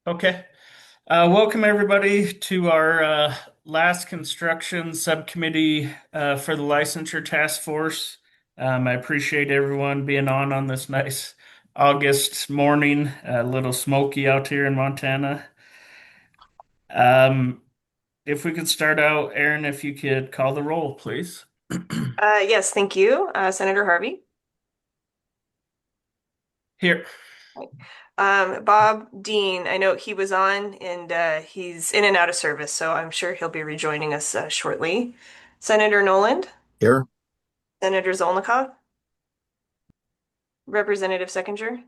Okay. Welcome everybody to our last construction subcommittee for the licensure task force. I appreciate everyone being on this nice August morning. A little smoky out here in Montana. Um, if we could start out, Aaron, if you could call the roll, please. Yes, thank you, Senator Harvey. Here. Right. Bob Dean, I know he was on and he's in and out of service, so I'm sure he'll be rejoining us shortly. Senator Noland, Here. Senator Zolnikov, Representative Seconder,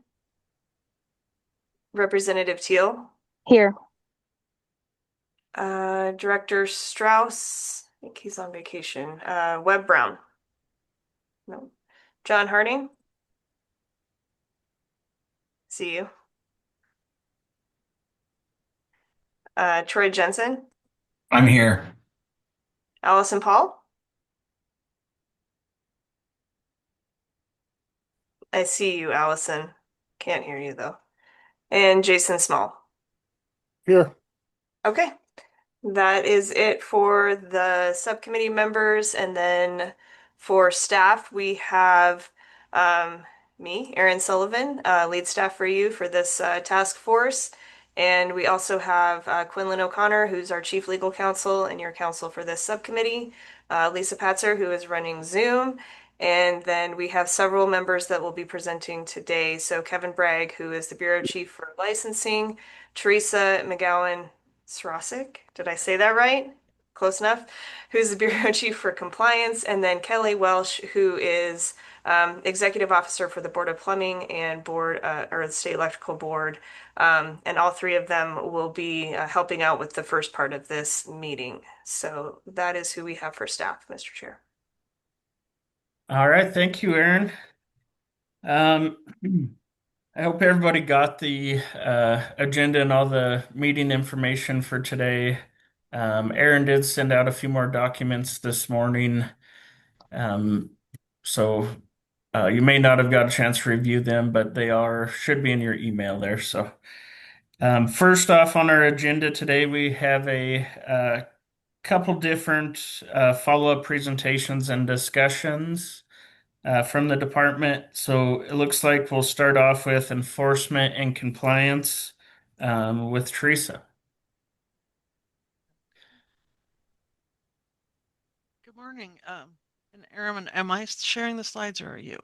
Representative Teal, Here. Director Strauss, I think he's on vacation. Webb Brown, no. John Harding, see you. Troy Jensen, I'm here. Allison Paul, I see you, Allison. Can't hear you though. And Jason Small. Here. Okay. That is it for the subcommittee members. And then for staff, we have me, Erin Sullivan, lead staff for you for this task force. And we also have Quinlan O'Connor, who's our chief legal counsel and your counsel for this subcommittee, Lisa Patzer, who is running Zoom. And then we have several members that will be presenting today. So Kevin Bragg, who is the bureau chief for licensing, Teresa McGowan Srosik, did I say that right? Close enough. Who's the bureau chief for compliance, and then Kelly Welsh, who is executive officer for the Board of Plumbing and board or the State Electrical Board. And all three of them will be helping out with the first part of this meeting. So that is who we have for staff, Mr. Chair. All right. Thank you, Aaron. Um, I hope everybody got the agenda and all the meeting information for today. Aaron did send out a few more documents this morning, um, so you may not have got a chance to review them, but they are should be in your email there. So, first off on our agenda today, we have a couple different follow-up presentations and discussions from the department. So it looks like we'll start off with enforcement and compliance with Teresa. Good morning. And Aaron, am I sharing the slides or are you?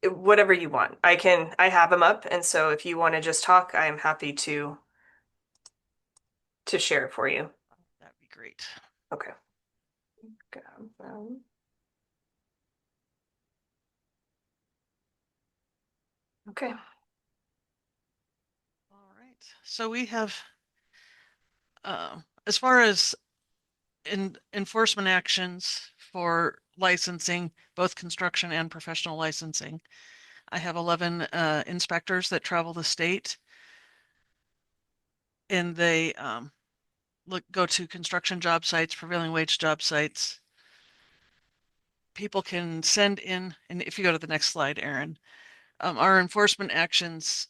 Whatever you want. I have them up, and so if you want to just talk, I am happy to share it for you. That'd be great. Okay. Grab them. Okay. All right. So we have, as far as enforcement actions for licensing, both construction and professional licensing, I have 11 inspectors that travel the state, and they go to construction job sites, prevailing wage job sites. People can send in, and if you go to the next slide, Aaron, our enforcement actions,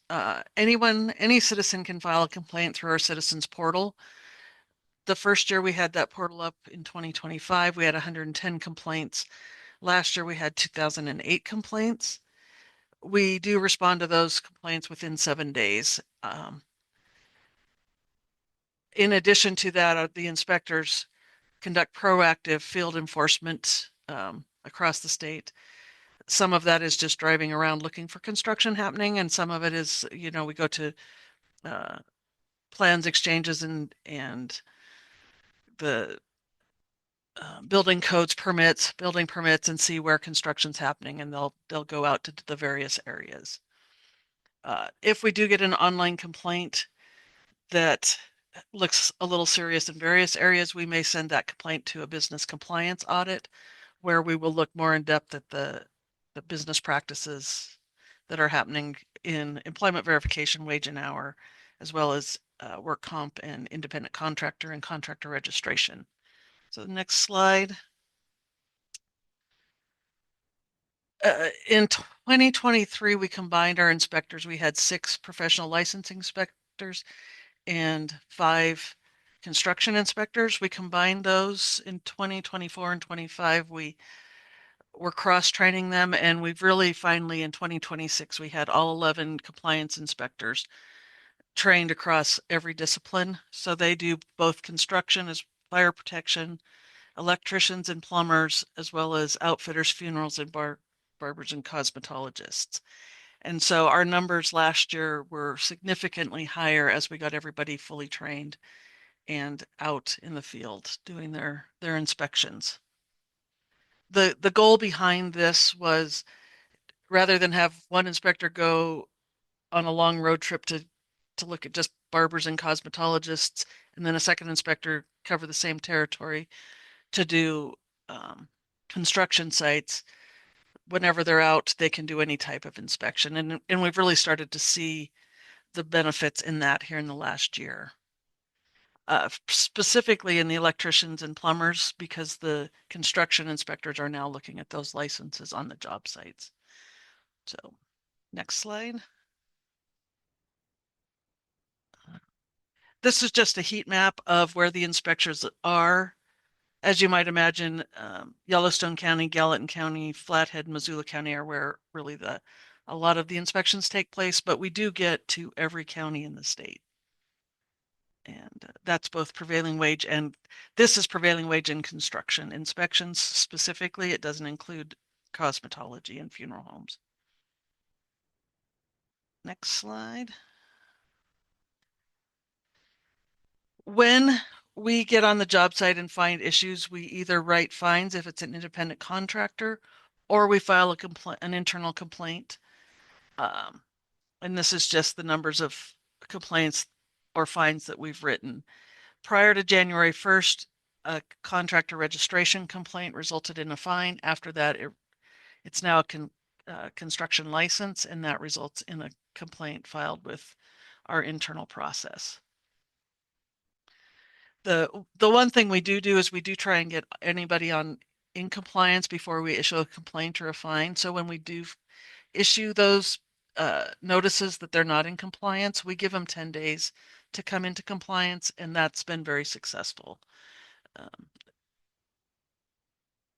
any citizen can file a complaint through our citizens portal. The first year we had that portal up in 2025, we had 110 complaints. Last year we had 2008 complaints. We do respond to those complaints within 7 days. In addition to that, the inspectors conduct proactive field enforcement across the state. Some of that is just driving around looking for construction happening, and some of it is, we go to plans exchanges and the building codes building permits, and see where construction's happening, and they'll go out to the various areas. If we do get an online complaint that looks a little serious in various areas, we may send that complaint to a business compliance audit, where we will look more in depth at the business practices that are happening in employment verification, wage and hour, as well as work comp and independent contractor and contractor registration. So the next slide. In 2023, we combined our inspectors. We had 6 professional licensing inspectors and 5 construction inspectors. We combined those in 2024 and 25. We're cross-training them, and we've really finally in 2026 we had all 11 compliance inspectors trained across every discipline. So they do both construction as fire protection, electricians and plumbers, as well as outfitters, funerals, and barbers and cosmetologists. And so our numbers last year were significantly higher as we got everybody fully trained and out in the field doing their inspections. The goal behind this was rather than have one inspector go on a long road trip to look at just barbers and cosmetologists, and then a second inspector cover the same territory to do construction sites. Whenever they're out, they can do any type of inspection, and we've really started to see the benefits in that here in the last year. Specifically in the electricians and plumbers, because the construction inspectors are now looking at those licenses on the job sites. So, next slide. This is just a heat map of where the inspectors are. As you might imagine, Yellowstone County, Gallatin County, Flathead, Missoula County are where really a lot of the inspections take place, but we do get to every county in the state. And that's both prevailing wage and this is prevailing wage in construction. Inspections specifically, it doesn't include cosmetology and funeral homes. Next slide. When we get on the job site and find issues, we either write fines if it's an independent contractor, or we file an internal complaint. And this is just the numbers of complaints or fines that we've written. Prior to January 1st, a contractor registration complaint resulted in a fine. After that, it's now a construction license, and that results in a complaint filed with our internal process. The one thing we do is we do try and get anybody in compliance before we issue a complaint or a fine. So when we do issue those notices that they're not in compliance, we give them 10 days to come into compliance, and that's been very successful.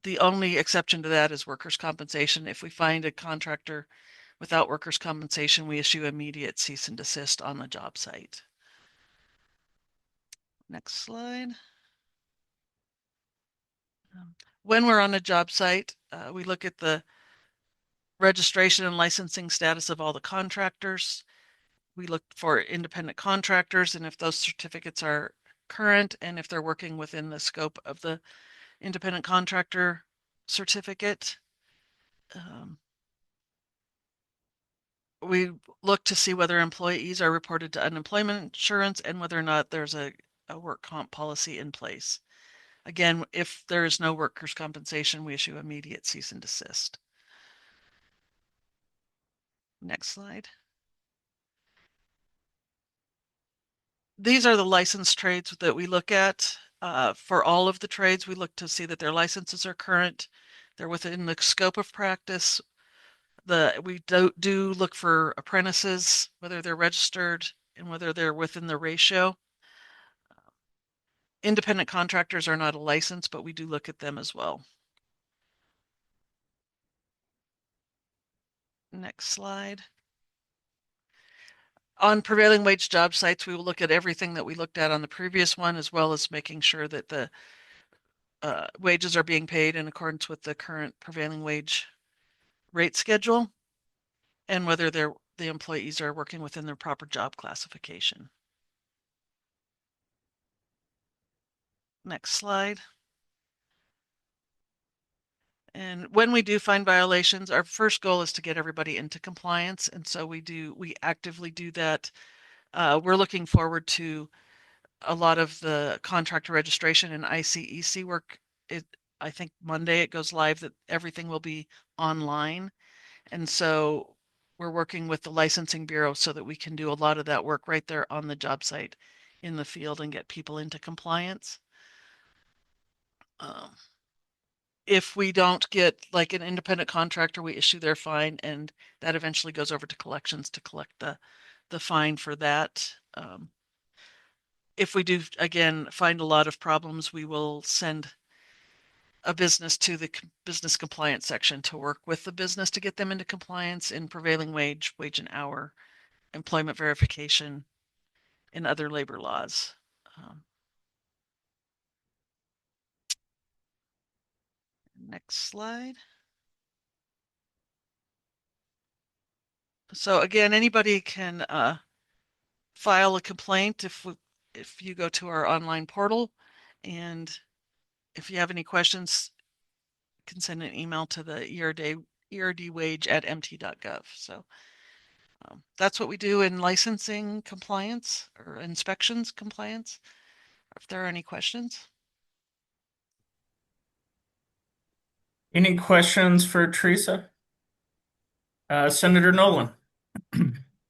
The only exception to that is workers' compensation. If we find a contractor without workers' compensation, we issue immediate cease and desist on the job site. Next slide. When we're on a job site, we look at the registration and licensing status of all the contractors. We look for independent contractors, and if those certificates are current and if they're working within the scope of the independent contractor certificate. We look to see whether employees are reported to unemployment insurance and whether or not there's a work comp policy in place. Again, if there is no workers' compensation, we issue immediate cease and desist. Next slide. These are the licensed trades that we look at. For all of the trades, we look to see that their licenses are current, they're within the scope of practice. We do look for apprentices, whether they're registered and whether they're within the ratio. Independent contractors are not a license, but we do look at them as well. Next slide. On prevailing wage job sites, we will look at everything that we looked at on the previous one, as well as making sure that the wages are being paid in accordance with the current prevailing wage rate schedule, and whether the employees are working within their proper job classification. Next slide. And when we do find violations, our first goal is to get everybody into compliance. And so we actively do that. We're looking forward to a lot of the contractor registration and ICEC work. I think Monday it goes live that everything will be online. And so we're working with the licensing bureau so that we can do a lot of that work right there on the job site in the field and get people into compliance. If we don't get like an independent contractor, we issue their fine, and that eventually goes over to collections to collect the fine for that. If we do, again, find a lot of problems, we will send a business to the business compliance section to work with the business to get them into compliance in prevailing wage, wage and hour, employment verification, and other labor laws. Next slide. So again, anybody can file a complaint if you go to our online portal, and if you have any questions, you can send an email to the erdwage@mt.gov. So that's what we do in licensing compliance or inspections compliance. If there are any questions. Any questions for Teresa? Senator Nolan.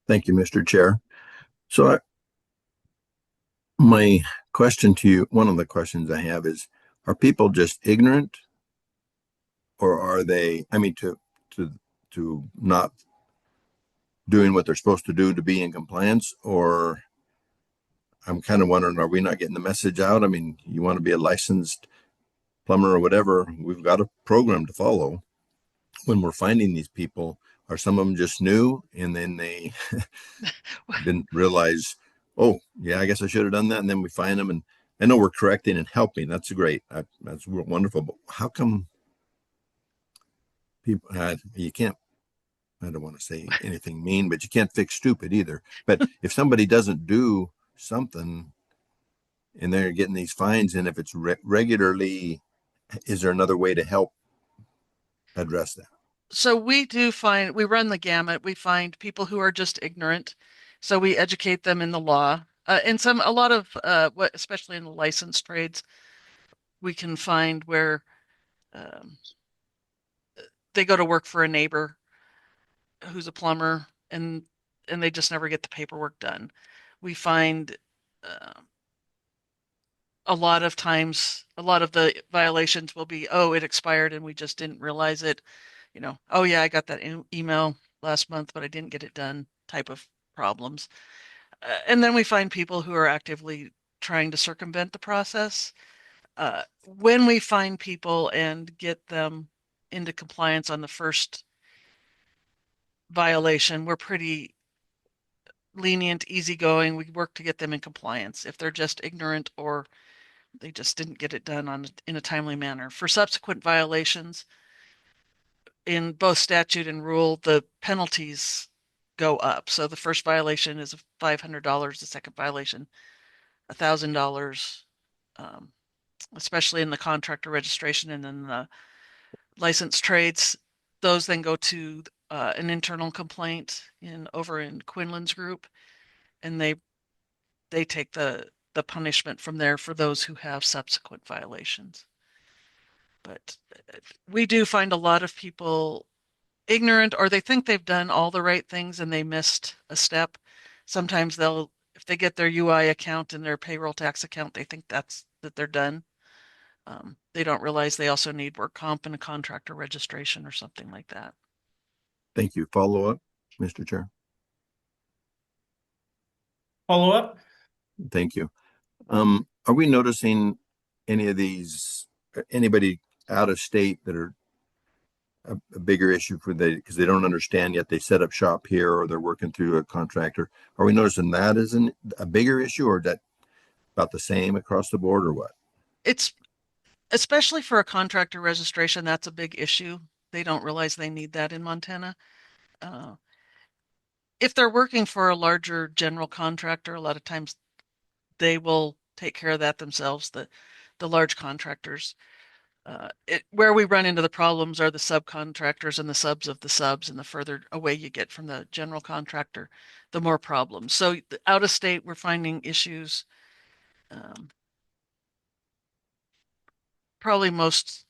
Thank you, Mr. Chair. So my question to you, one of the questions I have is, are people just ignorant, or are they, to not doing what they're supposed to do to be in compliance? Or I'm kind of wondering, are we not getting the message out? I mean, you want to be a licensed plumber or whatever, we've got a program to follow. When we're finding these people, are some of them just new and then they didn't realize, oh, yeah, I guess I should have done that. And then we find them, and I know we're correcting and helping. That's great. That's wonderful. But how come people, you can't, I don't want to say anything mean, but you can't fix stupid either. But if somebody doesn't do something and they're getting these fines, and if it's regularly, is there another way to help address that? So we run the gamut. We find people who are just ignorant. So we educate them in the law. And a lot of, especially in the licensed trades, we can find where um, they go to work for a neighbor who's a plumber, and they just never get the paperwork done. We find uh, a lot of times, a lot of the violations will be, oh, it expired and we just didn't realize it. Oh yeah, I got that email last month, but I didn't get it done type of problems. And then we find people who are actively trying to circumvent the process. When we find people and get them into compliance on the first violation, we're pretty lenient, easygoing. We work to get them in compliance if they're just ignorant or they just didn't get it done in a timely manner. For subsequent violations, in both statute and rule, the penalties go up. So the first violation is $500, the second violation, $1,000, especially in the contractor registration, and then the licensed trades. Those then go to an internal complaint over in Quinlan's group, and they take the punishment from there for those who have subsequent violations. But we do find a lot of people ignorant, or they think they've done all the right things and they missed a step. Sometimes if they get their UI account and their payroll tax account, they think that they're done. They don't realize they also need work comp and a contractor registration or something like that. Thank you. Follow up, Mr. Chair. Follow up? Thank you. Are we noticing any of these, anybody out of state that are a bigger issue for because they don't understand yet, they set up shop here or they're working through a contractor? Are we noticing that isn't a bigger issue, or that about the same across the board, or what? It's especially for a contractor registration, that's a big issue. They don't realize they need that in Montana. If they're working for a larger general contractor, a lot of times they will take care of that themselves, the large contractors. Where we run into the problems are the subcontractors and the subs of the subs, and the further away you get from the general contractor, the more problems. So out of state, we're finding issues. Probably most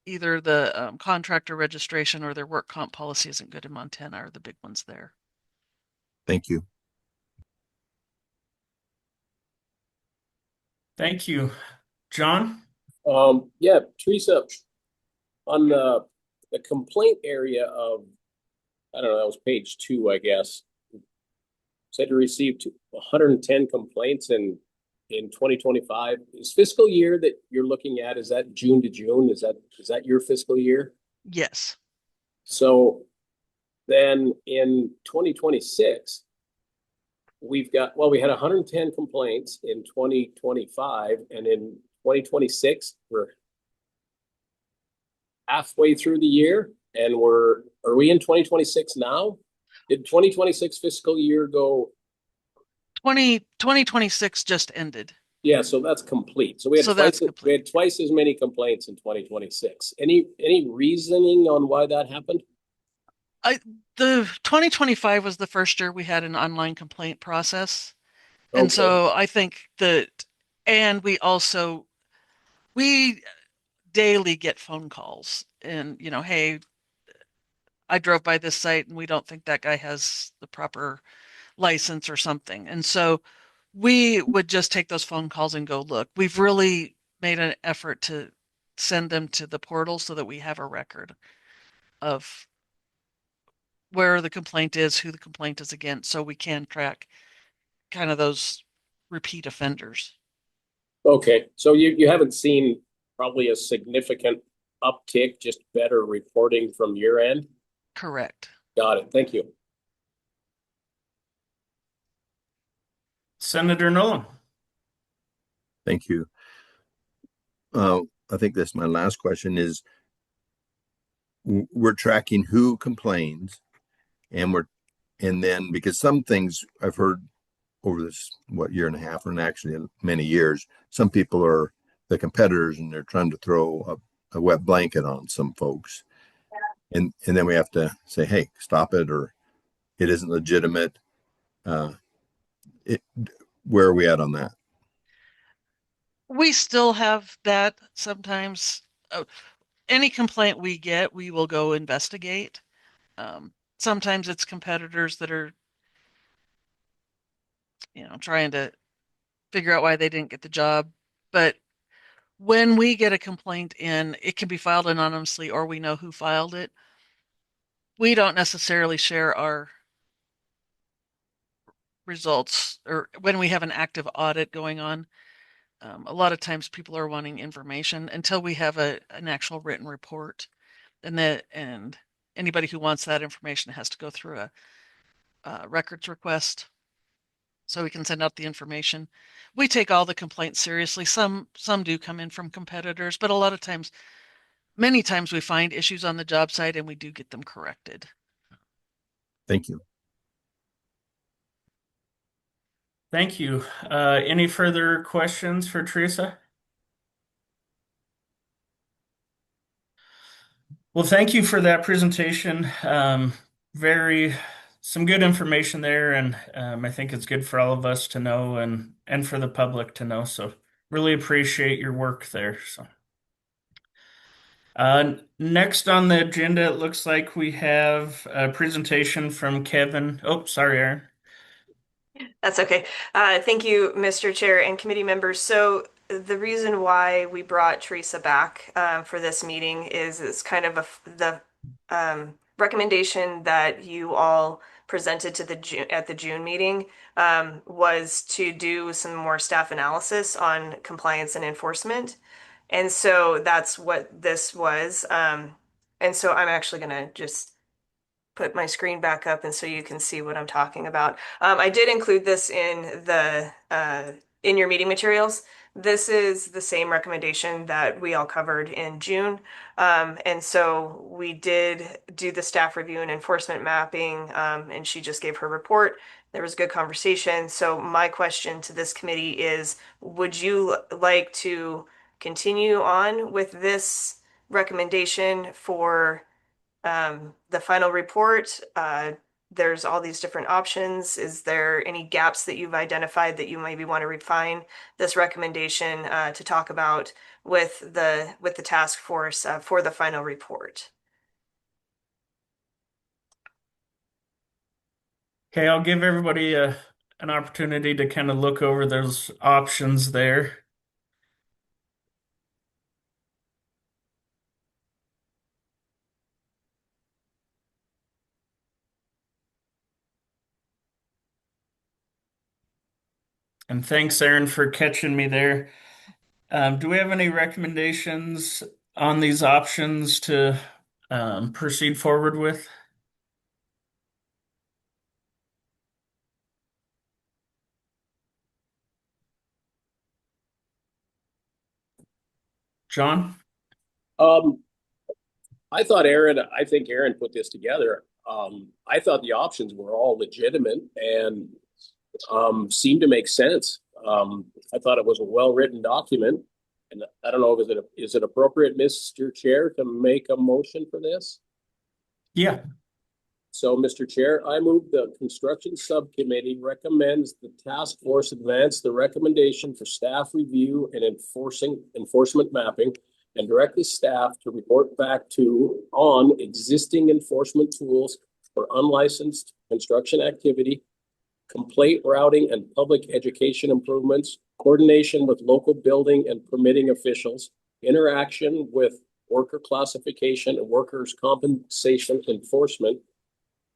either the contractor registration or their work comp policy isn't good in Montana are the big ones there. Thank you. Thank you. John? Yeah, Teresa, on the complaint area of, I don't know, that was page 2, I guess. said you received 110 complaints in 2025. Is fiscal year that you're looking at, is that June to June? Is that your fiscal year? Yes. So then in 2026, we had 110 complaints in 2025, and in 2026, we're halfway through the year, and are we in 2026 now? Did 2026 fiscal year go? 2026 just ended. Yeah, so that's complete. So So that's we complete. had twice as many complaints in 2026. Any reasoning on why that happened? The 2025 was the first year we had an online complaint process. And Okay. so I think and we daily get phone calls and, hey, I drove by this site and we don't think that guy has the proper license or something. And so we would just take those phone calls and go look. We've really made an effort to send them to the portal so that we have a record of where the complaint is, who the complaint is against, so we can track kind of those repeat offenders. Okay, so you haven't seen probably a significant uptick, just better reporting from your end? Correct. Got it. Thank you. Senator Nolan. Thank you. I think that's my last question is we're tracking who complains and then because some things I've heard over this, year and a half, and actually many years, some people are the competitors and they're trying to throw a wet blanket on some folks. And then we have to say, hey, stop it, or it isn't legitimate. Uh, where are we at on that? We still have that sometimes. Any complaint we get, we will go investigate. Sometimes it's competitors that are, trying to figure out why they didn't get the job. But when we get a complaint in, it can be filed anonymously or we know who filed it. We don't necessarily share our results or when we have an active audit going on. A lot of times people are wanting information until we have an actual written report, and anybody who wants that information has to go through a records request so we can send out the information. We take all the complaints seriously. Some do come in from competitors, but a lot of times, many times we find issues on the job site and we do get them corrected. Thank you. Thank you. Any further questions for Teresa? Well, thank you for that presentation. Some good information there, and I think it's good for all of us to know and for the public to know. So really appreciate your work there. So next on the agenda, it looks like we have a presentation from Kevin. Oh, sorry, Aaron. That's okay. Thank you, Mr. Chair and committee members. So the reason why we brought Teresa back for this meeting is it's kind of the recommendation that you all presented to at the June meeting was to do some more staff analysis on compliance and enforcement. And so that's what this was. And so I'm actually going to just put my screen back up and so you can see what I'm talking about. I did include this in your meeting materials. This is the same recommendation that we all covered in June. And so we did do the staff review and enforcement mapping, and she just gave her report. There was good conversation. So my question to this committee is, would you like to continue on with this recommendation for the final report? There's all these different options. Is there any gaps that you've identified that you maybe want to refine this recommendation to talk about with the task force for the final report? Okay, I'll give everybody an opportunity to kind of look over those options there. And thanks, Aaron, for catching me there. Do we have any recommendations on these options to proceed forward with? John? Um, I think Aaron put this together. I thought the options were all legitimate and seemed to make sense. I thought it was a well-written document. And I don't know, is it appropriate, Mr. Chair, to make a motion for this? Yeah. So, Mr. Chair, I move the construction subcommittee recommends the task force advance the recommendation for staff review and enforcement mapping and direct the staff to report back on existing enforcement tools for unlicensed construction activity, complaint routing and public education improvements, coordination with local building and permitting officials, interaction with worker classification and workers' compensation enforcement,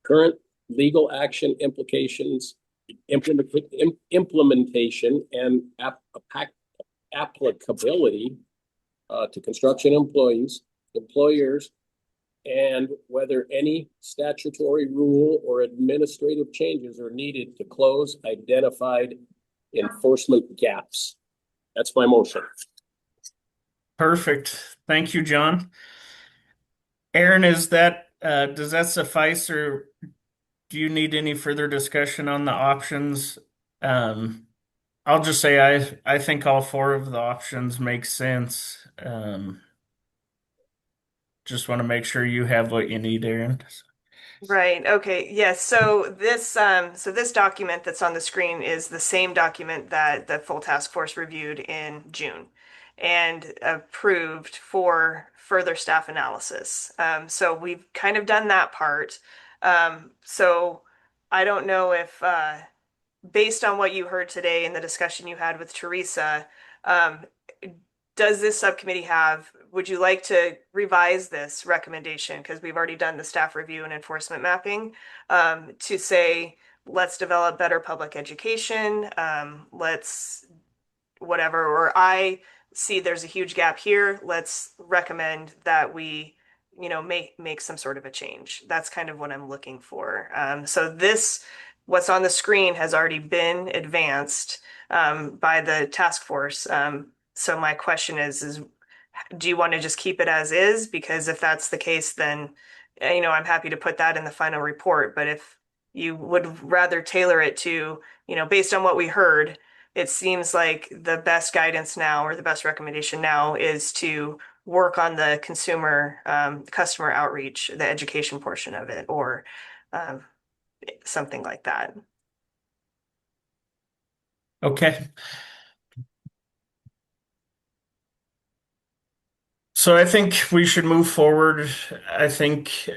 current legal action implications, implementation, and applicability to construction employers, and whether any statutory rule or administrative changes are needed to close identified enforcement gaps. That's my motion. Perfect. Thank you, John. Aaron, is that does that suffice, or do you need any further discussion on the options? I'll just say I think all four of the options make sense. Just want to make sure you have what you need, Aaron. Right. Okay. Yes. So this document that's on the screen is the same document that the full task force reviewed in June and approved for further staff analysis. So we've kind of done that part. So I don't know if, based on what you heard today and the discussion you had with Teresa, um, does this subcommittee would you like to revise this recommendation? Because we've already done the staff review and enforcement mapping, to say, let's develop better public education, let's whatever, or I see there's a huge gap here, let's recommend that we, make some sort of a change. That's kind of what I'm looking for. So what's on the screen has already been advanced by the task force. So my question is do you want to just keep it as is? Because if that's the case, then, I'm happy to put that in the final report. But if you would rather tailor it to, based on what we heard, it seems like the best guidance now or the best recommendation now is to work on the customer outreach, the education portion of it, or um, something like that. Okay. So I think we should move forward. I think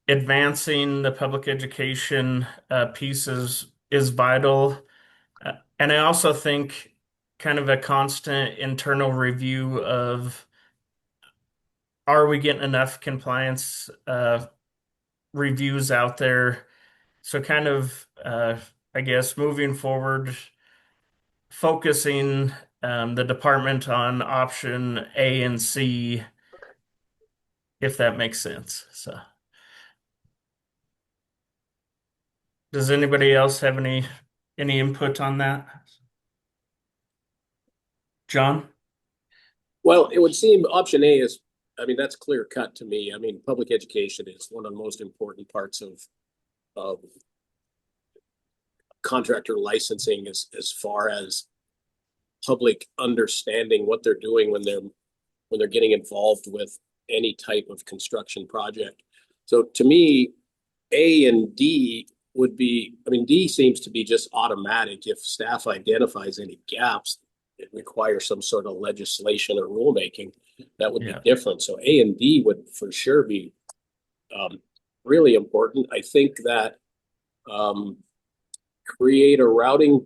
advancing the public education piece is vital. And I also think kind of a constant internal review of are we getting enough compliance reviews out there? So kind of, I guess, moving forward, focusing the department on option A and C, if that makes sense. So, does anybody else have any input on that? John? Well, it would seem option A is, that's clear cut to me. Public education is one of the most important parts of contractor licensing as far as public understanding what they're doing when they're getting involved with any type of construction project. So to me, A and D would be, D seems to be just automatic. If staff identifies any gaps, it requires some sort of legislation or rulemaking that would be different. So A and D would for sure be really important. I think that create a routing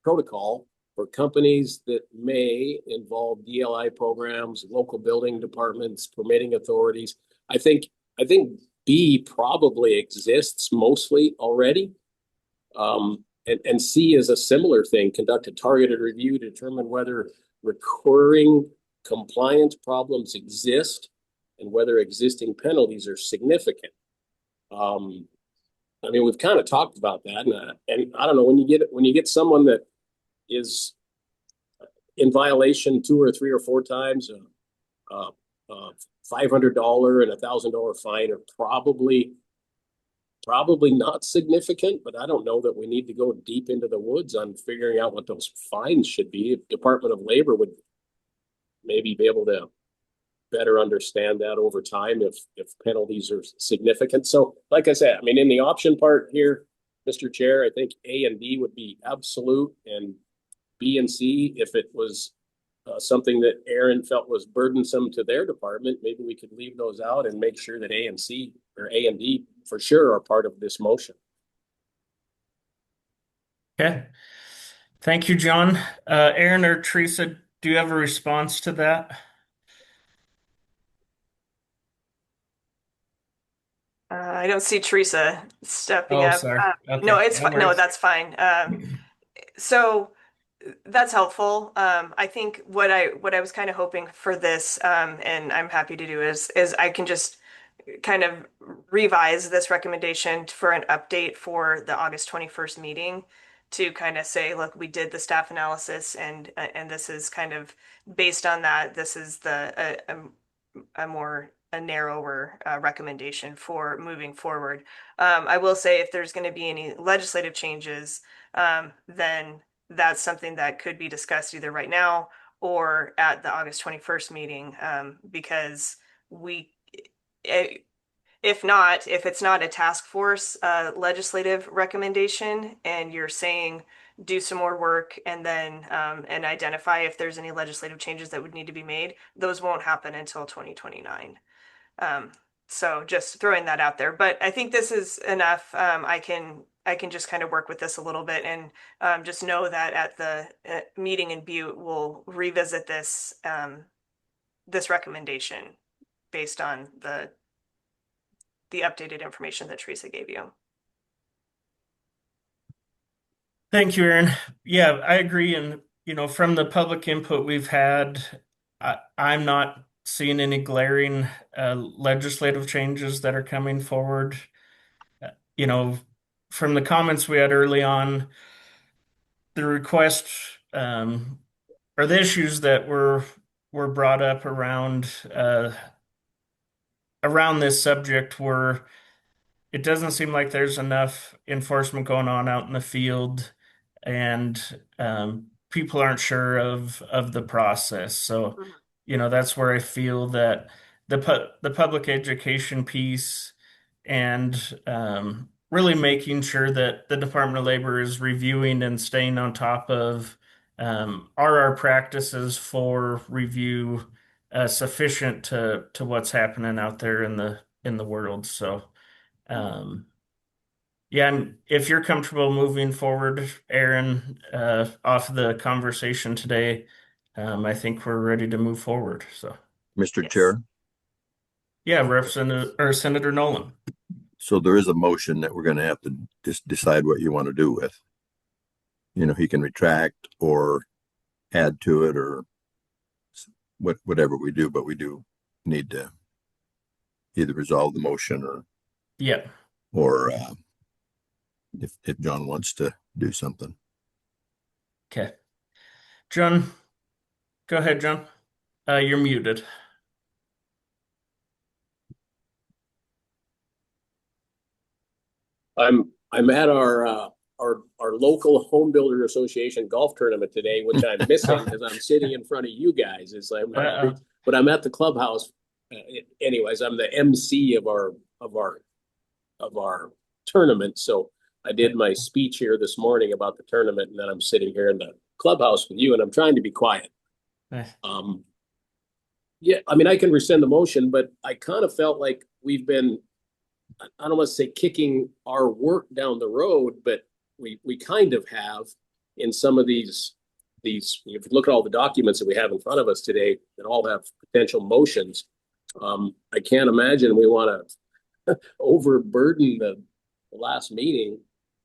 protocol for companies that may involve DLI programs, local building departments, permitting authorities. I think B probably exists mostly already. And C is a similar thing, conduct a targeted review to determine whether recurring compliance problems exist and whether existing penalties are significant. I mean, we've kind of talked about that, and I don't know, when you get someone that is in violation 2 or 3 or 4 times, $500 and $1,000 fine are probably not significant, but I don't know that we need to go deep into the woods on figuring out what those fines should be. Department of Labor would maybe be able to better understand that over time if penalties are significant. So, like I said, I mean, in the option part here, Mr. Chair, I think A and B would be absolute, and B and C, if it was something that Aaron felt was burdensome to their department, maybe we could leave those out and make sure that A and C or A and D for sure are part of this motion. Okay. Thank you, John. Aaron or Teresa, do you have a response to that? I don't see Teresa stepping Oh, up. sorry. No, Okay. it's No fine. No, worries. that's fine. So that's helpful. I think what I was kind of hoping for this, and I'm happy to do is I can just kind of revise this recommendation for an update for the August 21st meeting to kind of say, look, we did the staff analysis and this is kind of based on that. This is a narrower recommendation for moving forward. I will say if there's going to be any legislative changes, then that's something that could be discussed either right now or at the August 21st meeting, because we, if not, if it's not a task force legislative recommendation and you're saying do some more work and then and identify if there's any legislative changes that would need to be made, those won't happen until 2029. So just throwing that out there, but I think this is enough. I can just kind of work with this a little bit and just know that at the meeting in Butte, we'll revisit this recommendation based on the updated information that Teresa gave you. Thank you, Aaron. Yeah, I agree. And, from the public input we've had, I'm not seeing any glaring legislative changes that are coming forward. You know, from the comments we had early on, the request or the issues that were brought up around this subject were it doesn't seem like there's enough enforcement going on out in the field, and people aren't sure of the process. So, that's where I feel that the public education piece and really making sure that the Department of Labor is reviewing and staying on top of are our practices for review sufficient to what's happening out there in the world. So. Yeah, and if you're comfortable moving forward, Aaron, off the conversation today, I think we're ready to move forward. So, Mr. Yes. Chair, yeah, Representative or Senator Nolan. so there is a motion that we're going to have to just decide what you want to do with. He can retract or add to it or whatever we do, but we do need to either resolve the motion Yeah. or if John wants to do something. Okay. John, go ahead, John. You're muted. I'm at our local home builder association golf tournament today, which I'm missing because I'm sitting in front of you guys. But I'm at the clubhouse. Anyways, I'm the MC of our tournament. So I did my speech here this morning about the tournament, and then I'm sitting here in the clubhouse with you, and I'm trying to be quiet. Yeah, I mean, I can rescind the motion, but I kind of felt like we've been, I don't want to say kicking our work down the road, but we kind of have in some of these, if you look at all the documents that we have in front of us today that all have potential motions. I can't imagine we want to overburden the last meeting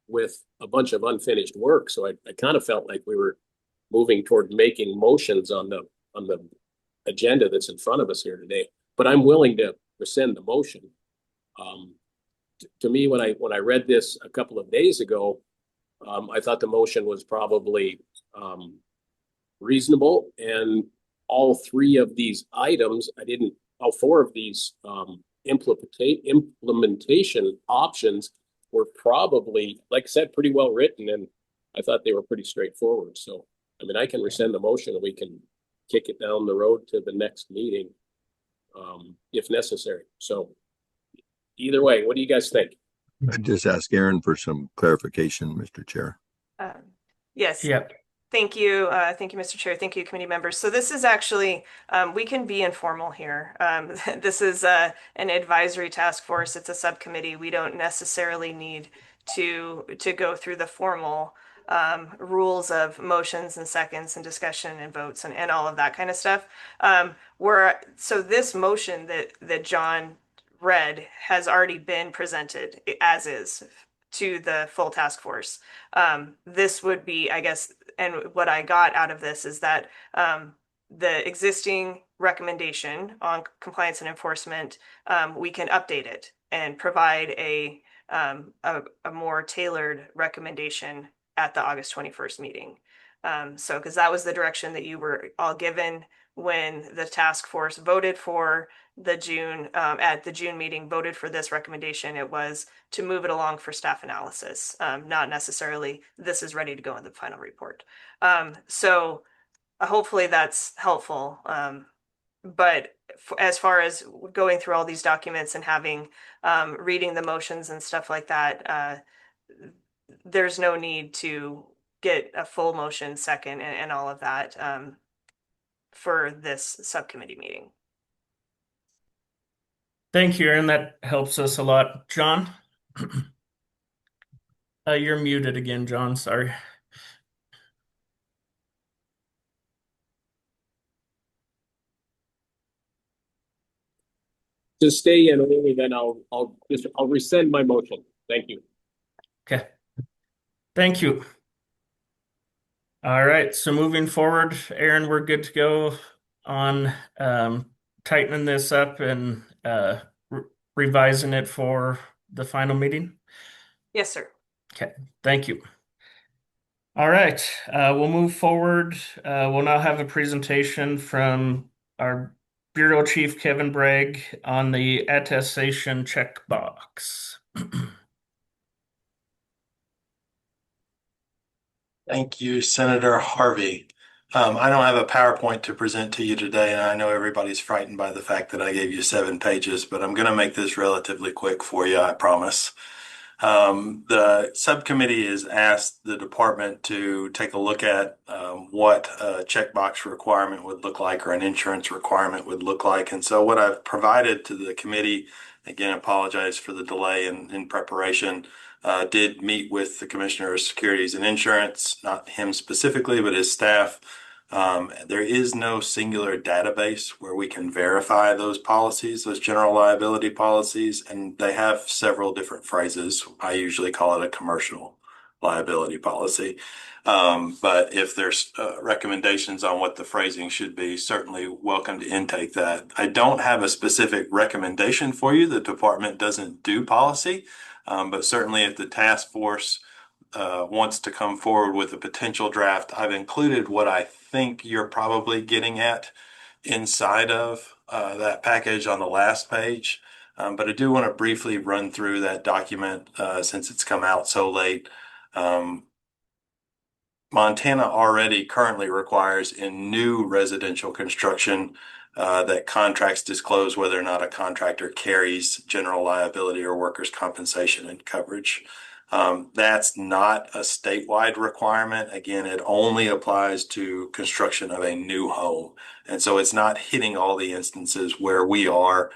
with a bunch of unfinished work. So I kind of felt like we were moving toward making motions on the agenda that's in front of us here today. But I'm willing to rescind the motion. To me, when I read this a couple of days ago, I thought the motion was probably reasonable, and all three of these items, all four of these implementation options were probably, like I said, pretty well written, and I thought they were pretty straightforward. So, I mean, I can rescind the motion and we can kick it down the road to the next meeting if necessary. So either way, what do you guys think? I'd just ask Aaron for some clarification, Mr. Chair. Yes. Yep. Thank you. Thank you, Mr. Chair. Thank you, committee members. So this is actually, we can be informal here. This is an advisory task force. It's a subcommittee. We don't necessarily need to go through the formal rules of motions and seconds and discussion and votes and all of that kind of stuff. So this motion that John read has already been presented as is to the full task force. This would be, I guess, and what I got out of this is that the existing recommendation on compliance and enforcement, we can update it and provide a more tailored recommendation at the August 21st meeting. So, because that was the direction that you were all given when the task force voted for the June, at the June meeting, voted for this recommendation. It was to move it along for staff analysis, not necessarily this is ready to go in the final report. So hopefully that's helpful. But as far as going through all these documents and having reading the motions and stuff like that, there's no need to get a full motion second and all of that for this subcommittee meeting. Thank you, Aaron. That helps us a lot. John? You're muted again, John. Sorry. Just stay in only, then I'll rescind my motion. Thank you. Okay. Thank you. All right. So moving forward, Aaron, we're good to go on tightening this up and revising it for the final meeting. Yes, sir. Okay. Thank you. All right. We'll move forward. We'll now have a presentation from our Bureau Chief Kevin Bragg on the attestation checkbox. Thank you, Senator Harvey. I don't have a PowerPoint to present to you today, and I know everybody's frightened by the fact that I gave you 7 pages, but I'm going to make this relatively quick for you, I promise. The subcommittee has asked the department to take a look at what a checkbox requirement would look like or an insurance requirement would look like. And so what I've provided to the committee, again, apologize for the delay in preparation, did meet with the Commissioner of Securities and Insurance, not him specifically, but his staff. There is no singular database where we can verify those policies, those general liability policies, and they have several different phrases. I usually call it a commercial liability policy. But if there's recommendations on what the phrasing should be, certainly welcome to intake that. I don't have a specific recommendation for you. The department doesn't do policy, but certainly if the task force wants to come forward with a potential draft, I've included what I think you're probably getting at inside of that package on the last page. But I do want to briefly run through that document since it's come out so late. Montana already currently requires in new residential construction that contracts disclose whether or not a contractor carries general liability or workers' compensation and coverage. That's not a statewide requirement. Again, it only applies to construction of a new home. And so it's not hitting all the instances where we are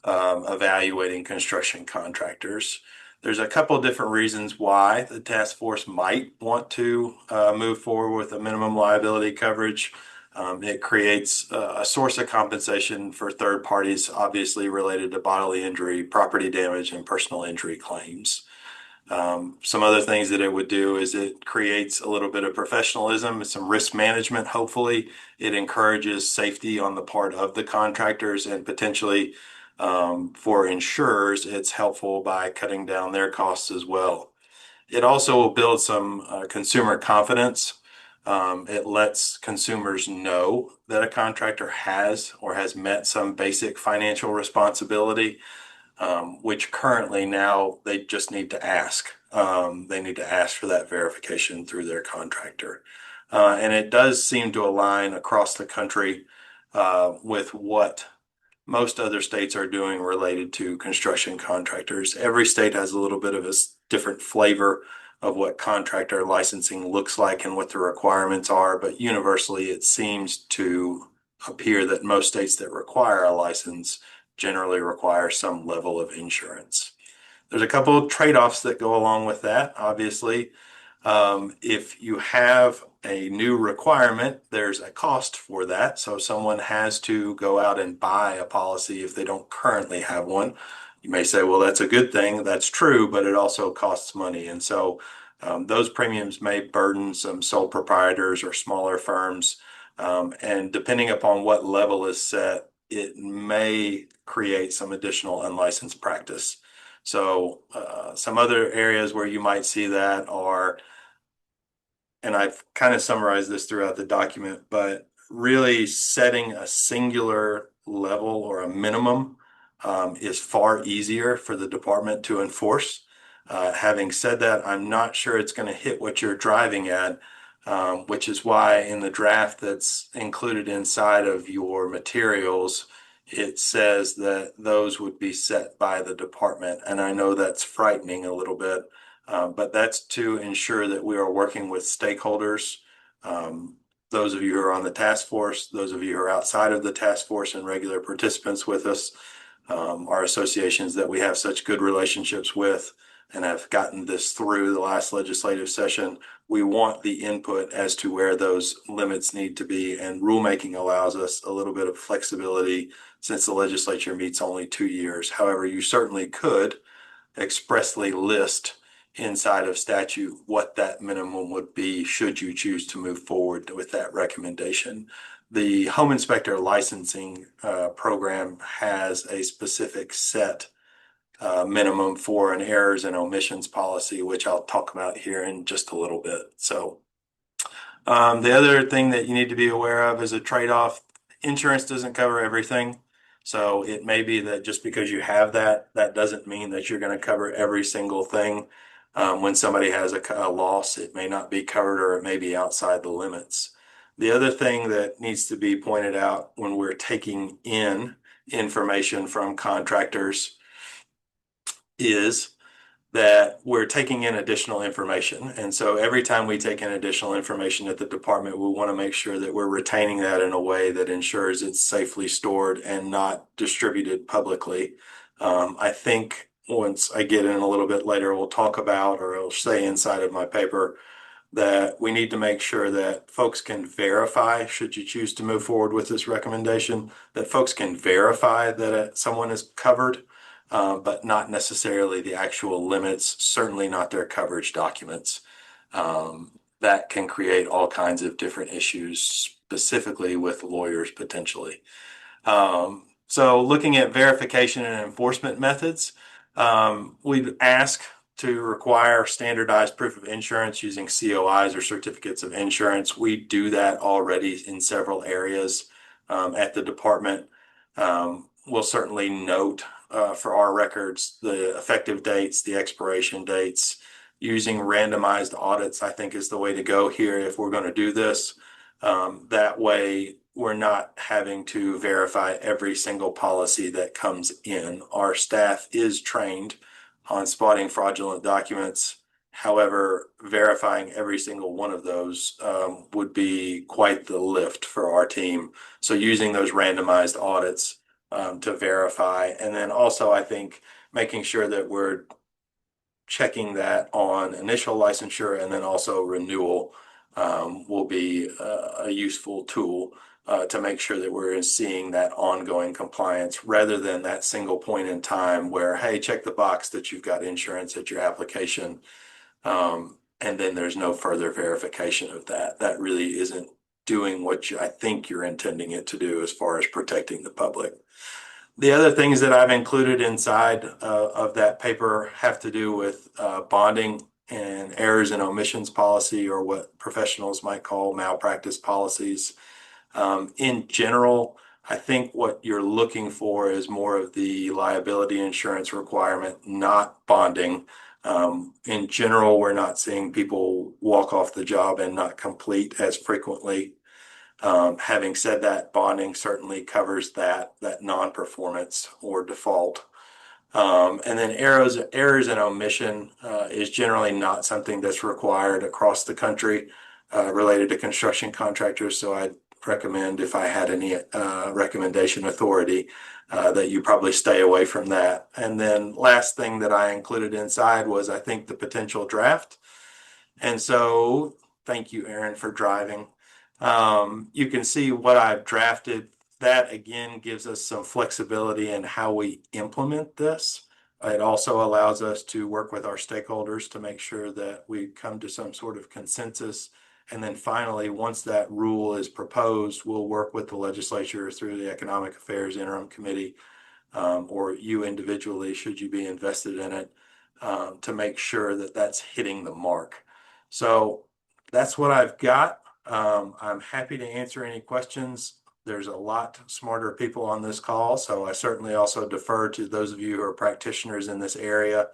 evaluating construction contractors. There's a couple of different reasons why the task force might want to move forward with a minimum liability coverage. It creates a source of compensation for third parties, obviously related to bodily injury, property damage, and personal injury claims. Some other things that it would do is it creates a little bit of professionalism, some risk management, hopefully. It encourages safety on the part of the contractors and potentially for insurers, it's helpful by cutting down their costs as well. It also will build some consumer confidence. It lets consumers know that a contractor has or has met some basic financial responsibility, which currently now they just need to ask. They need to ask for that verification through their contractor. And it does seem to align across the country with what most other states are doing related to construction contractors. Every state has a little bit of a different flavor of what contractor licensing looks like and what the requirements are, but universally it seems to appear that most states that require a license generally require some level of insurance. There's a couple of trade-offs that go along with that, obviously. If you have a new requirement, there's a cost for that. So someone has to go out and buy a policy if they don't currently have one. You may say, well, that's a good thing. That's true, but it also costs money. And so those premiums may burden some sole proprietors or smaller firms. And depending upon what level is set, it may create some additional unlicensed practice. So some other areas where you might see that are, and I've kind of summarized this throughout the document, but really setting a singular level or a minimum is far easier for the department to enforce. Having said that, I'm not sure it's going to hit what you're driving at, which is why in the draft that's included inside of your materials, it says that those would be set by the department. And I know that's frightening a little bit. But that's to ensure that we are working with stakeholders. Those of you who are on the task force, those of you who are outside of the task force and regular participants with us, our associations that we have such good relationships with and have gotten this through the last legislative session. We want the input as to where those limits need to be, and rulemaking allows us a little bit of flexibility since the legislature meets only 2 years. However, you certainly could expressly list inside of statute what that minimum would be should you choose to move forward with that recommendation. The home inspector licensing program has a specific set minimum for an errors and omissions policy, which I'll talk about here in just a little bit. So the other thing that you need to be aware of is a trade-off. Insurance doesn't cover everything. So it may be that just because you have that, that doesn't mean that you're going to cover every single thing. When somebody has a loss, it may not be covered or it may be outside the limits. The other thing that needs to be pointed out when we're taking in information from contractors is that we're taking in additional information. And so every time we take in additional information at the department, we want to make sure that we're retaining that in a way that ensures it's safely stored and not distributed publicly. I think once I get in a little bit later, we'll talk about, or I'll say inside of my paper, that we need to make sure that folks can verify, should you choose to move forward with this recommendation, that folks can verify that someone is covered, but not necessarily the actual limits, certainly not their coverage documents. That can create all kinds of different issues, specifically with lawyers potentially. So looking at verification and enforcement methods, we'd ask to require standardized proof of insurance using COIs or certificates of insurance. We do that already in several areas at the department. We'll certainly note for our records the effective dates, the expiration dates. Using randomized audits, I think, is the way to go here if we're going to do this. That way, we're not having to verify every single policy that comes in. Our staff is trained on spotting fraudulent documents. However, verifying every single one of those would be quite the lift for our team. So using those randomized audits to verify. And then also, I think, making sure that we're checking that on initial licensure and then also renewal will be a useful tool. to make sure that we're seeing that ongoing compliance rather than that single point in time where, hey, check the box that you've got insurance at your application. And then there's no further verification of that. That really isn't doing what I think you're intending it to do as far as protecting the public. The other things that I've included inside of that paper have to do with bonding and errors and omissions policy, or what professionals might call malpractice policies. In general, I think what you're looking for is more of the liability insurance requirement, not bonding. In general, we're not seeing people walk off the job and not complete as frequently. Having said that, bonding certainly covers that non-performance or default. And then errors and omission is generally not something that's required across the country related to construction contractors. So I'd recommend, if I had any recommendation authority, that you probably stay away from that. And then last thing that I included inside was, I think, the potential draft. And so thank you, Aaron, for driving. You can see what I've drafted. That again gives us some flexibility in how we implement this. It also allows us to work with our stakeholders to make sure that we come to some sort of consensus. And then finally, once that rule is proposed, we'll work with the legislature through the Economic Affairs Interim Committee, or you individually, should you be invested in it, to make sure that that's hitting the mark. So that's what I've got. I'm happy to answer any questions. There's a lot smarter people on this call, so I certainly also defer to those of you who are practitioners in this area.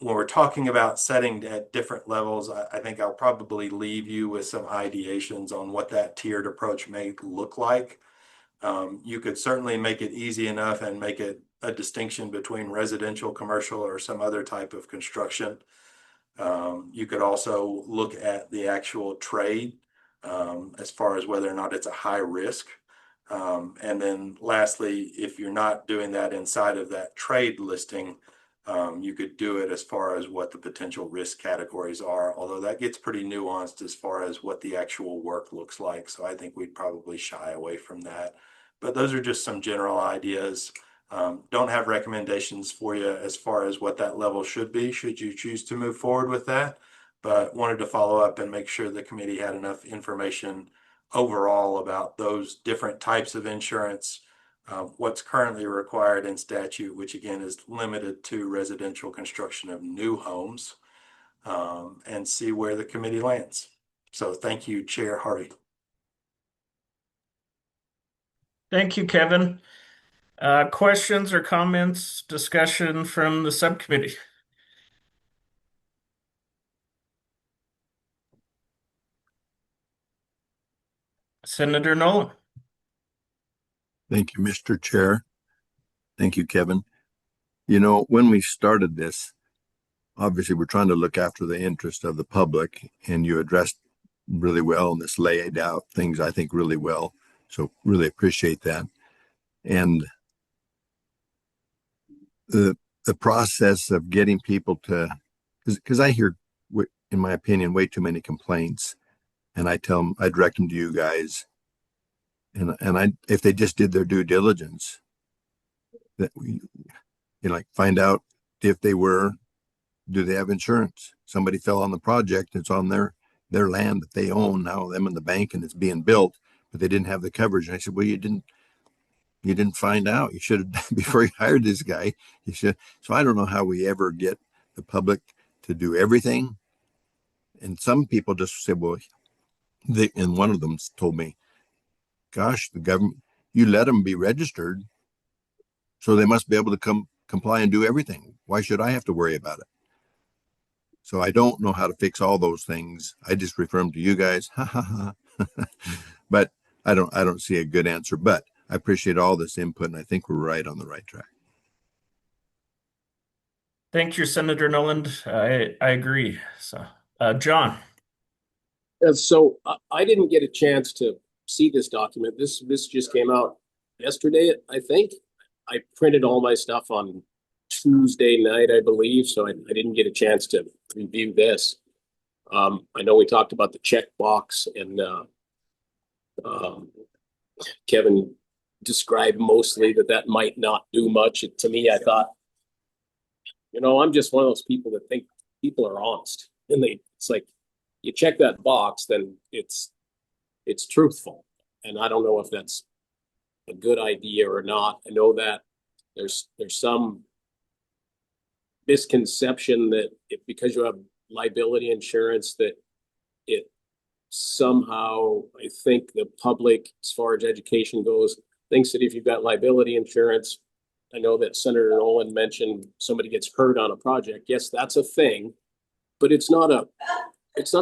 When we're talking about setting at different levels, I think I'll probably leave you with some ideations on what that tiered approach may look like. You could certainly make it easy enough and make it a distinction between residential, commercial, or some other type of construction. You could also look at the actual trade as far as whether or not it's a high risk. And then lastly, if you're not doing that inside of that trade listing, you could do it as far as what the potential risk categories are, although that gets pretty nuanced as far as what the actual work looks like. So I think we'd probably shy away from that. But those are just some general ideas. Don't have recommendations for you as far as what that level should be, should you choose to move forward with that, but wanted to follow up and make sure the committee had enough information overall about those different types of insurance, what's currently required in statute, which again is limited to residential construction of new homes, and see where the committee lands. So thank you, Chair Harvey. Thank you, Kevin. Questions or comments, discussion from the subcommittee? Senator Nolan. Thank you, Mr. Chair. Thank you, Kevin. You know, when we started this, obviously we're trying to look after the interest of the public, and you addressed really well, and this laid out things I think really well. So really appreciate that. And the process of getting people to, because I hear, in my opinion, way too many complaints, and I tell them, I direct them to you guys, and if they just did their due diligence, that we, like, find out if do they have insurance? Somebody fell on the project, it's on their land that they own now, them in the bank, and it's being built, but they didn't have the coverage. And I said, well, you didn't find out. You should have, before you hired this guy, you should. So I don't know how we ever get the public to do everything. And some people just say, well, and one of them told me, gosh, the government, you let them be registered, so they must be able to comply and do everything. Why should I have to worry about it? So I don't know how to fix all those things. I just refer them to you guys. But I don't see a good answer. But I appreciate all this input, and I think we're right on the right track. Thank you, Senator Noland. I agree. So, John. So I didn't get a chance to see this document. This just came out yesterday, I think. I printed all my stuff on Tuesday night, I believe, so I didn't get a chance to review this. I know we talked about the checkbox and Um, Kevin described mostly that might not do much. To me, I thought, I'm just one of those people that think people are honest, and it's like you check that box, then it's truthful. And I don't know if that's a good idea or not. I know that there's some misconception that because you have liability insurance that it somehow, I think the public, as far as education goes, thinks that if you've got liability insurance, I know that Senator Nolan mentioned somebody gets hurt on a project. Yes, that's a thing, but it's not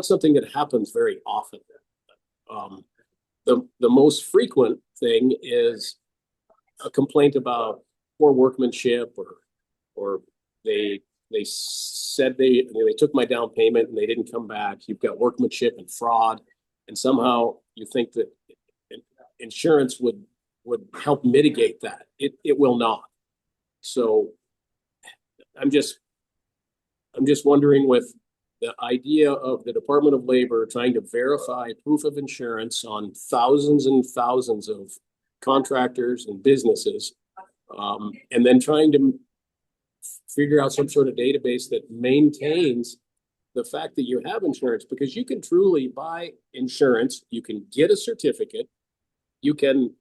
something that happens very often. Um, the most frequent thing is a complaint about poor workmanship, or they said they took my down payment and they didn't come back. You've got workmanship and fraud, and somehow you think that insurance would help mitigate that. It will not. So I'm just wondering, with the idea of the Department of Labor trying to verify proof of insurance on thousands and thousands of contractors and businesses, and then trying to figure out some sort of database that maintains the fact that you have insurance, because you can truly buy insurance. You can get a certificate. You can,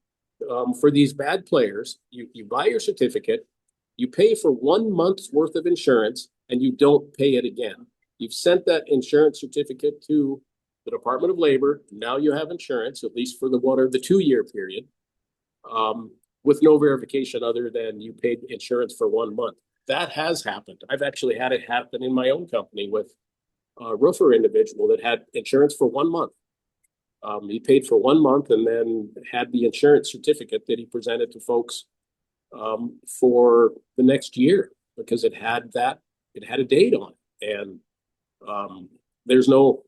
for these bad players, you buy your certificate, you pay for 1 month's worth of insurance, and you don't pay it again. You've sent that insurance certificate to the Department of Labor. Now you have insurance, at least for the 2-year period, with no verification other than you paid insurance for 1 month. That has happened. I've actually had it happen in my own company with a roofer individual that had insurance for 1 month. He paid for 1 month and then had the insurance certificate that he presented to folks for the next year, because it had a date on it. And there's no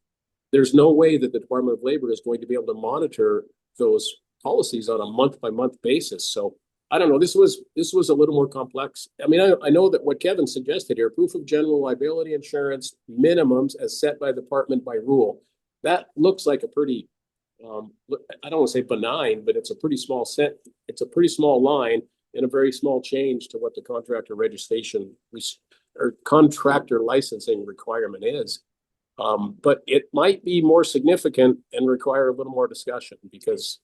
way that the Department of Labor is going to be able to monitor those policies on a month by month basis. So I don't know. This was a little more complex. I mean, I know that what Kevin suggested here, proof of general liability insurance minimums as set by the department by rule, that looks like a pretty, I don't want to say benign, but it's a pretty small set. It's a pretty small line and a very small change to what the contractor registration or contractor licensing requirement is. But it might be more significant and require a little more discussion, because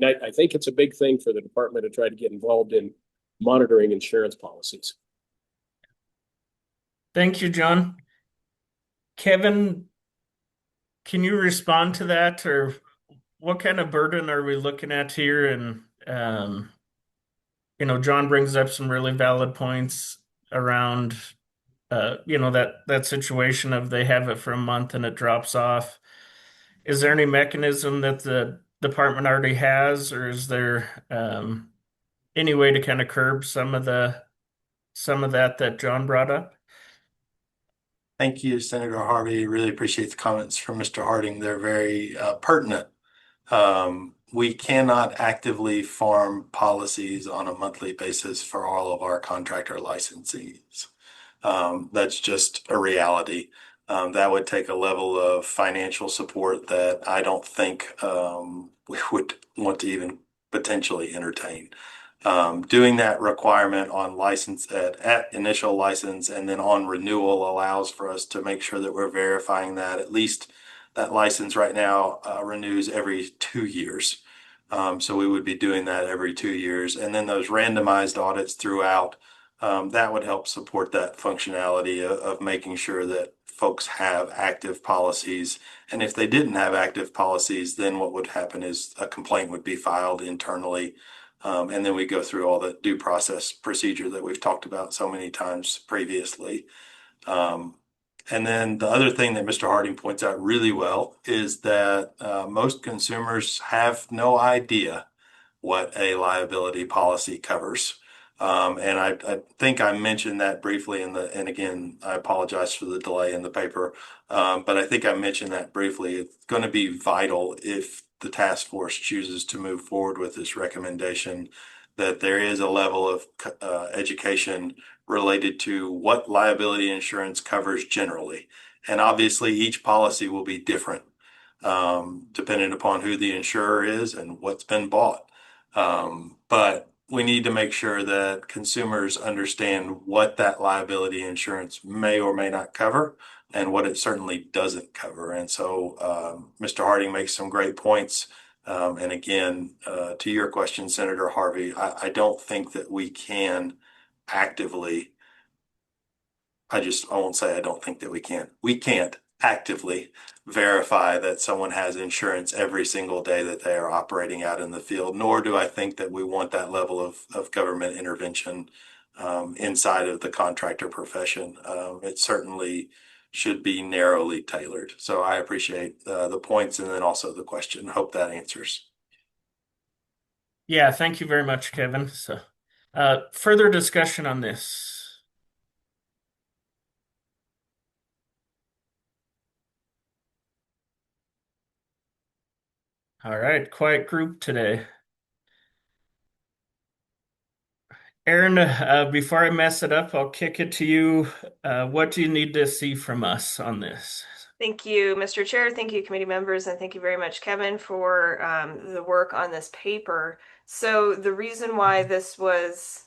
I think it's a big thing for the department to try to get involved in monitoring insurance policies. Thank you, John. Kevin, can you respond to that, or what kind of burden are we looking at here? And John brings up some really valid points around that situation of they have it for a month and it drops off. Is there any mechanism that the department already has, or is there any way to kind of curb some of that John brought up? Thank you, Senator Harvey. Really appreciate the comments from Mr. Harding. They're very pertinent. We cannot actively form policies on a monthly basis for all of our contractor licensees. That's just a reality. That would take a level of financial support that I don't think we would want to even potentially entertain. Doing that requirement on license at initial license and then on renewal allows for us to make sure that we're verifying that at least that license right now renews every 2 years. So we would be doing that every 2 years. And then those randomized audits throughout, that would help support that functionality of making sure that folks have active policies. And if they didn't have active policies, then what would happen is a complaint would be filed internally. And then we go through all the due process procedure that we've talked about so many times previously. And then the other thing that Mr. Harding points out really well is that most consumers have no idea what a liability policy covers. And I think I mentioned that briefly and again, I apologize for the delay in the paper, but I think I mentioned that briefly. It's going to be vital if the task force chooses to move forward with this recommendation, that there is a level of education related to what liability insurance covers generally. And obviously each policy will be different. depending upon who the insurer is and what's been bought. But we need to make sure that consumers understand what that liability insurance may or may not cover and what it certainly doesn't cover. And so Mr. Harding makes some great points. And again, to your question, Senator Harvey, I don't think that we can actively, I won't say I don't think that we can. We can't actively verify that someone has insurance every single day that they are operating out in the field, nor do I think that we want that level of government intervention inside of the contractor profession. It certainly should be narrowly tailored. So I appreciate the points and then also the question. Hope that answers. Yeah, thank you very much, Kevin. So, further discussion on this. All right, quiet group today. Aaron, before I mess it up, I'll kick it to you. What do you need to see from us on this? Thank you, Mr. Chair. Thank you, committee members, and thank you very much, Kevin, for the work on this paper. So the reason why this was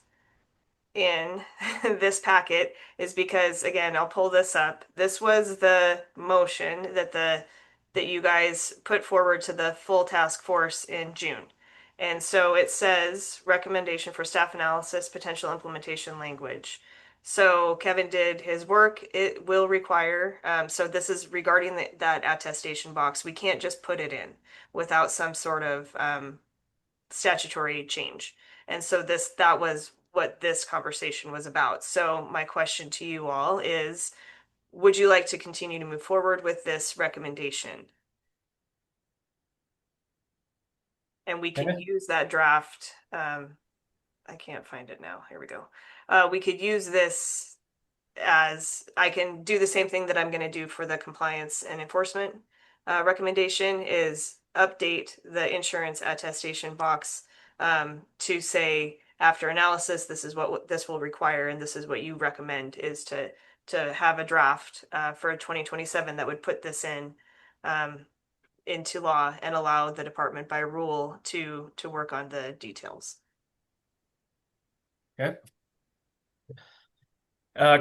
in this packet is because, again, I'll pull this up. This was the motion that you guys put forward to the full task force in June. And so it says recommendation for staff analysis, potential implementation language. So Kevin did his work. It will require, so this is regarding that attestation box. We can't just put it in without some sort of statutory change. And so that was what this conversation was about. So my question to you all is, would you like to continue to move forward with this recommendation? And we can use that draft. I can't find it now. Here we go. We could use this as, I can do the same thing that I'm going to do for the compliance and enforcement recommendation, is update the insurance attestation box to say, after analysis, this is what this will require, and this is what you recommend, is to have a draft for 2027 that would put this in into law and allow the department by rule to work on the details. Okay.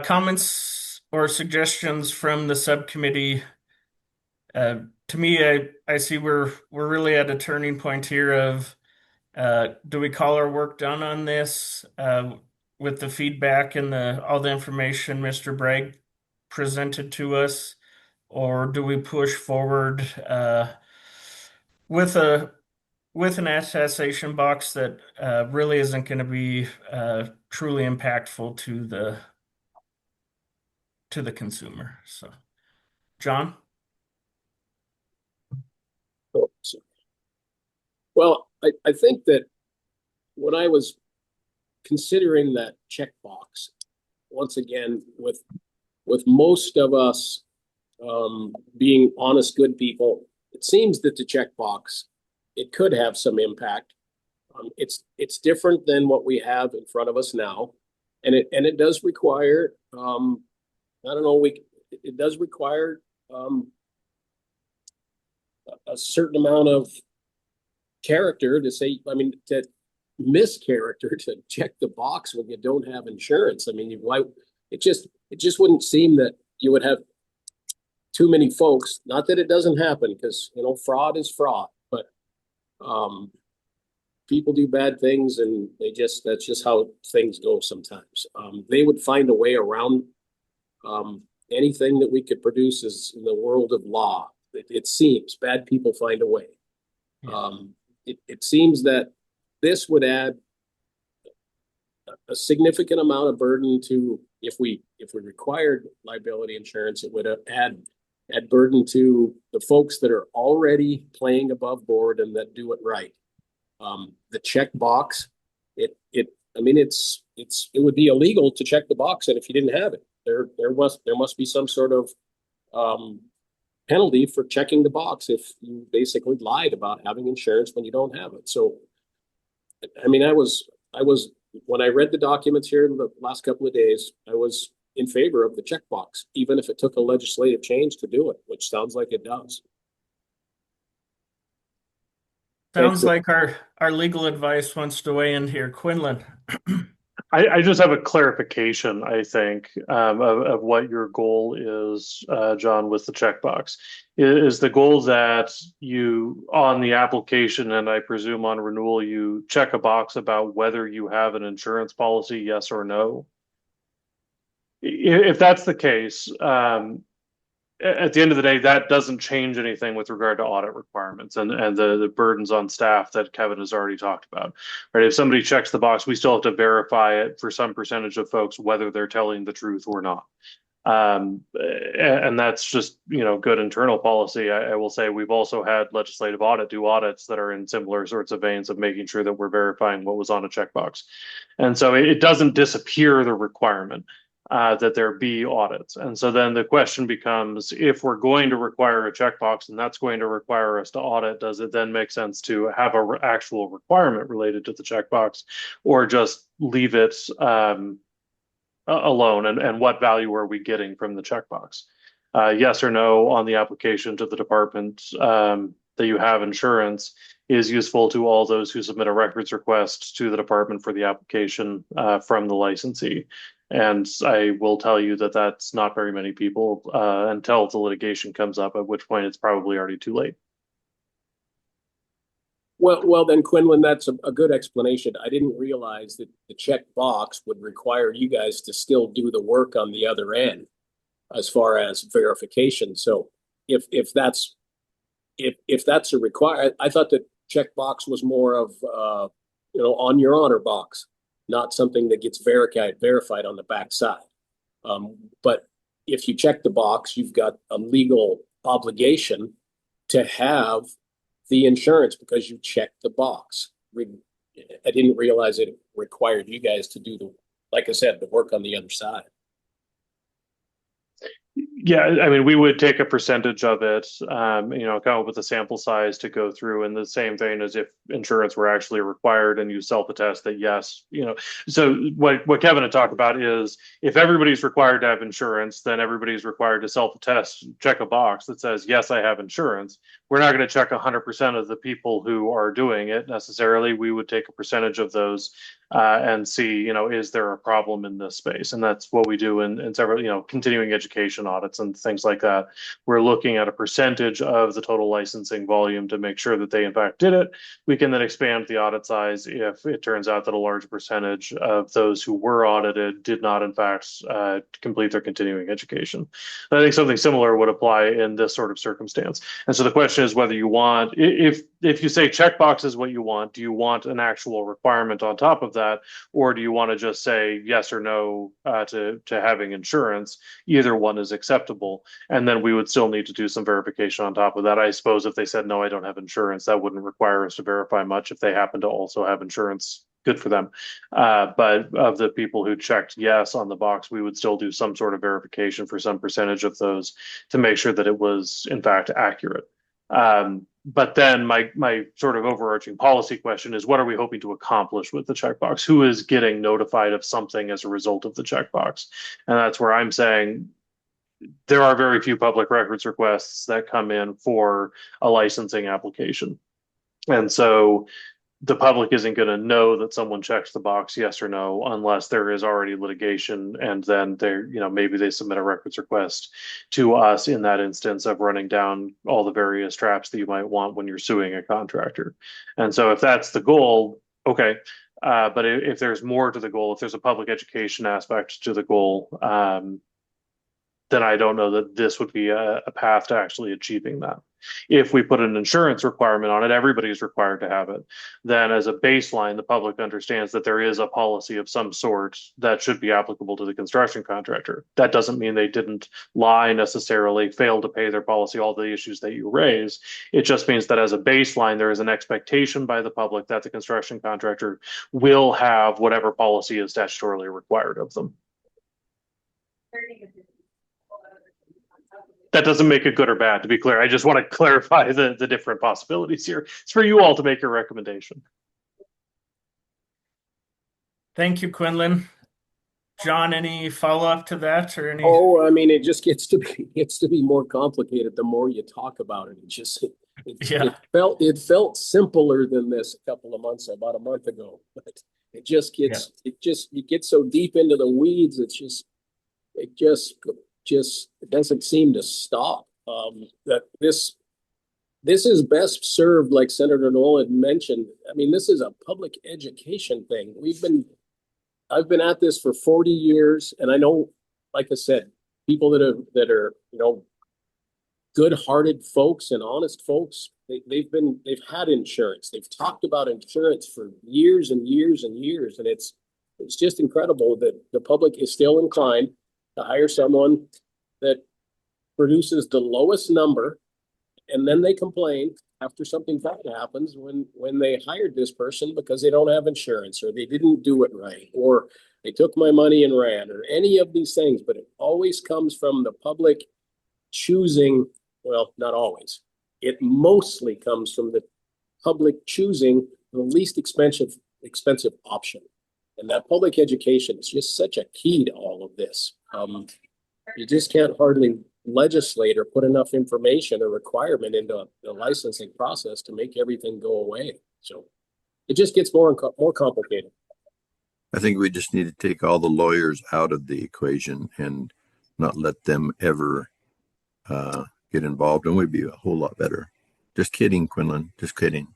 Comments or suggestions from the subcommittee? To me, I see we're really at a turning point here of do we call our work done on this with the feedback and all the information Mr. Bragg presented to us, or do we push forward with an attestation box that really isn't going to be truly impactful to the consumer? So, John? Well, I think that when I was considering that checkbox, once again, with most of us being honest, good people, it seems that the checkbox, it could have some impact. It's different than what we have in front of us now, and it does require I don't know, it does require a certain amount of character to say, I mean, to mischaracter to check the box when you don't have insurance. I mean, it just wouldn't seem that you would have too many folks. Not that it doesn't happen, because fraud is fraud, but people do bad things, and that's just how things go sometimes. They would find a way around anything that we could produce is in the world of law. It seems bad people find a way. Yeah. It seems that this would add a significant amount of burden to, if we required liability insurance, it would add burden to the folks that are already playing above board and that do it right. The check box, it would be illegal to check the box, and if you didn't have it, there must be some sort of penalty for checking the box if you basically lied about having insurance when you don't have it. So, I mean, I was when I read the documents here in the last couple of days, I was in favor of the checkbox, even if it took a legislative change to do it, which sounds like it does. Sounds like our legal advice wants to weigh in here. Quinlan. I just have a clarification, I think, of what your goal is, John, with the checkbox. Is the goal that you, on the application, and I presume on renewal, you check a box about whether you have an insurance policy, yes or no? If that's the case, at the end of the day, that doesn't change anything with regard to audit requirements and the burdens on staff that Kevin has already talked about. Right? If somebody checks the box, we still have to verify it for some percentage of folks whether they're telling the truth or not. And that's just, good internal policy. I will say we've also had legislative do audits that are in similar sorts of veins of making sure that we're verifying what was on a checkbox. And so it doesn't disappear the requirement that there be audits. And so then the question becomes, if we're going to require a checkbox and that's going to require us to audit, does it then make sense to have an actual requirement related to the checkbox, or just leave it alone? And what value are we getting from the checkbox? Yes or no on the application to the department that you have insurance is useful to all those who submit a records request to the department for the application from the licensee. And I will tell you that that's not very many people until the litigation comes up, at which point it's probably already too late. Well, then, Quinlan, that's a good explanation. I didn't realize that the check box would require you guys to still do the work on the other end as far as verification. So if that's a require, I thought that check box was more of on your honor box, not something that gets verified on the backside. But if you check the box, you've got a legal obligation to have the insurance because you checked the box. I didn't realize it required you guys to do like I said, the work on the other side. Yeah, I mean, we would take a percentage of it, come up with a sample size to go through, in the same vein as if insurance were actually required and you self-attest that yes, So what Kevin had talked about is, if everybody's required to have insurance, then everybody's required to self-attest, check a box that says, yes, I have insurance. We're not going to check 100% of the people who are doing it necessarily. We would take a percentage of those and see, is there a problem in this space? And that's what we do in several, continuing education audits and things like that. We're looking at a percentage of the total licensing volume to make sure that they in fact did it. We can then expand the audit size if it turns out that a large percentage of those who were audited did not in fact complete their continuing education. And I think something similar would apply in this sort of circumstance. And so the question is whether you want, if you say checkbox is what you want, do you want an actual requirement on top of that, or do you want to just say yes or no to having insurance? Either one is acceptable, and then we would still need to do some verification on top of that. I suppose if they said no, I don't have insurance, that wouldn't require us to verify much. If they happen to also have insurance, good for them. But of the people who checked yes on the box, we would still do some sort of verification for some percentage of those to make sure that it was in fact accurate. But then my sort of overarching policy question is, what are we hoping to accomplish with the checkbox? Who is getting notified of something as a result of the checkbox? And that's where I'm saying there are very few public records requests that come in for a licensing application. And so the public isn't going to know that someone checks the box yes or no unless there is already litigation, and then maybe they submit a records request to us in that instance of running down all the various traps that you might want when you're suing a contractor. And so if that's the goal, okay. But if there's more to the goal, if there's a public education aspect to the goal, then I don't know that this would be a path to actually achieving that. If we put an insurance requirement on it, everybody's required to have it. Then as a baseline, the public understands that there is a policy of some sort that should be applicable to the construction contractor. That doesn't mean they didn't lie necessarily, fail to pay their policy, all the issues that you raise. It just means that as a baseline, there is an expectation by the public that the construction contractor will have whatever policy is statutorily required of them. That doesn't make it good or bad, to be clear. I just want to clarify the different possibilities here. It's for you all to make your recommendation. Thank you, Quinlan. John, any follow-up to that or any? Oh, I mean, it just gets to be more complicated the more you talk about it. Yeah. It felt simpler than this about a month ago, but Yeah. you get so deep into the weeds, it it doesn't seem to stop. That this is best served, like Senator Nolan mentioned. I mean, this is a public education thing. I've been at this for 40 years, and I know, like I said, people that are good-hearted folks and honest folks. They've had insurance. They've talked about insurance for years and years and years, and it's just incredible that the public is still inclined to hire someone that produces the lowest number, and then they complain after something bad happens when they hired this person because they don't have insurance, or they didn't do it right, or they took my money and ran, or any of these things. But it always comes from the public choosing, well, not always. It mostly comes from the public choosing the least expensive option. And that public education is just such a key to all of this. You just can't hardly legislate or put enough information or requirement into the licensing process to make everything go away. So it just gets more complicated. I think we just need to take all the lawyers out of the equation and not let them ever get involved, and we'd be a whole lot better. Just kidding, Quinlan. Just kidding.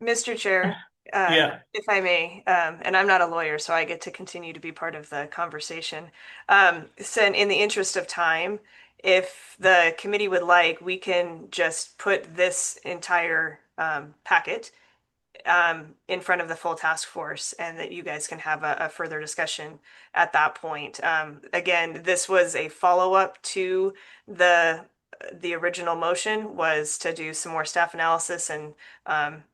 Mr. Chair, Yeah. if I may, and I'm not a lawyer, so I get to continue to be part of the conversation. So in the interest of time, if the committee would like, we can just put this entire packet in front of the full task force, and that you guys can have a further discussion at that point. Again, this was a follow-up to the original motion, was to do some more staff analysis and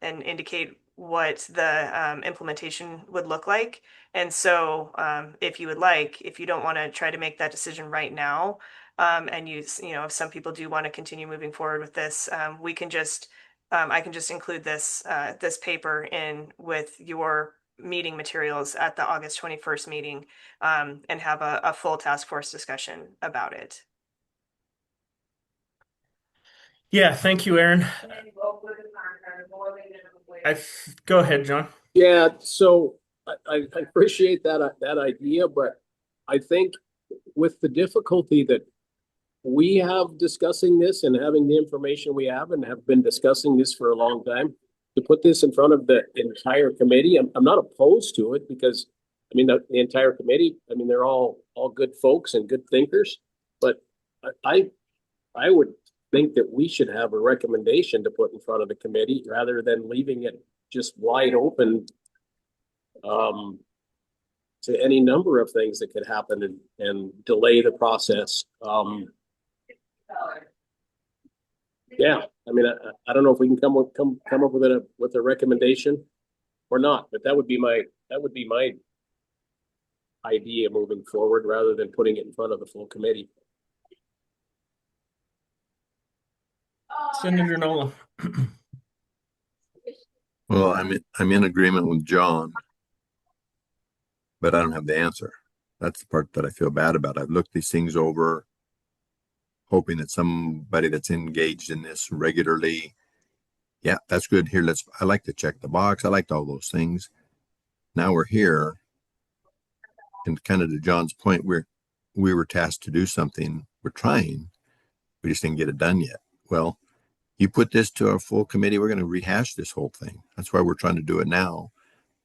indicate what the implementation would look like. And so if you would like, if you don't want to try to make that decision right now, and if some people do want to continue moving forward with this, we can just I can just include this paper in with your meeting materials at the August 21st meeting, and have a full task force discussion about it. Yeah. Thank you, Aaron. Go ahead, John. Yeah, so I appreciate that idea, but I think with the difficulty that we have discussing this and having the information we have and have been discussing this for a long time, to put this in front of the entire committee, I'm not opposed to it, because I mean the entire committee, I mean, they're all good folks and good thinkers, but I would think that we should have a recommendation to put in front of the committee rather than leaving it just wide open to any number of things that could happen and delay the process. Yeah, I mean, I don't know if we can come up with a recommendation or not, but that would be my idea moving forward, rather than putting it in front of the full committee. Senator Nolan. Well, I'm in agreement with John, but I don't have the answer. That's the part that I feel bad about. I've looked these things over, hoping that somebody that's engaged in this regularly, yeah, that's good. Here, I like to check the box. I liked all those things. Now we're here, and kind of to John's point, we were tasked to do something. We're trying. We just didn't get it done yet. Well, you put this to a full committee, we're going to rehash this whole thing. That's why we're trying to do it now.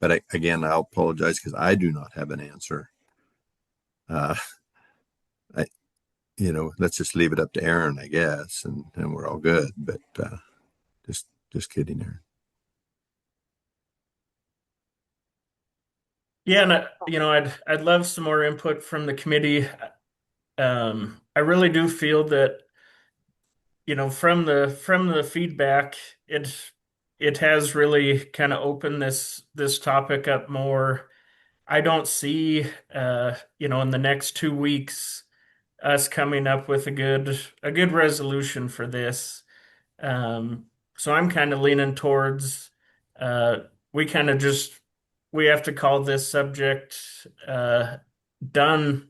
But again, I'll apologize because I do not have an answer. I, let's just leave it up to Aaron, I guess, and we're all good. But just kidding, Aaron. Yeah, and I'd love some more input from the committee. I really do feel that, from the feedback, it has really kind of opened this topic up more. I don't see, in the next 2 weeks, us coming up with a good resolution for this. So I'm kind of leaning towards, uh, we kind of just we have to call this subject done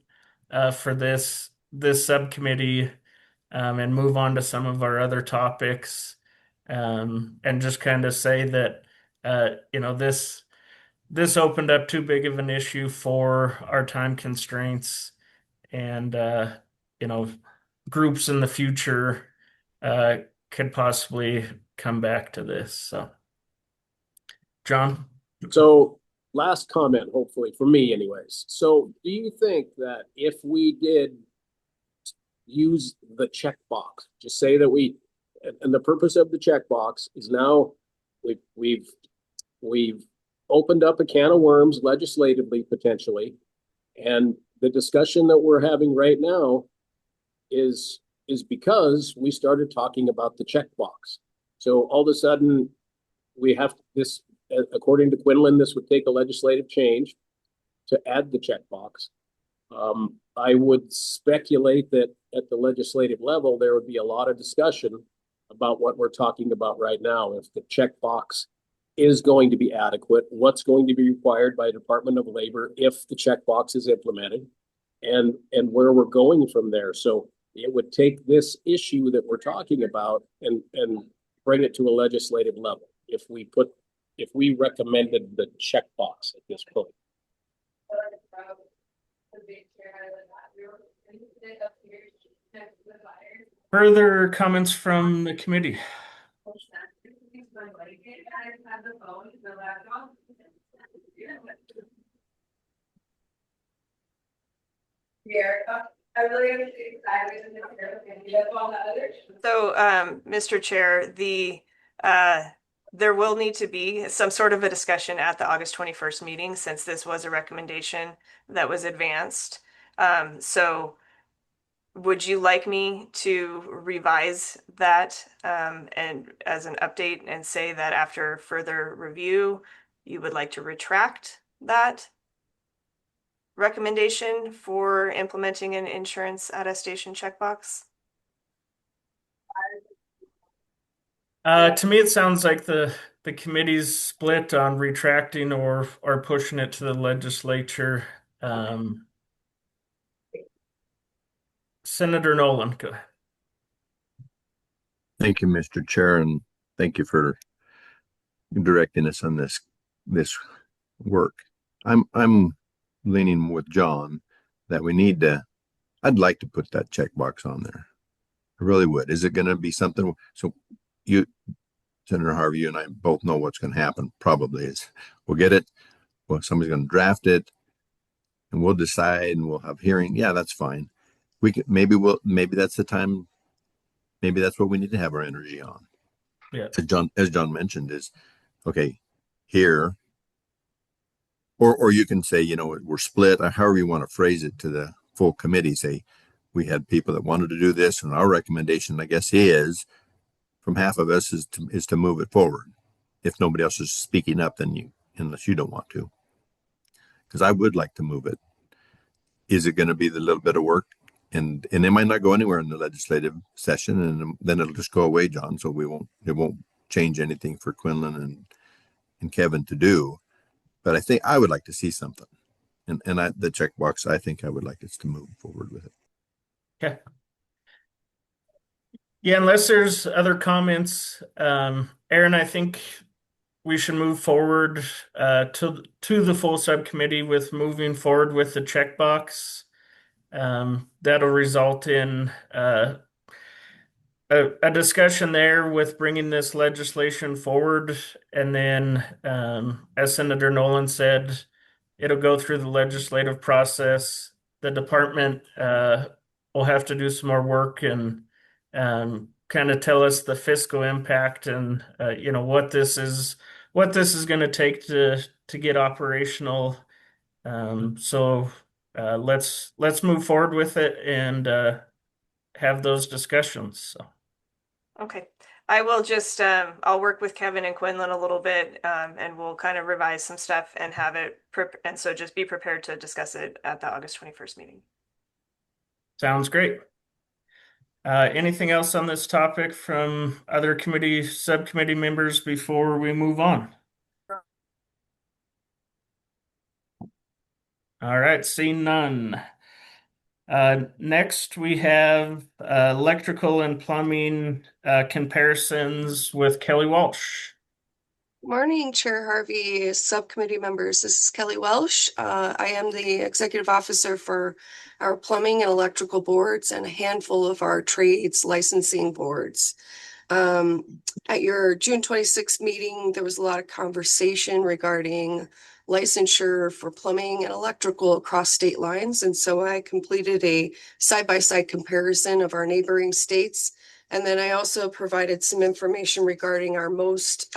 for this subcommittee. and move on to some of our other topics, and just kind of say that this opened up too big of an issue for our time constraints, and you know groups in the future uh, could possibly come back to this. So, John. So last comment, hopefully for me anyways. So do you think that if we did use the checkbox, just say that and the purpose of the checkbox is now we've opened up a can of worms legislatively potentially, and the discussion that we're having right now is because we started talking about the checkbox. So all of a sudden we have this, according to Quinlan, this would take a legislative change to add the checkbox. I would speculate that at the legislative level, there would be a lot of discussion about what we're talking about right now. If the checkbox is going to be adequate, what's going to be required by Department of Labor if the checkbox is implemented, and where we're going from there. So it would take this issue that we're talking about and bring it to a legislative level if we recommended the checkbox at this point. Further comments from the committee? So, Mr. Chair, there will need to be some sort of a discussion at the August 21st meeting, since this was a recommendation that was advanced. So would you like me to revise that and as an update and say that after further review, you would like to retract that recommendation for implementing an insurance attestation checkbox? To me, it sounds like the committee's split on retracting or pushing it to the legislature. Senator Nolan, go ahead. Thank you, Mr. Chair, and thank you for directing us on this work. I'm leaning with John that we need to. I'd like to put that checkbox on there. I really would. Is it going to be something? So you, Senator Harvey, you and I both know what's going to happen. Probably is we'll get it. Well, somebody's going to draft it, and we'll decide, and we'll have hearing. Yeah, that's fine. We can maybe that's the time. Maybe that's what we need to have our energy on. Yeah. As John mentioned, is okay here, or you can say, we're split, or however you want to phrase it to the full committee. Say we had people that wanted to do this, and our recommendation, I guess, is from half of us is to move it forward. If nobody else is speaking up, then unless you don't want to, because I would like to move it. Is it going to be the little bit of work? And it might not go anywhere in the legislative session, and then it'll just go away, John. So it won't change anything for Quinlan and Kevin to do. But I think I would like to see something, and the checkbox. I think I would like us to move forward with it. Okay. Yeah, unless there's other comments, Aaron, I think we should move forward to the full subcommittee with moving forward with the checkbox. That'll result in a discussion there with bringing this legislation forward, and then, as Senator Nolan said, it'll go through the legislative process. The department will have to do some more work and kind of tell us the fiscal impact and what this is going to take to get operational. So let's move forward with it and have those discussions. So. Okay, I will just I'll work with Kevin and Quinlan a little bit, and we'll kind of revise some stuff and have it and so just be prepared to discuss it at the August 21st meeting. Sounds great. Anything else on this topic from other subcommittee members before we move on? All right, seeing none. Next, we have electrical and plumbing comparisons with Kelly Walsh. Morning, Chair Harvey, subcommittee members. This is Kelly Welsh. I am the executive officer for our plumbing and electrical boards and a handful of our trades licensing boards. At your June 26th meeting, there was a lot of conversation regarding licensure for plumbing and electrical across state lines. And so I completed a side-by-side comparison of our neighboring states. And then I also provided some information regarding our most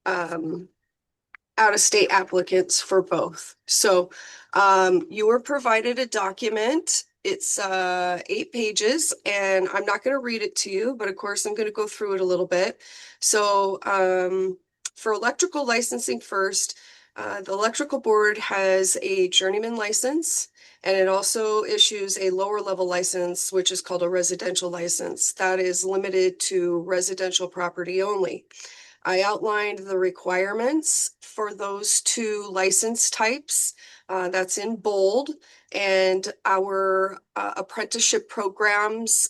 out-of-state applicants for both. So you were provided a document. It's 8 pages, and I'm not going to read it to you, but of course I'm going to go through it a little bit. So for electrical licensing first, the electrical board has a journeyman license, and it also issues a lower level license, which is called a residential license. That is limited to residential property only. I outlined the requirements for those two license types. That's in bold, and our apprenticeship programs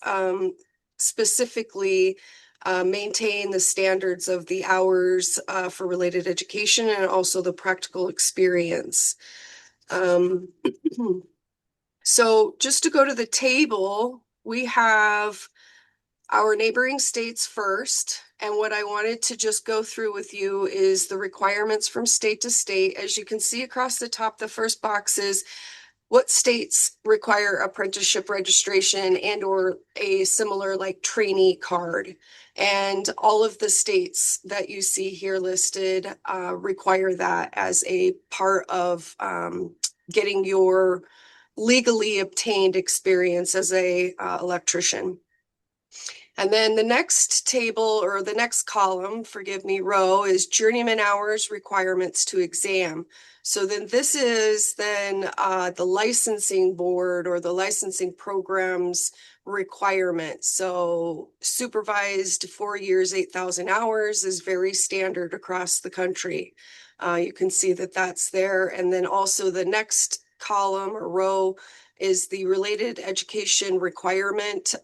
specifically maintain the standards of the hours for related education and also the practical experience. So just to go to the table, we have our neighboring states first. And what I wanted to just go through with you is the requirements from state to state. As you can see across the top, the first box is what states require apprenticeship registration and or a similar like trainee card. And all of the states that you see here listed require that as a part of getting your legally obtained experience as a electrician. And then the next table or the next column, forgive me, row is journeyman hours requirements to exam. So then this is then the licensing board or the licensing program's requirement. So supervised 4 years, 8,000 hours is very standard across the country. You can see that that's there. And then also the next column or row is the related education requirement.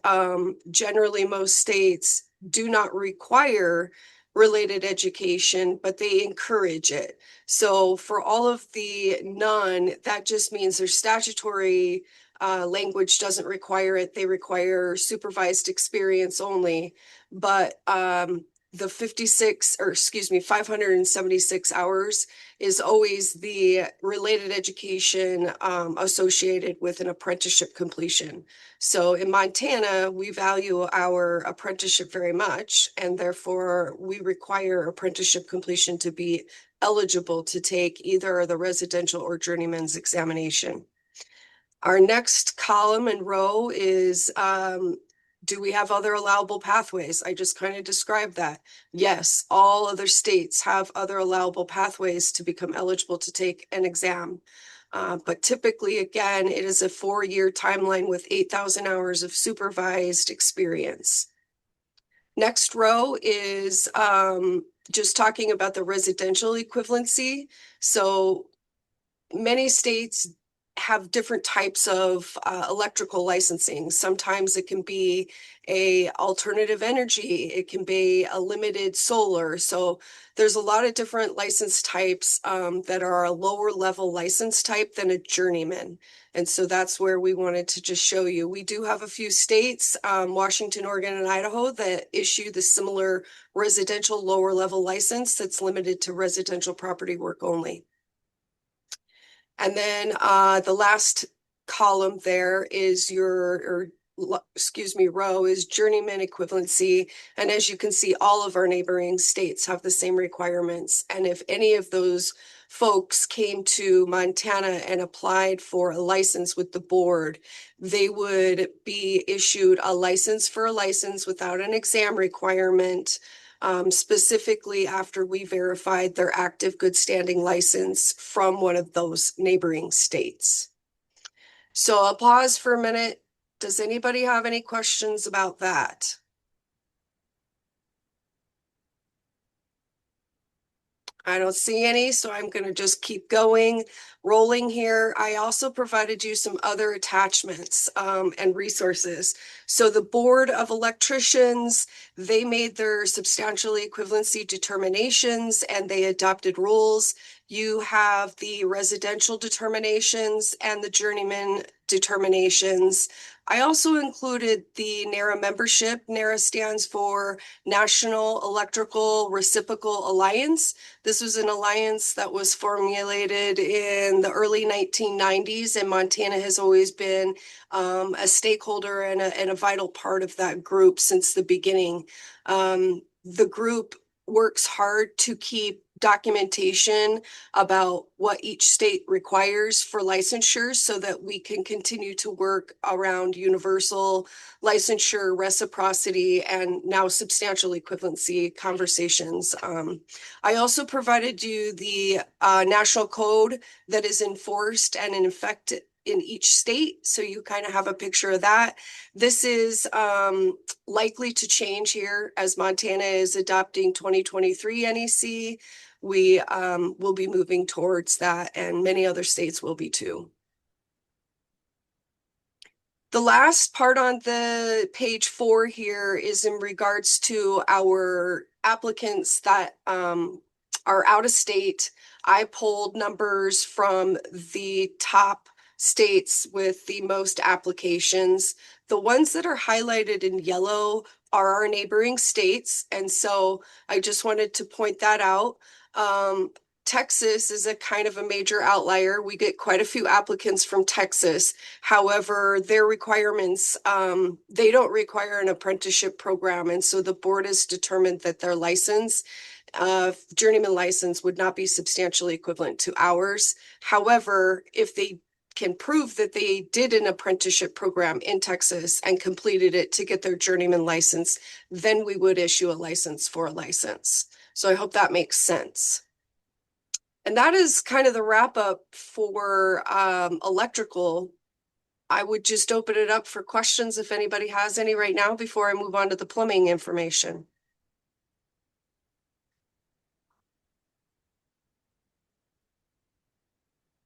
Generally, most states do not require related education, but they encourage it. So for all of the none, that just means their statutory language doesn't require it. They require supervised experience only. But the 576 hours is always the related education associated with an apprenticeship completion. So in Montana, we value our apprenticeship very much, and therefore we require apprenticeship completion to be eligible to take either the residential or journeyman's examination. Our next column and row is do we have other allowable pathways? I just kind of described that. Yes, all other states have other allowable pathways to become eligible to take an exam. But typically, again, it is a 4-year timeline with 8,000 hours of supervised experience. Next row is just talking about the residential equivalency. So many states have different types of electrical licensing. Sometimes it can be a alternative energy. It can be a limited solar. So there's a lot of different license types that are a lower level license type than a journeyman. And so that's where we wanted to just show you. We do have a few states, Washington, Oregon, and Idaho, that issue the similar residential lower level license that's limited to residential property work only. And then the last column there is row is journeyman equivalency. And as you can see, all of our neighboring states have the same requirements. And if any of those folks came to Montana and applied for a license with the board, they would be issued a license for a license without an exam requirement. Specifically after we verified their active good standing license from one of those neighboring states. So I'll pause for a minute. Does anybody have any questions about that? I don't see any, so I'm going to just keep going, rolling here. I also provided you some other attachments and resources. So the Board of Electricians, they made their substantial equivalency determinations and they adopted rules. You have the residential determinations and the journeyman determinations. I also included the NARA membership. NARA stands for National Electrical Reciprocal Alliance. This was an alliance that was formulated in the early 1990s, and Montana has always been a stakeholder and a vital part of that group since the beginning. The group works hard to keep documentation about what each state requires for licensure so that we can continue to work around universal licensure, reciprocity, and now substantial equivalency conversations. I also provided you the national code that is enforced and in effect in each state, so you kind of have a picture of that. This is likely to change here as Montana is adopting 2023 NEC. We will be moving towards that, and many other states will be too. The last part on the page 4 here is in regards to our applicants that are out of state. I pulled numbers from the top states with the most applications. The ones that are highlighted in yellow are our neighboring states, and so I just wanted to point that out. Texas is a kind of a major outlier. We get quite a few applicants from Texas. However, their requirements, they don't require an apprenticeship program. And so the board has determined that their license, journeyman license, would not be substantially equivalent to ours. However, if they can prove that they did an apprenticeship program in Texas and completed it to get their journeyman license, then we would issue a license for a license. So I hope that makes sense. And that is kind of the wrap up for electrical. I would just open it up for questions if anybody has any right now before I move on to the plumbing information.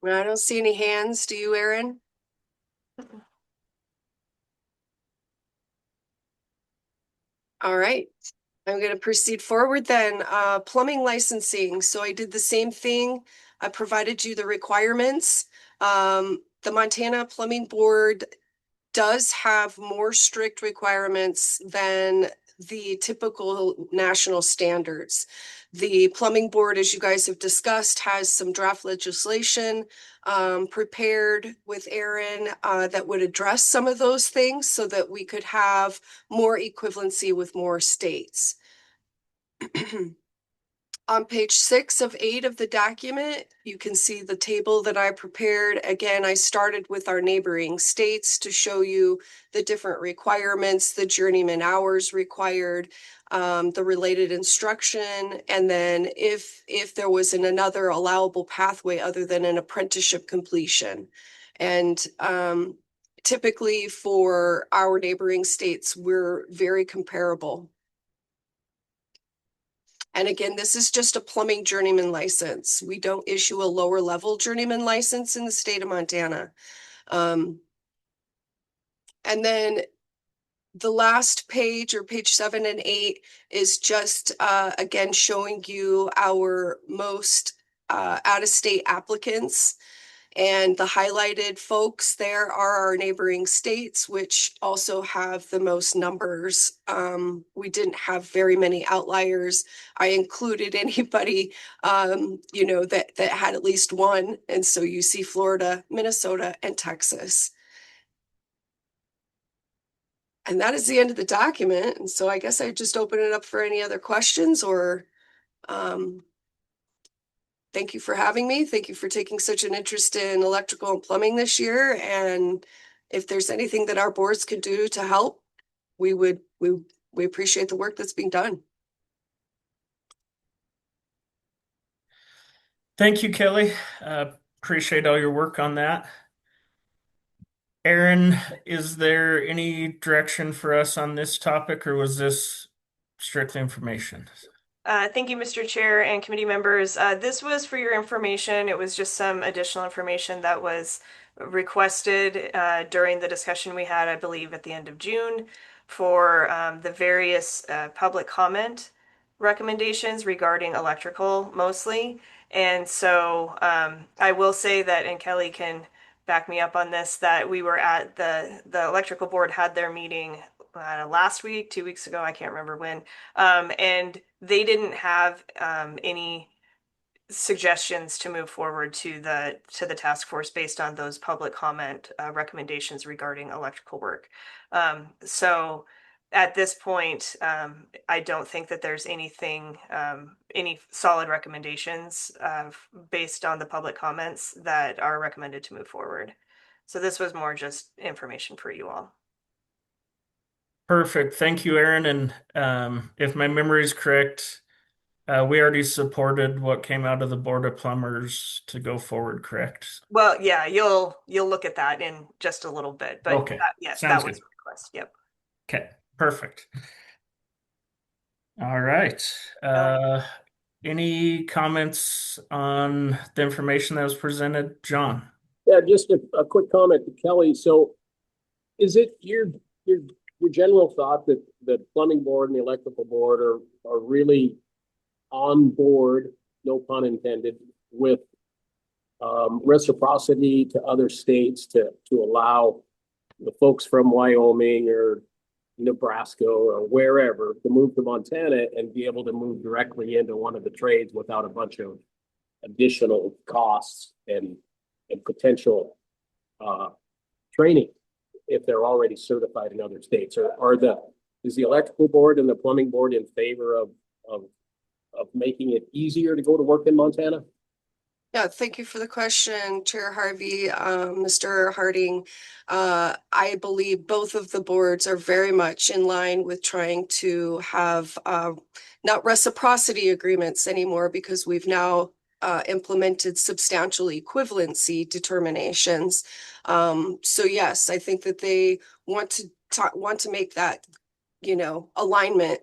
I don't see any hands. Do you, Erin? All right. I'm going to proceed forward then. Plumbing licensing. So I did the same thing. I provided you the requirements. The Montana Plumbing Board does have more strict requirements than the typical national standards. The Plumbing Board, as you guys have discussed, has some draft legislation prepared with Erin that would address some of those things so that we could have more equivalency with more states. On page 6 of 8 of the document, you can see the table that I prepared. Again, I started with our neighboring states to show you the different requirements, the journeyman hours required, the related instruction, and then if there was another allowable pathway other than an apprenticeship completion. And typically for our neighboring states, we're very comparable. And again, this is just a plumbing journeyman license. We don't issue a lower level journeyman license in the state of Montana. And then the last page, or page 7 and 8, is just again showing you our most out-of-state applicants. And the highlighted folks there are our neighboring states, which also have the most numbers. We didn't have very many outliers. I included anybody, that had at least one. And so you see Florida, Minnesota, and Texas. And that is the end of the document. And so I guess I just open it up for any other questions or thank you for having me. Thank you for taking such an interest in electrical and plumbing this year. And if there's anything that our boards could do to help, we appreciate the work that's being done. Thank you, Kelly. Appreciate all your work on that. Erin, is there any direction for us on this topic, or was this strictly information? Thank you, Mr. Chair and committee members. This was for your information. It was just some additional information that was requested during the discussion we had, I believe, at the end of June for the various public comment recommendations regarding electrical mostly. And so I will say that, and Kelly can back me up on this, that we were at the electrical board had their meeting last week, 2 weeks ago, I can't remember when, and they didn't have any suggestions to move forward to the task force based on those public comment recommendations regarding electrical work. So at this point, I don't think that there's anything, any solid recommendations based on the public comments that are recommended to move forward. So this was more just information for you all. Perfect. Thank you, Aaron. And if my memory is correct, we already supported what came out of the Board of Plumbers to go forward, correct? Well, yeah, you'll look at that in just a little bit, but Okay, yes, sounds that was good. a request. Yep. Okay, perfect. All right. Um, Any comments on the information that was presented, John? Yeah, just a quick comment to Kelly. So is it your general thought that the plumbing board and the electrical board are really on board, no pun intended, with reciprocity to other states to allow the folks from Wyoming or Nebraska or wherever to move to Montana and be able to move directly into one of the trades without a bunch of additional costs and potential training if they're already certified in other states? Or is the electrical board and the plumbing board in favor of making it easier to go to work in Montana? Yeah, thank you for the question, Chair Harvey, Mr. Harding. I believe both of the boards are very much in line with trying to have not reciprocity agreements anymore, because we've now implemented substantial equivalency determinations. So yes, I think that they want to make that, alignment.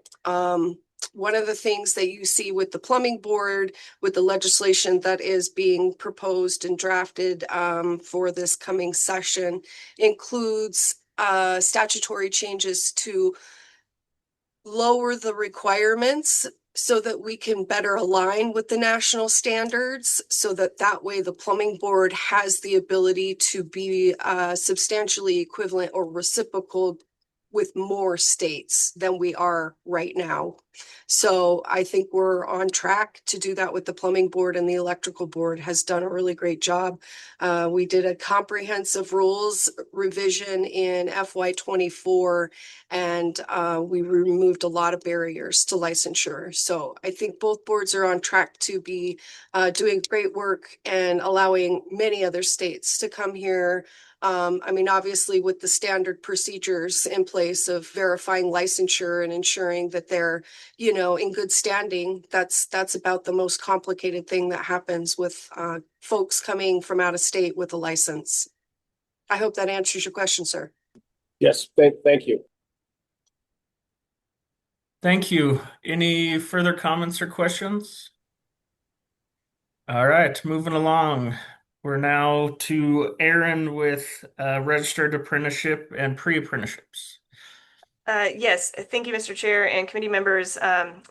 One of the things that you see with the plumbing board, with the legislation that is being proposed and drafted for this coming session, includes statutory changes to lower the requirements so that we can better align with the national standards, so that way the plumbing board has the ability to be substantially equivalent or reciprocal with more states than we are right now. So I think we're on track to do that with the plumbing board, and the electrical board has done a really great job. We did a comprehensive rules revision in FY24, and we removed a lot of barriers to licensure. So I think both boards are on track to be doing great work and allowing many other states to come here. I mean, obviously, with the standard procedures in place of verifying licensure and ensuring that they're, in good standing, that's about the most complicated thing that happens with folks coming from out of state with a license. I hope that answers your question, sir. Yes, thank you. Thank you. Any further comments or questions? All right, moving along. We're now to Aaron with registered apprenticeship and pre-apprenticeships. Yes, thank you, Mr. Chair and committee members.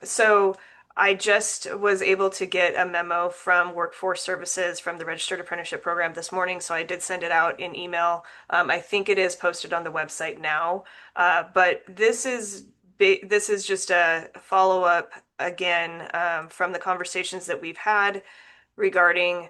So I just was able to get a memo from Workforce Services from the Registered Apprenticeship Program this morning, so I did send it out in email. I think it is posted on the website now, but this is just a follow-up again from the conversations that we've had regarding,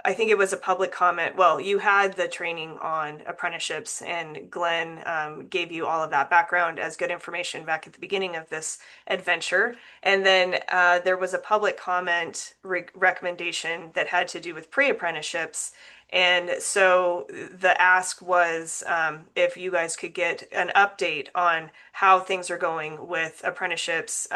I think it was a public comment. Well, you had the training on apprenticeships, and Glenn gave you all of that background as good information back at the beginning of this adventure. And then there was a public comment recommendation that had to do with pre-apprenticeships. And so the ask was if you guys could get an update on how things are going with apprenticeships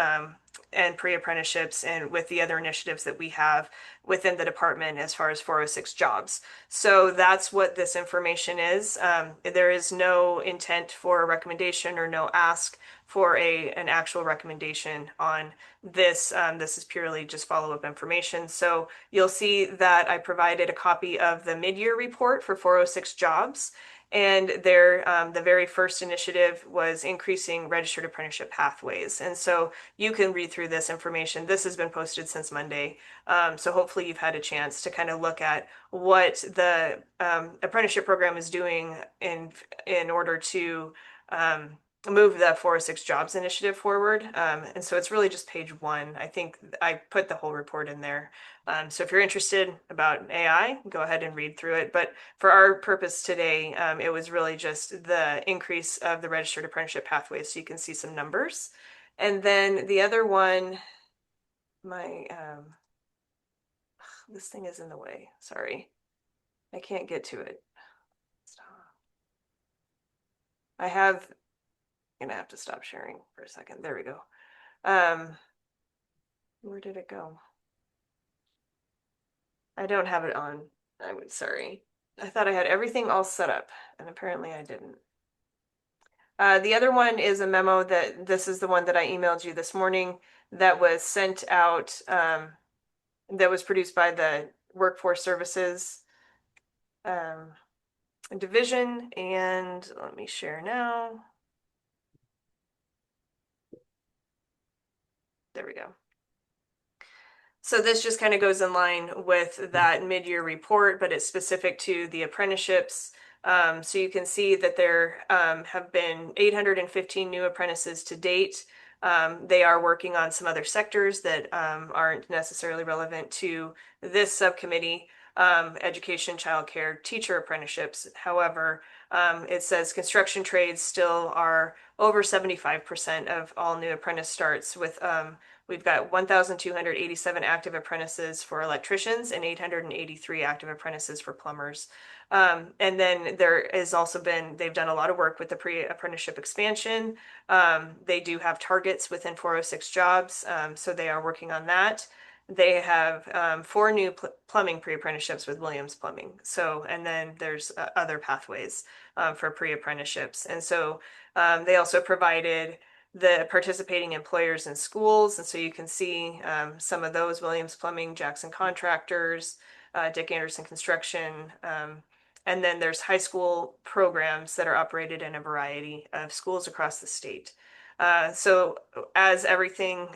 and pre-apprenticeships and with the other initiatives that we have within the department as far as 406 jobs. So that's what this information is. There is no intent for a recommendation or no ask for an actual recommendation on this. This is purely just follow-up information. So you'll see that I provided a copy of the mid-year report for 406 jobs. And the very first initiative was increasing registered apprenticeship pathways. And so you can read through this information. This has been posted since Monday. So hopefully you've had a chance to kind of look at what the apprenticeship program is doing in order to move the 406 jobs initiative forward. And so it's really just page 1. I think I put the whole report in there. So if you're interested about AI, go ahead and read through it. But for our purpose today, it was really just the increase of the registered apprenticeship pathways, so you can see some numbers. And then the other one, this thing is in the way. Sorry, I can't get to it. Stop. I'm gonna have to stop sharing for a second. There we go. Where did it go? I don't have it on. I'm sorry. I thought I had everything all set up, and apparently I didn't. The other one is a memo this is the one that I emailed you this morning that was sent out, that was produced by the Workforce Services Division. And let me share now. There we go. So this just kind of goes in line with that mid-year report, but it's specific to the apprenticeships. So you can see that there have been 815 new apprentices to date. They are working on some other sectors that aren't necessarily relevant to this subcommittee, education, childcare, teacher apprenticeships. However, it says construction trades still are over 75% of all new apprentice starts with we've got 1,287 active apprentices for electricians and 883 active apprentices for plumbers. And then there has also they've done a lot of work with the pre-apprenticeship expansion. They do have targets within 406 jobs, so they are working on that. They have 4 new plumbing pre-apprenticeships with Williams Plumbing. So, and then there's other pathways for pre-apprenticeships. And so they also provided the participating employers and schools. And so you can see some of those: Williams Plumbing, Jackson Contractors, Dick Anderson Construction. And then there's high school programs that are operated in a variety of schools across the state. So as everything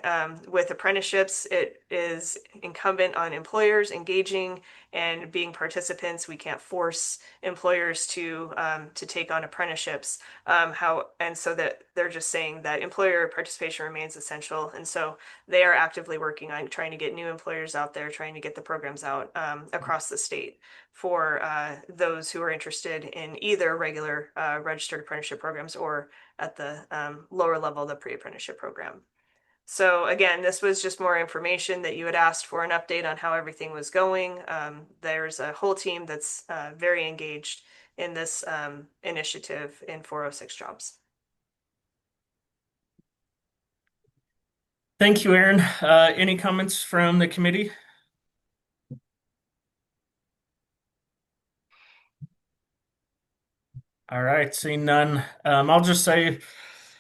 with apprenticeships, it is incumbent on employers engaging and being participants. We can't force employers to take on apprenticeships. And so that they're just saying that employer participation remains essential. And so they are actively working on trying to get new employers out there, trying to get the programs out across the state for those who are interested in either regular registered apprenticeship programs or at the lower level, the pre-apprenticeship program. So again, this was just more information that you had asked for an update on how everything was going. There's a whole team that's very engaged in this initiative in 406 jobs. Thank you, Aaron. Any comments from the committee? All right, seeing none. I'll just say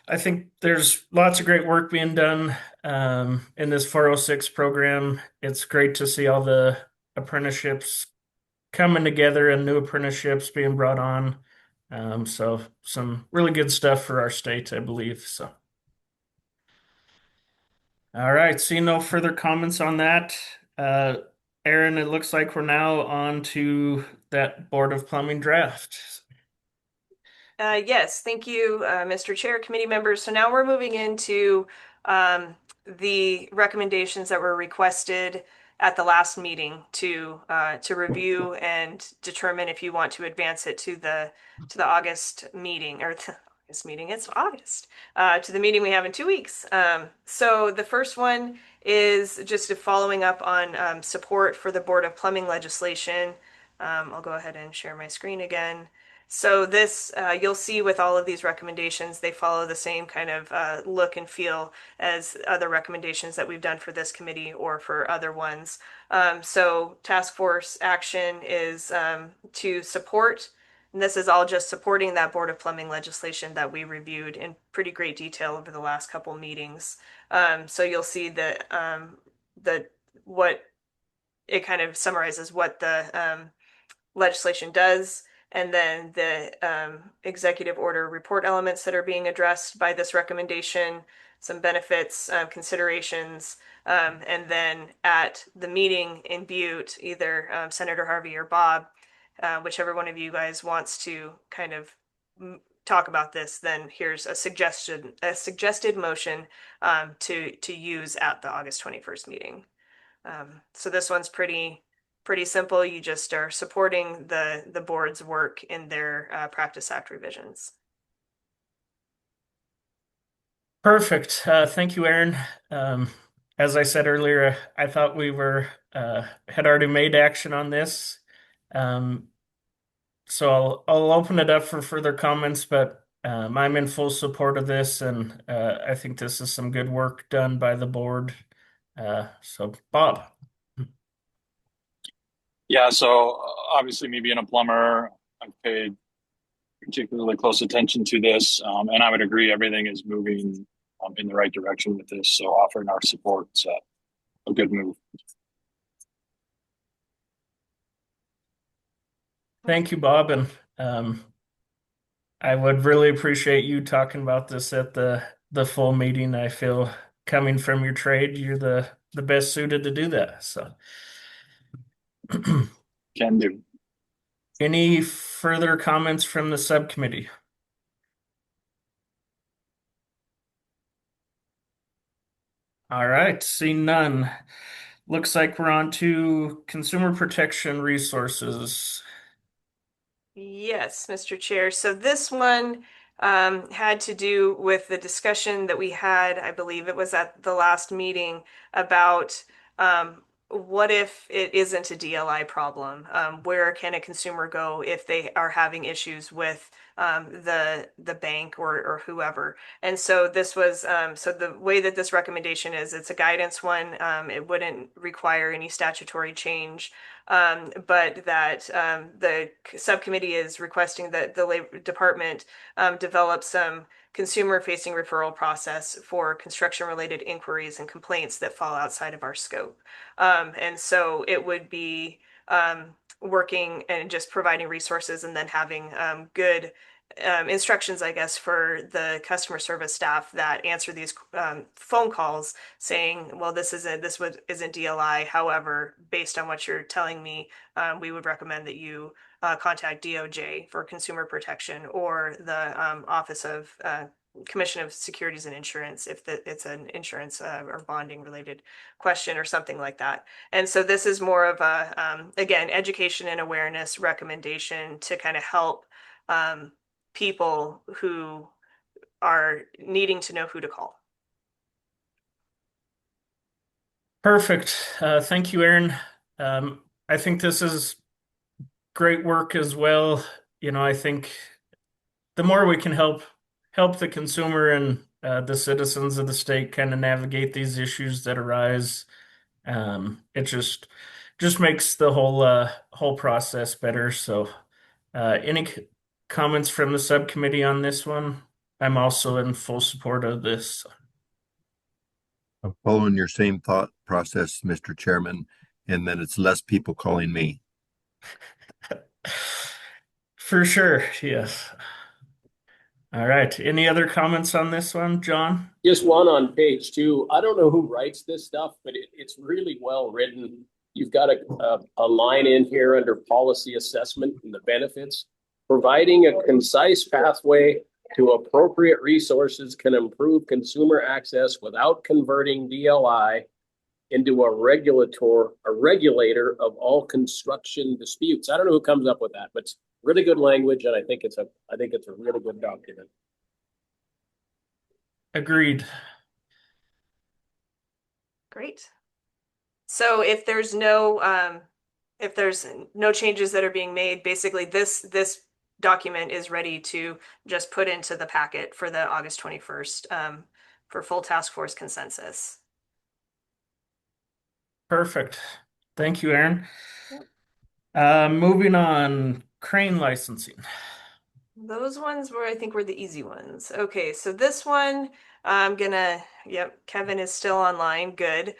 I think there's lots of great work being done in this 406 program. It's great to see all the apprenticeships coming together and new apprenticeships being brought on. So some really good stuff for our state, I believe. So, all right, seeing no further comments on that. Aaron, it looks like we're now on to that Board of Plumbing draft. Yes, thank you, Mr. Chair, committee members. So now we're moving into the recommendations that were requested at the last meeting to review and determine if you want to advance it to the August meeting, or this meeting, it's August, to the meeting we have in 2 weeks. So the first one is just following up on support for the Board of Plumbing legislation. I'll go ahead and share my screen again. So this, you'll see with all of these recommendations, they follow the same kind of look and feel as other recommendations that we've done for this committee or for other ones. So task force action is to support, and this is all just supporting that Board of Plumbing legislation that we reviewed in pretty great detail over the last couple meetings. So you'll see that what it kind of summarizes what the legislation does, and then the executive order report elements that are being addressed by this recommendation, some benefits, considerations, and then at the meeting in Butte, either Senator Harvey or Bob, whichever one of you guys wants to kind of talk about this, then here's a suggested motion to use at the August 21st meeting. So this one's pretty simple. You just are supporting the board's work in their Practice Act revisions. Perfect. Thank you, Aaron. As I said earlier, I thought we had already made action on this. So I'll open it up for further comments, but I'm in full support of this, and I think this is some good work done by the board. So Bob. Yeah, so obviously me being a plumber, I've paid particularly close attention to this, and I would agree everything is moving in the right direction with this. So offering our support is a good move. Thank you, Bob, and I would really appreciate you talking about this at the full meeting. I feel coming from your trade, you're the best suited to do that. So, Can do. any further comments from the subcommittee? All right, seeing none. Looks like we're on to consumer protection resources. Yes, Mr. Chair. So this one had to do with the discussion that we had, I believe it was at the last meeting, about what if it isn't a DLI problem? Where can a consumer go if they are having issues with the bank or whoever? And so this was so the way that this recommendation is, it's a guidance one. It wouldn't require any statutory change. But that the subcommittee is requesting that the Labor Department develop some consumer-facing referral process for construction-related inquiries and complaints that fall outside of our scope. And so it would be working and just providing resources and then having good instructions, I guess, for the customer service staff that answer these phone calls saying, well, this isn't DLI. However, based on what you're telling me, we would recommend that you contact DOJ for consumer protection or the Office of Commission of Securities and Insurance if it's an insurance or bonding related question or something like that. And so this is more of a, again, education and awareness recommendation to kind of help people who are needing to know who to call. Perfect. Thank you, Aaron. I think this is great work as well. I think the more we can help the consumer and the citizens of the state kind of navigate these issues that arise, it just makes the whole process better. So, any comments from the subcommittee on this one? I'm also in full support of this. I'm following your same thought process, Mr. Chairman, and that it's less people calling me. For sure, yes. All right. Any other comments on this one, John? Just one on page 2. I don't know who writes this stuff, but it's really well written. You've got a line in here under policy assessment and the benefits. Providing a concise pathway to appropriate resources can improve consumer access without converting DLI into a regulator of all construction disputes. I don't know who comes up with that, but it's really good language, and I think it's a really good document. Agreed. Great. So if there's no changes that are being made, basically this document is ready to just put into the packet for the August 21st for full task force consensus. Perfect. Thank you, Aaron. Yep. Moving on, crane licensing. Those ones I think were the easy ones. Okay, so this one, I'm gonna, yep, Kevin is still online, good.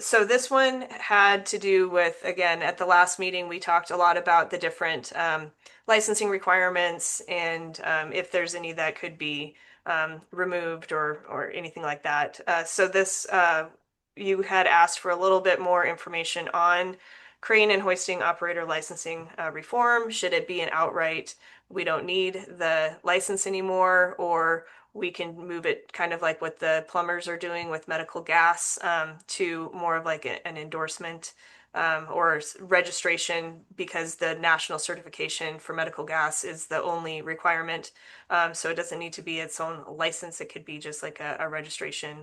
So this one had to do with, again, at the last meeting, we talked a lot about the different licensing requirements and if there's any that could be removed or anything like that. So this, you had asked for a little bit more information on crane and hoisting operator licensing reform. Should it be an outright we don't need the license anymore, or we can move it kind of like what the plumbers are doing with medical gas to more of like an endorsement or registration, because the national certification for medical gas is the only requirement. So it doesn't need to be its own license. It could be just like a registration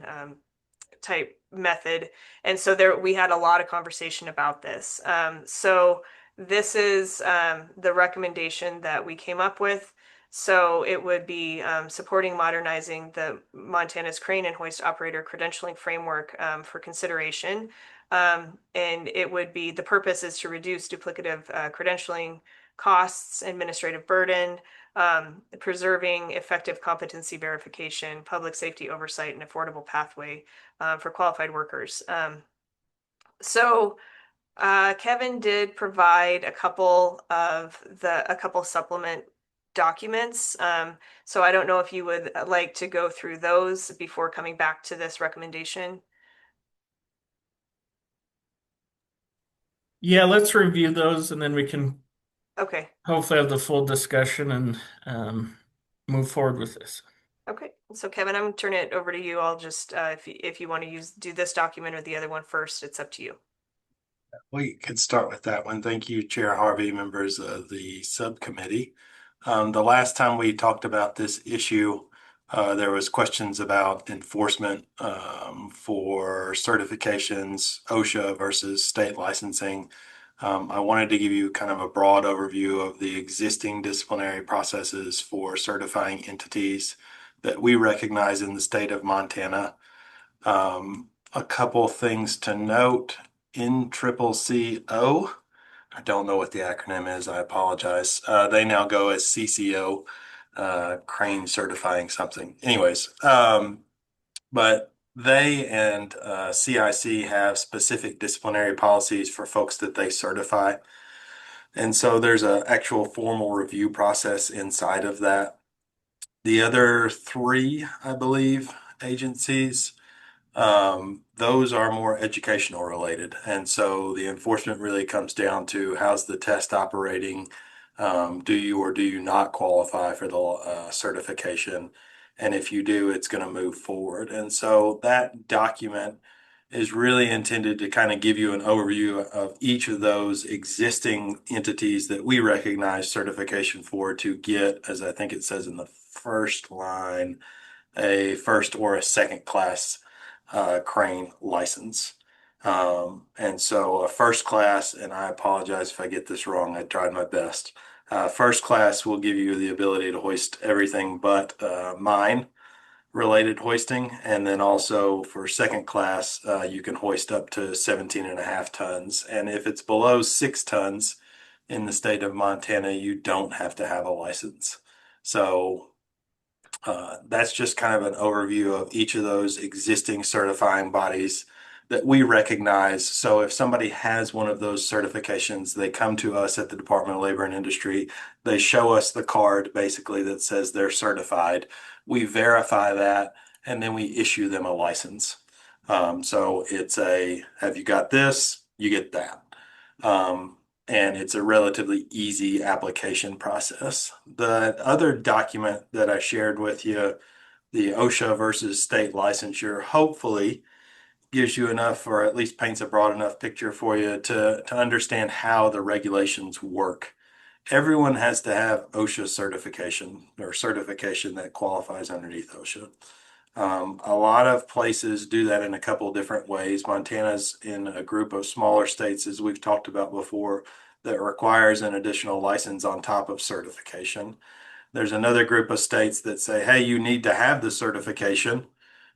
type method. And so there we had a lot of conversation about this. So this is the recommendation that we came up with. So it would be supporting modernizing the Montana's crane and hoist operator credentialing framework for consideration. And it would be, the purpose is to reduce duplicative credentialing costs, administrative burden, preserving effective competency verification, public safety oversight, and affordable pathway for qualified workers. So Kevin did provide a couple supplement documents. So I don't know if you would like to go through those before coming back to this recommendation. Yeah, let's review those and then we can Okay. hopefully have the full discussion and move forward with this. Okay. So Kevin, I'm gonna turn it over to you. I'll just if you want to do this document or the other one first, it's up to you. We could start with that one. Thank you, Chair Harvey, members of the subcommittee. The last time we talked about this issue, there was questions about enforcement for certifications, OSHA versus state licensing. I wanted to give you kind of a broad overview of the existing disciplinary processes for certifying entities that we recognize in the state of Montana. A couple things to note. NCCO, I don't know what the acronym is, I apologize. They now go as CCO, crane certifying something. Anyways, but they and CIC have specific disciplinary policies for folks that they certify. And so there's an actual formal review process inside of that. The other three, I believe, agencies, those are more educational related. And so the enforcement really comes down to how's the test operating? Do you or do you not qualify for the certification? And if you do, it's going to move forward. And so that document is really intended to kind of give you an overview of each of those existing entities that we recognize certification for to get, as I think it says in the first line, a first or a second class crane license. And so a first class, and I apologize if I get this wrong, I tried my best. First class will give you the ability to hoist everything but mine related hoisting. And then also for second class, you can hoist up to 17.5 tons. And if it's below 6 tons in the state of Montana, you don't have to have a license. So that's just kind of an overview of each of those existing certifying bodies that we recognize. So if somebody has one of those certifications, they come to us at the Department of Labor and Industry, they show us the card basically that says they're certified. We verify that, and then we issue them a license. So it's have you got this? You get that. And it's a relatively easy application process. The other document that I shared with you, the OSHA versus state licensure, hopefully gives you enough, or at least paints a broad enough picture for you to understand how the regulations work. Everyone has to have OSHA certification or certification that qualifies underneath OSHA. A lot of places do that in a couple different ways. Montana's in a group of smaller states, as we've talked about before, that requires an additional license on top of certification. There's another group of states that say, hey, you need to have the certification,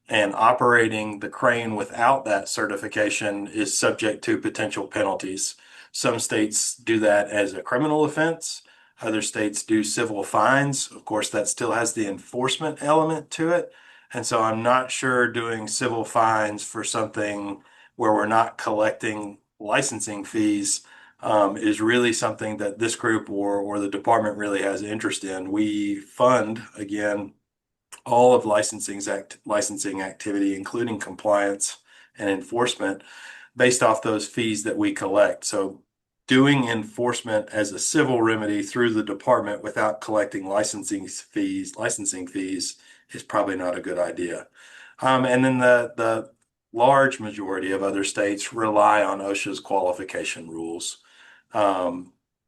and operating the crane without that certification is subject to potential penalties. Some states do that as a criminal offense. Other states do civil fines. Of course, that still has the enforcement element to it. And so I'm not sure doing civil fines for something where we're not collecting licensing fees is really something that this group or the department really has interest in. We fund, again, all of licensing activity, including compliance and enforcement, based off those fees that we collect. So doing enforcement as a civil remedy through the department without collecting licensing fees is probably not a good idea. And then the large majority of other states rely on OSHA's qualification rules.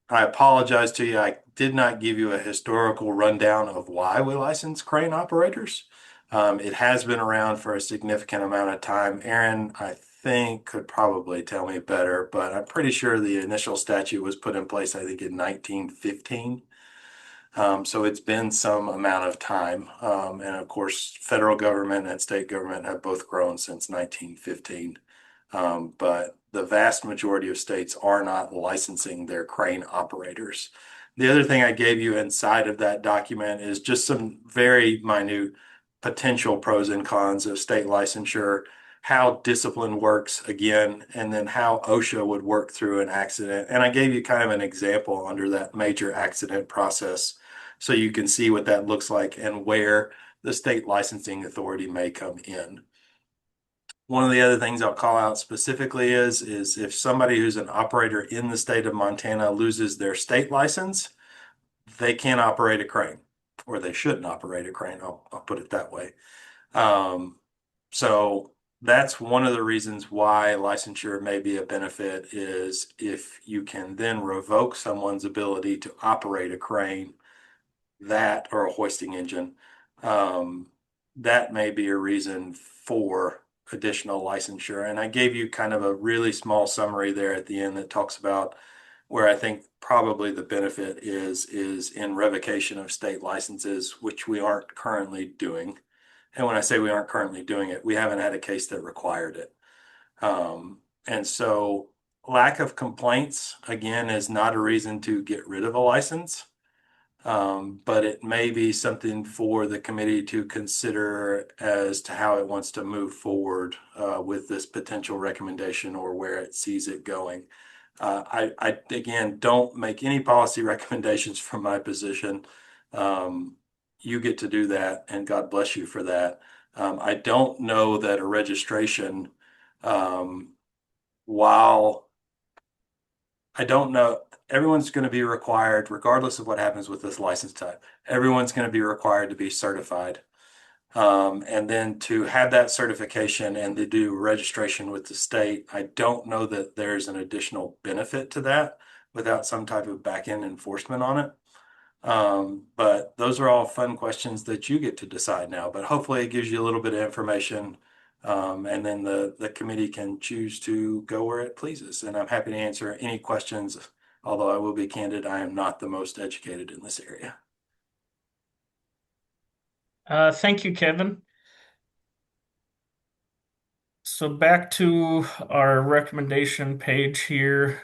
I apologize to you. I did not give you a historical rundown of why we license crane operators. It has been around for a significant amount of time. Aaron, I think, could probably tell me better, but I'm pretty sure the initial statute was put in place, I think, in 1915. So it's been some amount of time. And of course, federal government and state government have both grown since 1915. But the vast majority of states are not licensing their crane operators. The other thing I gave you inside of that document is just some very minute potential pros and cons of state licensure, how discipline works again, and then how OSHA would work through an accident. And I gave you kind of an example under that major accident process so you can see what that looks like and where the state licensing authority may come in. One of the other things I'll call out specifically is if somebody who's an operator in the state of Montana loses their state license, they can't operate a crane, or they shouldn't operate a crane. I'll put it that way. So that's one of the reasons why licensure may be a benefit, is if you can then revoke someone's ability to operate a crane, that or a hoisting engine, that may be a reason for additional licensure. And I gave you kind of a really small summary there at the end that talks about where I think probably the benefit is in revocation of state licenses, which we aren't currently doing. And when I say we aren't currently doing it, we haven't had a case that required it. And so lack of complaints, again, is not a reason to get rid of a license. But it may be something for the committee to consider as to how it wants to move forward with this potential recommendation or where it sees it going. I again, don't make any policy recommendations from my position. You get to do that, and God bless you for that. I don't know that a registration, while I don't know, everyone's going to be required, regardless of what happens with this license type, everyone's going to be required to be certified. And then to have that certification and to do registration with the state, I don't know that there's an additional benefit to that without some type of back-end enforcement on it. But those are all fun questions that you get to decide now. But hopefully it gives you a little bit of information, and then the committee can choose to go where it pleases. And I'm happy to answer any questions, although I will be candid, I am not the most educated in this area. Thank you, Kevin. So back to our recommendation page here,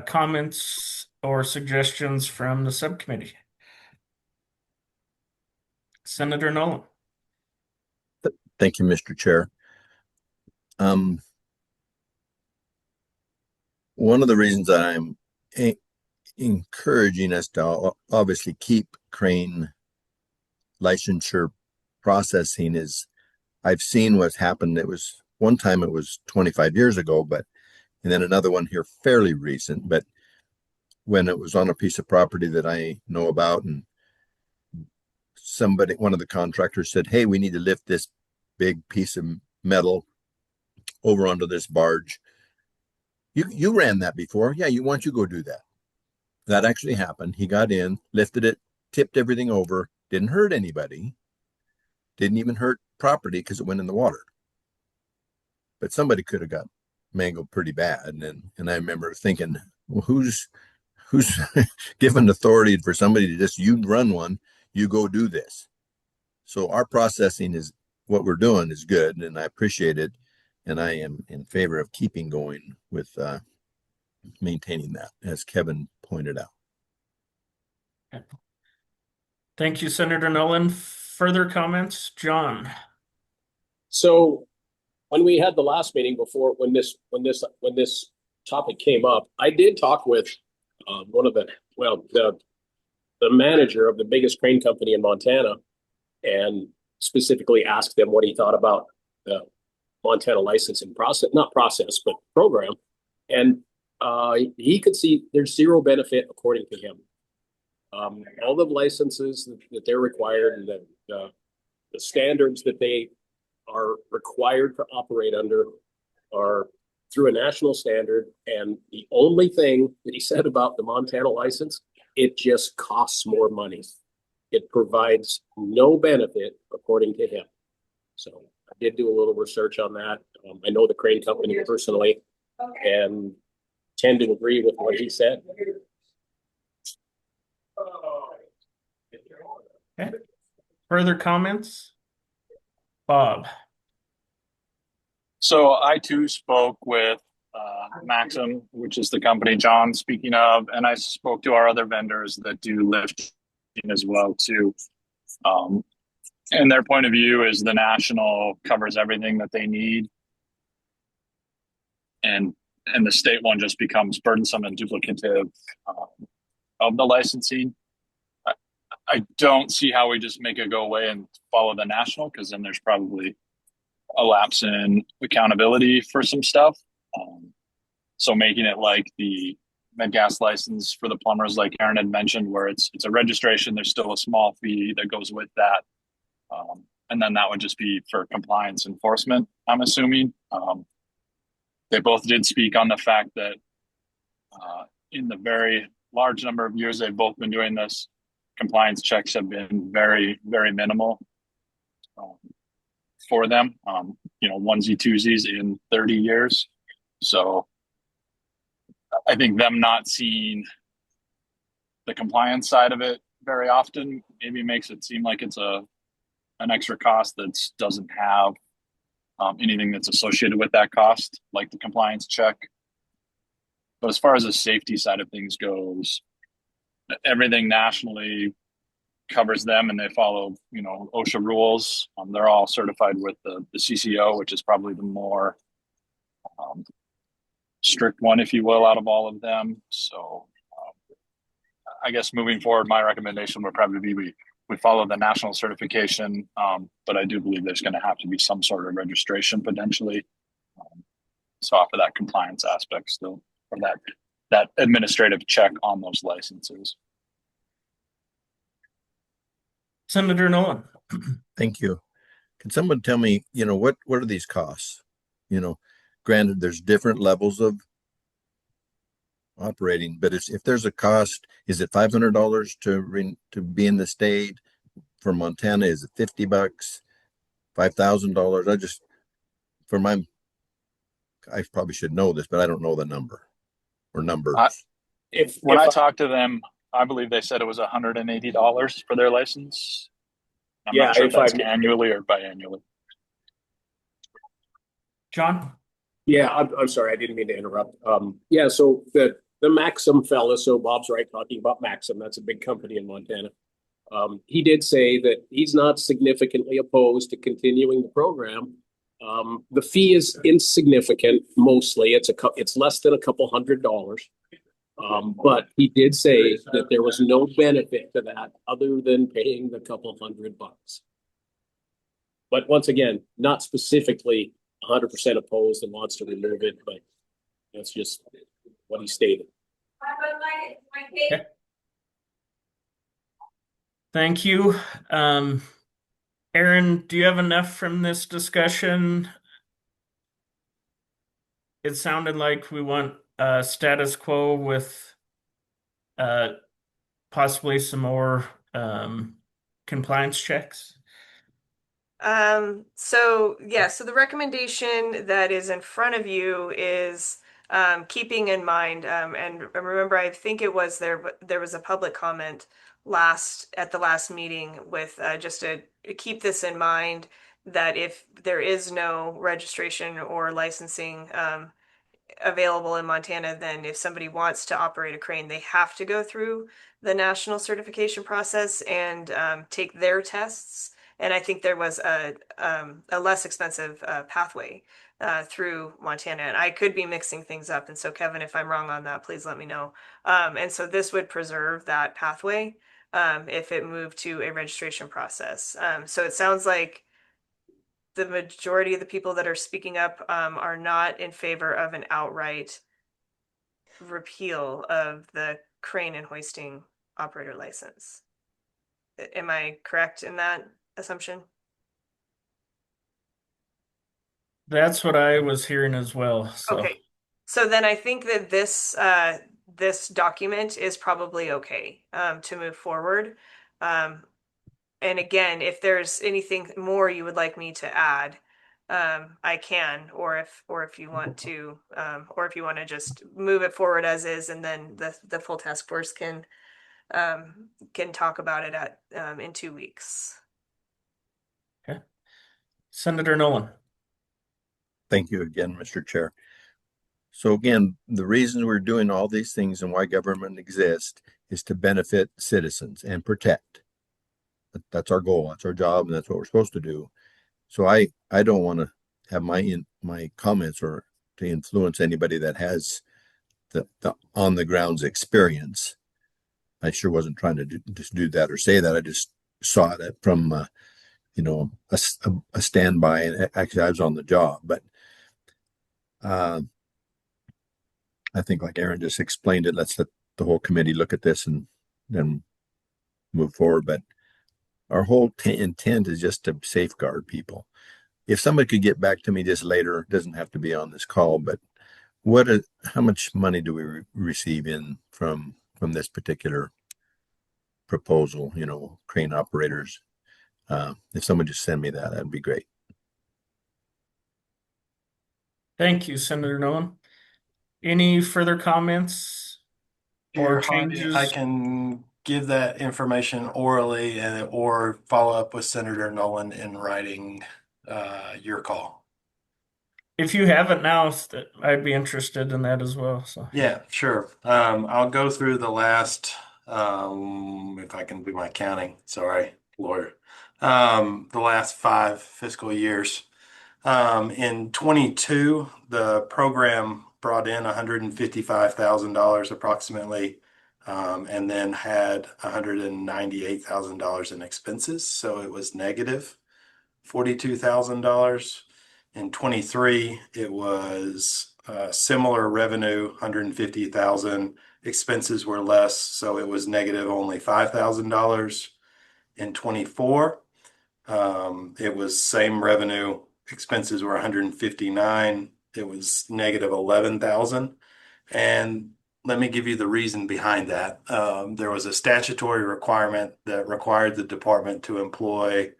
comments or suggestions from the subcommittee. Senator Nolan. Thank you, Mr. Chair. One of the reasons that I'm encouraging us to obviously keep crane licensure processing is I've seen what's happened. It was one time, it was 25 years ago, and then another one here fairly recent, but when it was on a piece of property that I know about, and one of the contractors said, hey, we need to lift this big piece of metal over onto this barge. You ran that before. Yeah, why don't you go do that? That actually happened. He got in, lifted it, tipped everything over, didn't hurt anybody, didn't even hurt property because it went in the water. But somebody could have got mangled pretty bad. And I remember thinking, well, who's given authority for somebody to just, you run one, you go do this. So our processing is what we're doing is good, and I appreciate it. And I am in favor of keeping going with maintaining that, as Kevin pointed out. Thank you, Senator Nolan. Further comments, John? So when we had the last meeting before, when this topic came up, I did talk with one of the manager of the biggest crane company in Montana, and specifically asked them what he thought about the Montana licensing process, not process, but program. And he could see there's zero benefit according to him. All the licenses that they're required, and the standards that they are required to operate under are through a national standard. And the only thing that he said about the Montana license, it just costs more money. It provides no benefit according to him. So I did do a little research on that. I know the crane company personally and tend to agree with what he said. Okay. Further comments? Bob. So I too spoke with Maxim, which is the company John's speaking of, and I spoke to our other vendors that do lifting as well too. And their point of view is the national covers everything that they need, and the state one just becomes burdensome and duplicative of the licensing. I don't see how we just make it go away and follow the national, because then there's probably a lapse in accountability for some stuff. So making it like the med gas license for the plumbers, like Aaron had mentioned, where it's a registration, there's still a small fee that goes with that. And then that would just be for compliance enforcement, I'm assuming. They both did speak on the fact that in the very large number of years they've both been doing this, compliance checks have been very, very minimal for them, onesie twosies in 30 years. So I think them not seeing the compliance side of it very often maybe makes it seem like it's an extra cost that doesn't have anything that's associated with that cost, like the compliance check. But as far as the safety side of things goes, everything nationally covers them, and they follow, OSHA rules. They're all certified with the CCO, which is probably the more strict one, if you will, out of all of them. So I guess moving forward, my recommendation would probably be we follow the national certification, but I do believe there's going to have to be some sort of registration potentially. So off of that compliance aspect still, or that administrative check on those licenses. Senator Nolan. Thank you. Can someone tell me, what are these costs? Granted, there's different levels of operating, but if there's a cost, is it $500 to be in the state? For Montana, is it $50? $5,000? I probably should know this, but I don't know the number or numbers. When I talked to them, I believe they said it was $180 for their license. I'm not sure if that's annually or biannually. John? Yeah, I'm sorry, I didn't mean to interrupt. So the Maxim fella, so Bob's right talking about Maxim. That's a big company in Montana. He did say that he's not significantly opposed to continuing the program. The fee is insignificant. Mostly, it's less than a couple $100. But he did say that there was no benefit to that other than paying the couple $100. But once again, not specifically 100% opposed and wants to remove it, but that's just what he stated. Okay. Thank you. Aaron, do you have enough from this discussion? It sounded like we want status quo with possibly some more compliance checks. So the recommendation that is in front of you is keeping in mind, and remember, I think it was there was a public comment at the last meeting with just to keep this in mind that if there is no registration or licensing available in Montana, then if somebody wants to operate a crane, they have to go through the national certification process and take their tests. And I think there was a less expensive pathway through Montana. And I could be mixing things up. And so, Kevin, if I'm wrong on that, please let me know. And so this would preserve that pathway if it moved to a registration process. So it sounds like the majority of the people that are speaking up are not in favor of an outright repeal of the crane and hoisting operator license. Am I correct in that assumption? That's what I was hearing as well. So, Okay. So then I think that this document is probably okay to move forward. And again, if there's anything more you would like me to add, I can, or if you want to, or if you want to just move it forward as is, and then the full task force can talk about it in 2 weeks. okay. Senator Nolan. Thank you again, Mr. Chair. So again, the reason we're doing all these things and why government exists is to benefit citizens and protect. That's our goal. That's our job, and that's what we're supposed to do. So I don't want to have my comments or to influence anybody that has the on the grounds experience. I sure wasn't trying to just do that or say that. I just saw it from a standby, and actually I was on the job, but I think like Aaron just explained it. Let's let the whole committee look at this and then move forward. But our whole intent is just to safeguard people. If somebody could get back to me just later, it doesn't have to be on this call, but how much money do we receive in from this particular proposal, crane operators? If someone just send me that, that'd be great. Thank you, Senator Nolan. Any further comments or Chair Harvey, changes? I can give that information orally or follow up with Senator Nolan in writing your call. If you have it now, I'd be interested in that as well. So Yeah, sure. I'll go through the last, if I can do my counting, sorry, lawyer. The last 5 fiscal years. In 22, the program brought in $155,000 approximately, and then had $198,000 in expenses. So it was negative $42,000. In 23, it was similar revenue, 150,000. Expenses were less, so it was negative only $5,000. In 24, it was same revenue, expenses were 159. It was negative 11,000. And let me give you the reason behind that. There was a statutory requirement that required the department to employ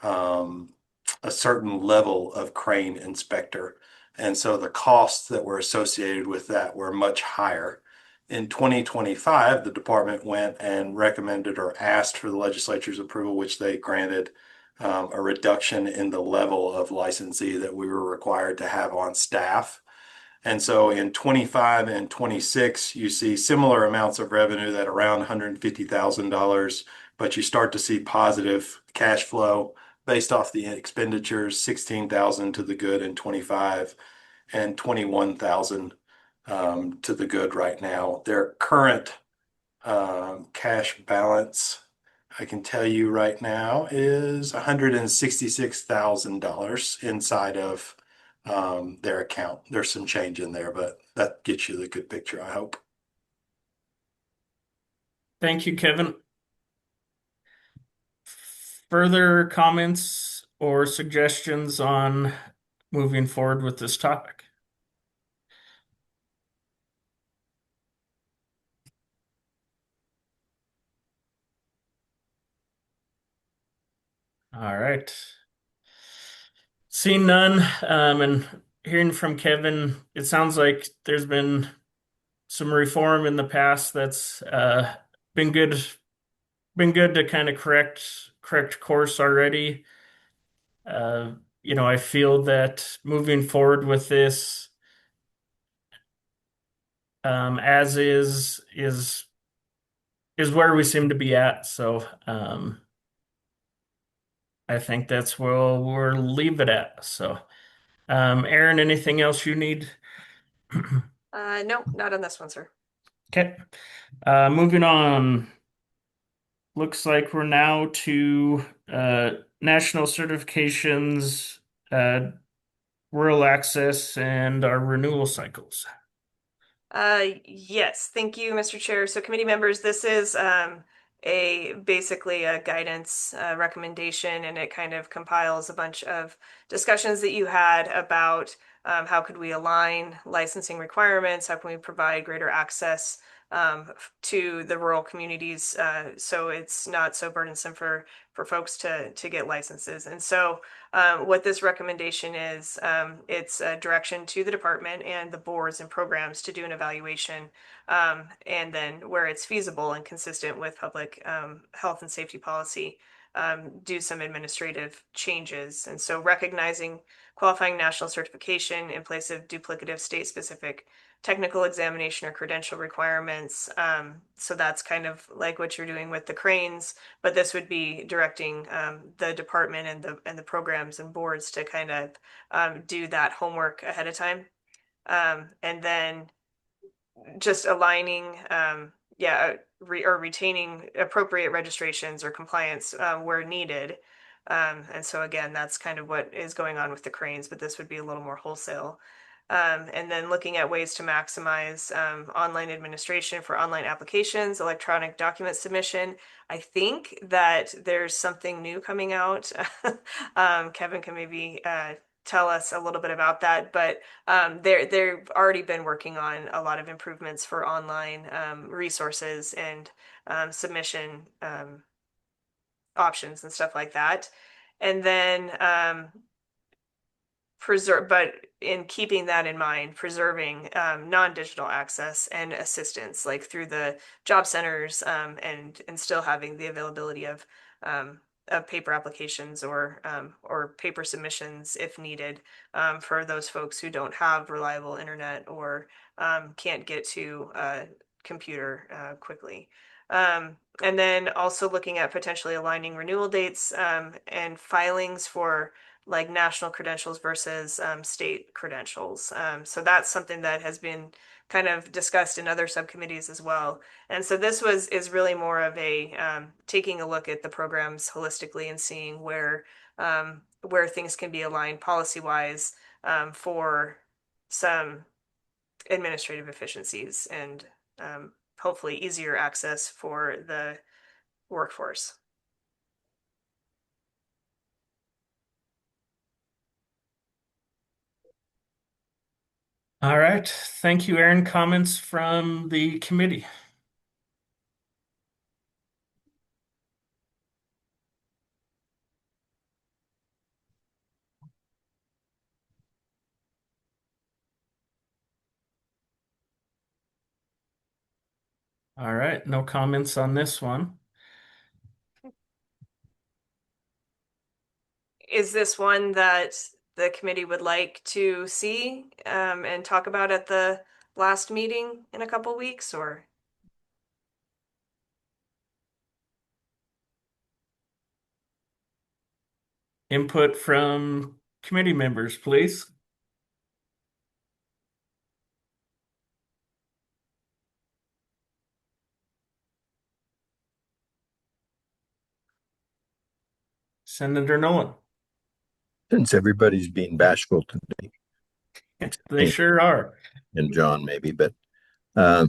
a certain level of crane inspector. And so the costs that were associated with that were much higher. In 2025, the department went and recommended or asked for the legislature's approval, which they granted, a reduction in the level of licensee that we were required to have on staff. And so in 25 and 26, you see similar amounts of revenue that around $150,000, but you start to see positive cash flow based off the expenditures, 16,000 to the good in 25 and 21,000 to the good right now. Their current cash balance, I can tell you right now, is $166,000 inside of their account. There's some change in there, but that gets you the good picture, I hope. thank you, Kevin. Further comments or suggestions on moving forward with this topic? All right. Seeing none, and hearing from Kevin, it sounds like there's been some reform in the past that's been good been good to kind of correct course already. Uh, I feel that moving forward with this, as is where we seem to be at. So I think that's where we'll leave it at. So, Aaron, anything else you need? No, not on this one, sir. Okay. Moving on. Looks like we're now to national certifications, uh, rural access, and our renewal cycles. Yes, thank you, Mr. Chair. So committee members, this is basically a guidance recommendation, and it kind of compiles a bunch of discussions that you had about how could we align licensing requirements, how can we provide greater access to the rural communities so it's not so burdensome for folks to get licenses. And so what this recommendation is, it's a direction to the department and the boards and programs to do an evaluation, and then where it's feasible and consistent with public health and safety policy, do some administrative changes. And so recognizing qualifying national certification in place of duplicative state-specific technical examination or credential requirements. So that's kind of like what you're doing with the cranes, but this would be directing the department and the programs and boards to kind of do that homework ahead of time. And then just aligning, or retaining appropriate registrations or compliance where needed. And so again, that's kind of what is going on with the cranes, but this would be a little more wholesale. And then looking at ways to maximize online administration for online applications, electronic document submission. I think that there's something new coming out. Kevin can maybe tell us a little bit about that, but they've already been working on a lot of improvements for online resources and submission options and stuff like that. And then but in keeping that in mind, preserving non-digital access and assistance, like through the job centers, and still having the availability of paper applications or paper submissions if needed, for those folks who don't have reliable internet or can't get to a computer quickly. And then also looking at potentially aligning renewal dates and filings for like national credentials versus state credentials. So that's something that has been kind of discussed in other subcommittees as well. And so this is really more of a taking a look at the programs holistically and seeing where things can be aligned policy wise for some administrative efficiencies and hopefully easier access for the workforce. All right. Thank you, Aaron. Comments from the committee? All right. No comments on this one. Is this one that the committee would like to see and talk about at the last meeting in a couple weeks, or? Input from committee members, please. Senator Nolan. Since everybody's being bashful today, They sure are. and John maybe, but uh,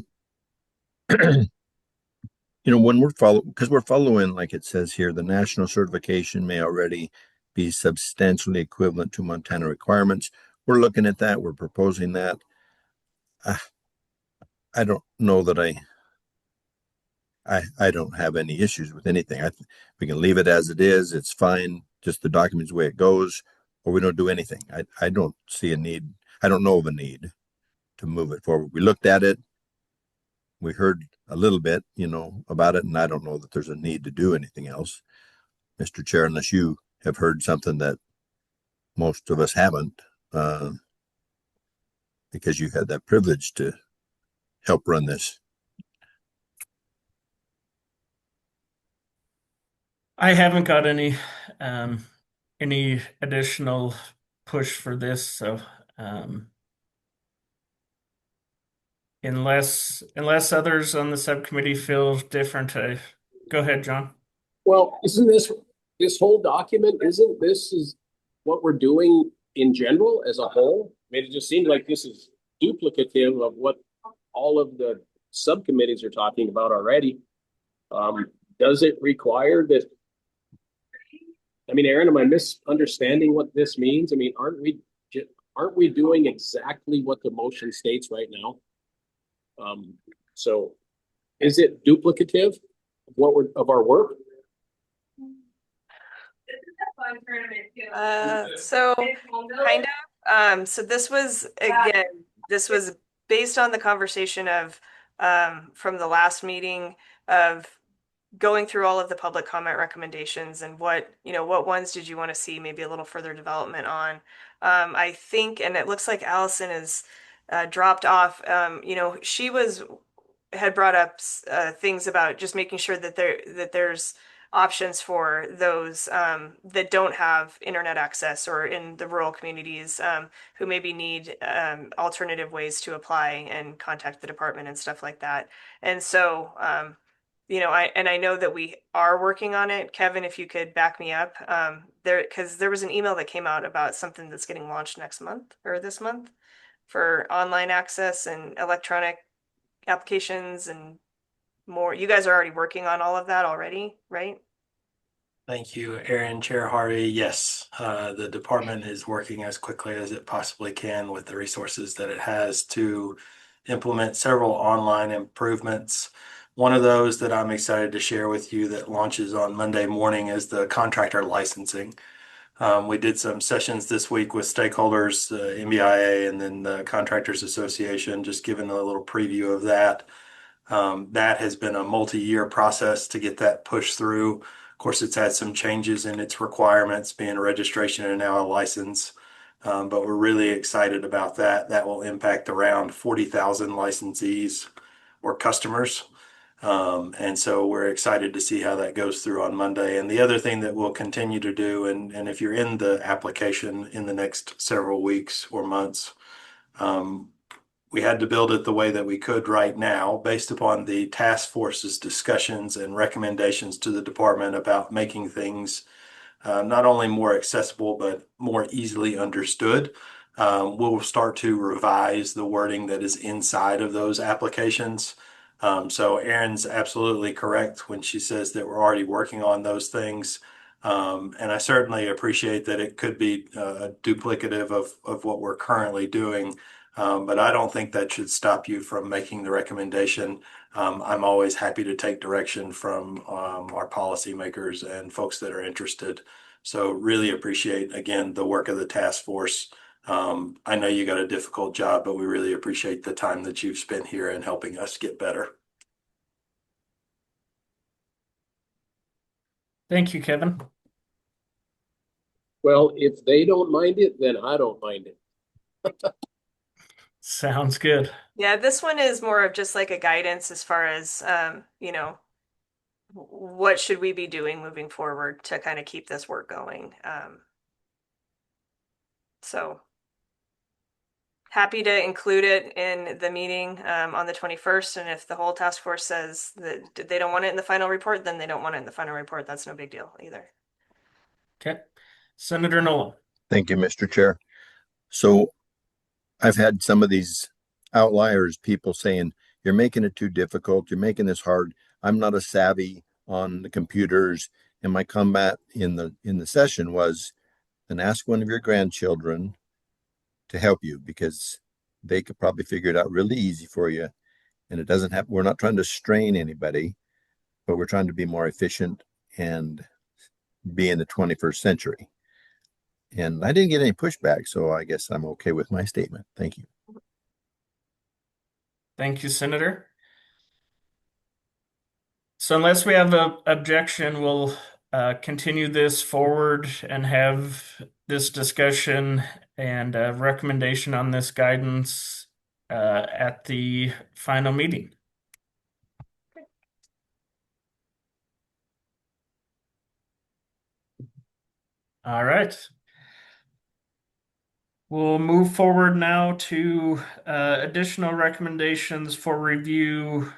when we're following, like it says here, the national certification may already be substantially equivalent to Montana requirements. We're looking at that. We're proposing that. I don't know that I don't have any issues with anything. We can leave it as it is. It's fine. Just the document's the way it goes, or we don't do anything. I don't see a need. I don't know of a need to move it forward. We looked at it. We heard a little bit, about it, and I don't know that there's a need to do anything else, Mr. Chair, unless you have heard something that most of us haven't, because you had that privilege to help run this. I haven't got any additional push for this, so unless others on the subcommittee feel different, go ahead, John. Well, isn't this whole document, isn't this is what we're doing in general as a whole? I mean, it just seems like this is duplicative of what all of the subcommittees are talking about already. Does it require that? I mean, Aaron, am I misunderstanding what this means? I mean, aren't we doing exactly what the motion states right now? So is it duplicative of our work? So kind of. So this was based on the conversation of from the last meeting of going through all of the public comment recommendations and what ones did you want to see maybe a little further development on. I think, and it looks like Allison is dropped off. She had brought up things about just making sure that there's options for those that don't have internet access or in the rural communities who maybe need alternative ways to apply and contact the department and stuff like that. And so, I know that we are working on it. Kevin, if you could back me up, because there was an email that came out about something that's getting launched next month or this month for online access and electronic applications and more. You guys are already working on all of that already, right? Thank you, Aaron, Chair Harvey. Yes, the department is working as quickly as it possibly can with the resources that it has to implement several online improvements. One of those that I'm excited to share with you that launches on Monday morning is the contractor licensing. We did some sessions this week with stakeholders, the MBIA and then the Contractors Association, just giving a little preview of that. That has been a multi-year process to get that pushed through. Of course, it's had some changes in its requirements, being a registration and now a license. But we're really excited about that. That will impact around 40,000 licensees or customers. And so we're excited to see how that goes through on Monday. And the other thing that we'll continue to do, and if you're in the application in the next several weeks or months, we had to build it the way that we could right now based upon the task force's discussions and recommendations to the department about making things not only more accessible, but more easily understood. We'll start to revise the wording that is inside of those applications. So Erin's absolutely correct when she says that we're already working on those things. And I certainly appreciate that it could be duplicative of what we're currently doing. But I don't think that should stop you from making the recommendation. I'm always happy to take direction from our policymakers and folks that are interested. So really appreciate, again, the work of the task force. I know you got a difficult job, but we really appreciate the time that you've spent here and helping us get better. Thank you, Kevin. Well, if they don't mind it, then I don't mind it. Sounds good. Yeah, this one is more of just like a guidance as far as, what should we be doing moving forward to kind of keep this work going. So happy to include it in the meeting on the 21st. And if the whole task force says that they don't want it in the final report, then they don't want it in the final report. That's no big deal either. Okay. Senator Nolan. Thank you, Mr. Chair. So I've had some of these outliers, people saying, you're making it too difficult. You're making this hard. I'm not a savvy on the computers. And my comment in the session was, then ask one of your grandchildren to help you, because they could probably figure it out really easy for you. And it doesn't have, we're not trying to strain anybody, but we're trying to be more efficient and be in the 21st century. And I didn't get any pushback, so I guess I'm okay with my statement. Thank you. Thank you, Senator. So unless we have an objection, we'll continue this forward and have this discussion and recommendation on this guidance at the final meeting. All right. We'll move forward now to additional recommendations for review,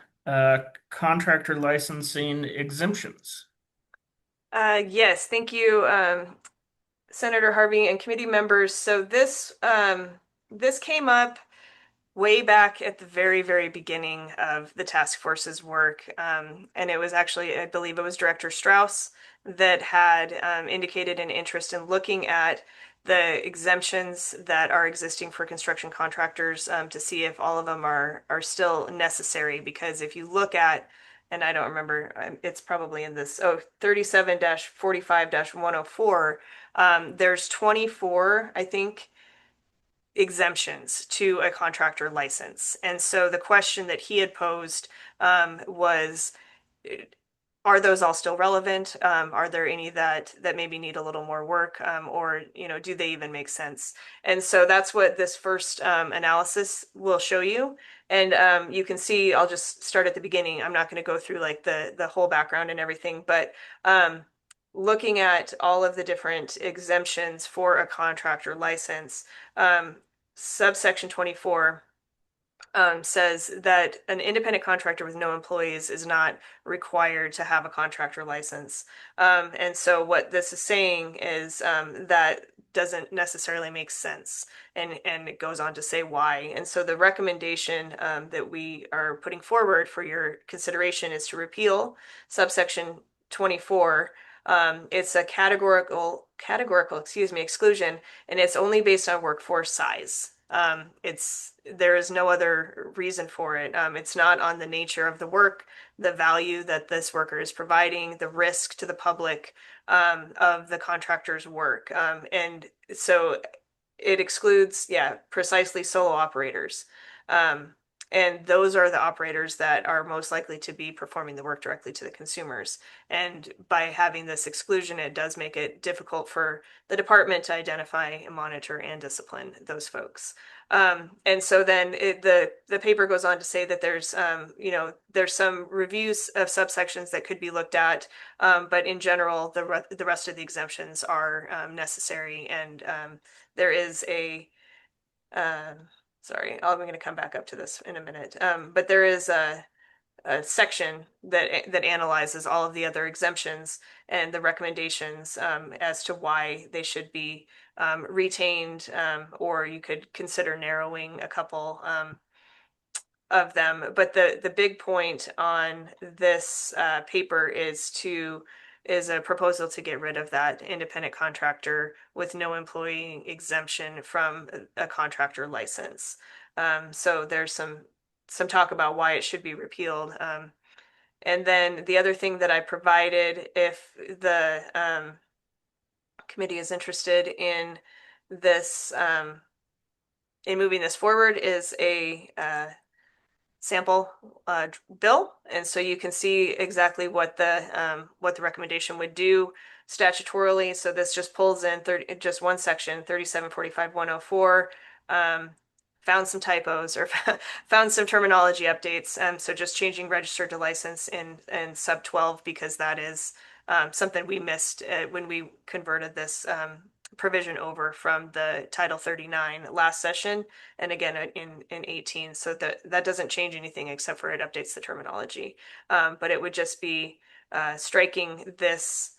contractor licensing exemptions. Yes, thank you, Senator Harvey and committee members. So this came up way back at the very, very beginning of the task force's work. And it was actually, I believe it was Director Strauss that had indicated an interest in looking at the exemptions that are existing for construction contractors to see if all of them are still necessary. Because if you look at, and I don't remember, it's probably in this, 37-45-104, there's 24, I think, exemptions to a contractor license. And so the question that he had posed was, are those all still relevant? Are there any that maybe need a little more work, or do they even make sense? And so that's what this first analysis will show you. And you can see, I'll just start at the beginning. I'm not going to go through like the whole background and everything, but looking at all of the different exemptions for a contractor license, subsection 24 says that an independent contractor with no employees is not required to have a contractor license. And so what this is saying is that doesn't necessarily make sense. And it goes on to say why. And so the recommendation that we are putting forward for your consideration is to repeal subsection 24. It's a categorical exclusion, and it's only based on workforce size. There is no other reason for it. It's not on the nature of the work, the value that this worker is providing, the risk to the public of the contractor's work. And so it excludes, yeah, precisely solo operators. And those are the operators that are most likely to be performing the work directly to the consumers. And by having this exclusion, it does make it difficult for the department to identify, monitor, and discipline those folks. And so then the paper goes on to say that there's there's some reviews of subsections that could be looked at, but in general, the rest of the exemptions are necessary. And there is a sorry, I'm going to come back up to this in a minute. But there is a section that analyzes all of the other exemptions and the recommendations as to why they should be retained, or you could consider narrowing a couple of them. But the big point on this paper is a proposal to get rid of that independent contractor with no employee exemption from a contractor license. So there's some talk about why it should be repealed. And then the other thing that I provided, if the committee is interested in this, in moving this forward, is a sample bill. And so you can see exactly what the recommendation would do statutorily. So this just pulls in just one section, 3745-104, found some typos or found some terminology updates. So just changing registered to license in sub 12, because that is something we missed when we converted this provision over from the Title 39 last session, and again in 18. So that doesn't change anything except for it updates the terminology. But it would just be striking this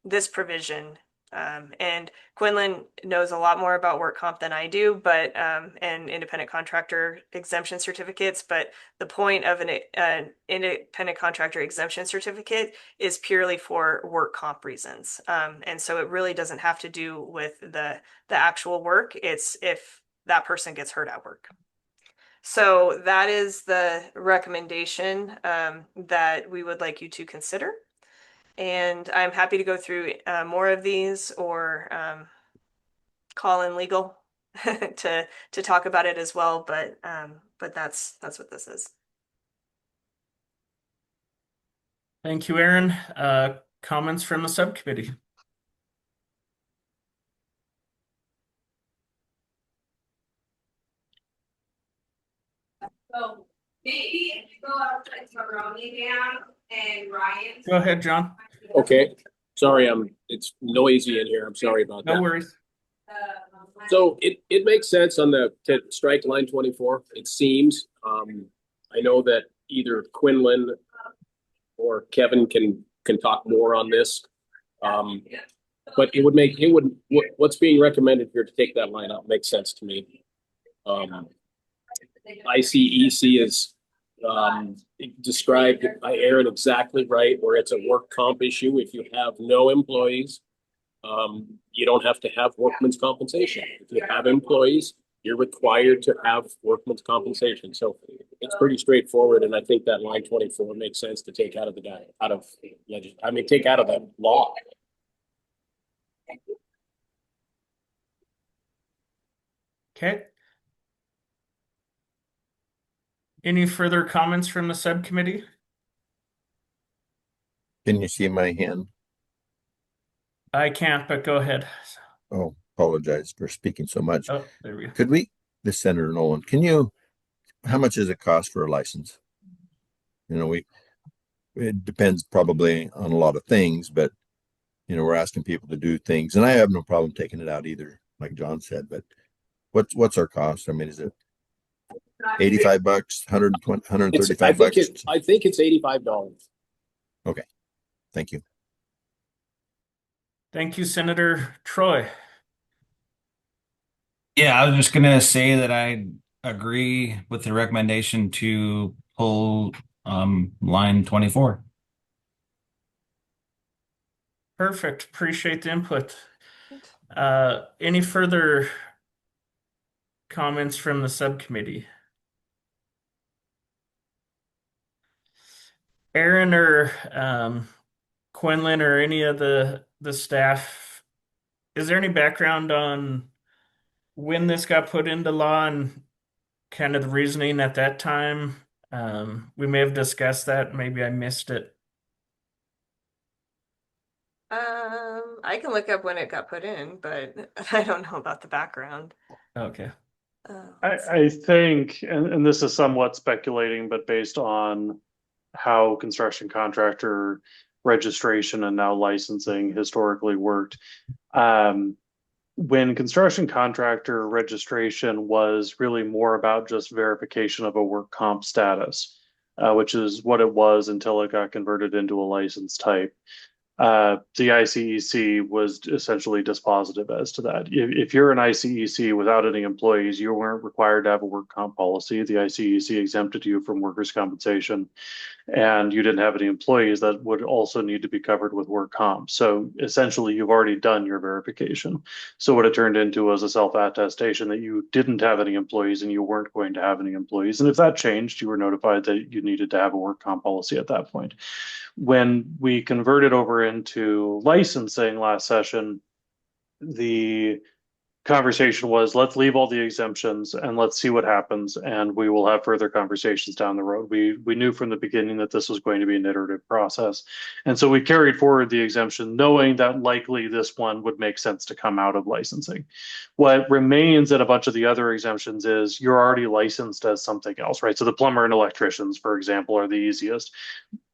this provision. And Quinlan knows a lot more about work comp than I do, but and independent contractor exemption certificates. But the point of an independent contractor exemption certificate is purely for work comp reasons. And so it really doesn't have to do with the actual work. It's if that person gets hurt at work. So that is the recommendation that we would like you to consider. And I'm happy to go through more of these, or call in legal to talk about it as well, but that's what this is. Thank you, Aaron. Comments from the subcommittee? So maybe if you go up to Maroney Dam and Ryan. Go ahead, John. Okay, sorry, it's noisy in here. I'm sorry about No that. worries. So it makes sense on to strike line 24. It seems. I know that either Quinlan or Kevin can talk more on this. But what's being recommended here to take that line out makes sense to me. ICEC is described by Aaron exactly right, where it's a work comp issue. If you have no employees, you don't have to have workman's compensation. If you have employees, you're required to have workman's compensation. So it's pretty straightforward, and I think that line 24 makes sense to take out of take out of the law. Okay. Any further comments from the subcommittee? Can you see my hand? I can't, but go ahead. Oh, apologize for speaking so much. Oh, there we go. Could we, this Senator Nolan, how much does it cost for a license? It depends probably on a lot of things, but we're asking people to do things, and I have no problem taking it out either, like John said, but what's our cost? I mean, is it $85, 120, $135? I think it's $85. Okay. Thank you. Thank you, Senator Troy. Yeah, I was just gonna say that I agree with the recommendation to pull line 24. Perfect. Appreciate the input. Any further comments from the subcommittee? Aaron or Quinlan or any of the staff, is there any background on when this got put into law and kind of the reasoning at that time? We may have discussed that. Maybe I missed it. I can look up when it got put in, but I don't know about the background. Okay. I think, and this is somewhat speculating, but based on how construction contractor registration and now licensing historically worked, when construction contractor registration was really more about just verification of a work comp status, which is what it was until it got converted into a license type. The ICEC was essentially dispositive as to that. If you're an ICEC without any employees, you weren't required to have a work comp policy. The ICEC exempted you from workers' compensation, and you didn't have any employees that would also need to be covered with work comp. So essentially, you've already done your verification. So what it turned into was a self-attestation that you didn't have any employees and you weren't going to have any employees. And if that changed, you were notified that you needed to have a work comp policy at that point. When we converted over into licensing last session, the conversation was, let's leave all the exemptions and let's see what happens, and we will have further conversations down the road. We knew from the beginning that this was going to be an iterative process, and so we carried forward the exemption knowing that likely this one would make sense to come out of licensing. What remains in a bunch of the other exemptions is you're already licensed as something else, right? So the plumber and electricians, for example, are the easiest.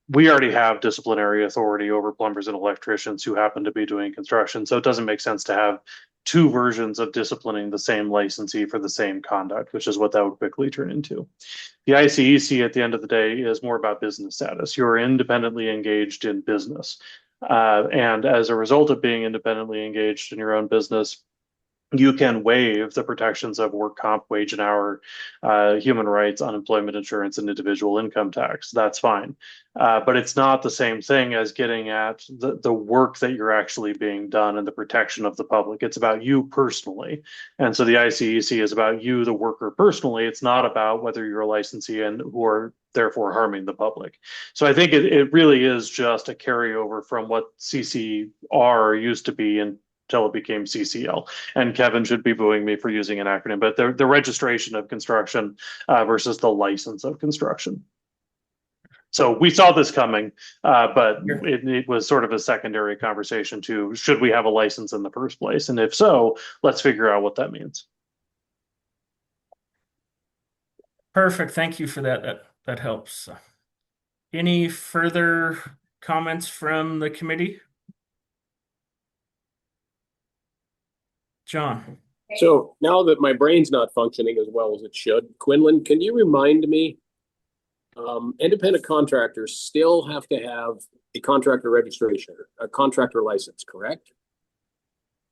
We already have disciplinary authority over plumbers and electricians who happen to be doing construction, so it doesn't make sense to have two versions of disciplining the same licensee for the same conduct, which is what that would quickly turn into. The ICEC at the end of the day is more about business status. You're independently engaged in business. And as a result of being independently engaged in your own business, you can waive the protections of work comp, wage and hour, human rights, unemployment insurance, and individual income tax. That's fine. But it's not the same thing as getting at the work that you're actually being done and the protection of the public. It's about you personally. And so the ICEC is about you, the worker, personally. It's not about whether you're a licensee and who are therefore harming the public. So I think it really is just a carryover from what CCR used to be in till it became CCL. And Kevin should be booing me for using an acronym, but the registration of construction versus the license of construction. So we saw this coming, but it was sort of a secondary conversation to should we have a license in the first place? And if so, let's figure out what that means. Perfect. Thank you for that. That helps. Any further comments from the committee? John. So now that my brain's not functioning as well as it should, Quinlan, can you remind me? Independent contractors still have to have a contractor registration, a contractor license, correct?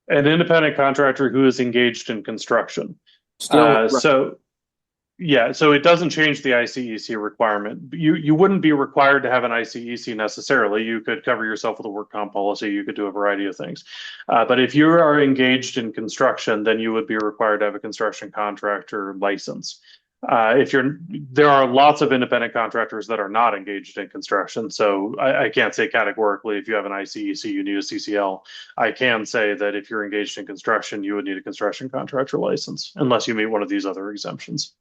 An independent contractor who is engaged in construction. Still, So it doesn't change the ICEC requirement. You wouldn't be required to have an ICEC necessarily. You could cover yourself with a work comp policy. You could do a variety of things. But if you are engaged in construction, then you would be required to have a construction contractor license. There are lots of independent contractors that are not engaged in construction. So I can't say categorically if you have an ICEC, you need a CCL. I can say that if you're engaged in construction, you would need a construction contractor license, unless you meet one of these other exemptions.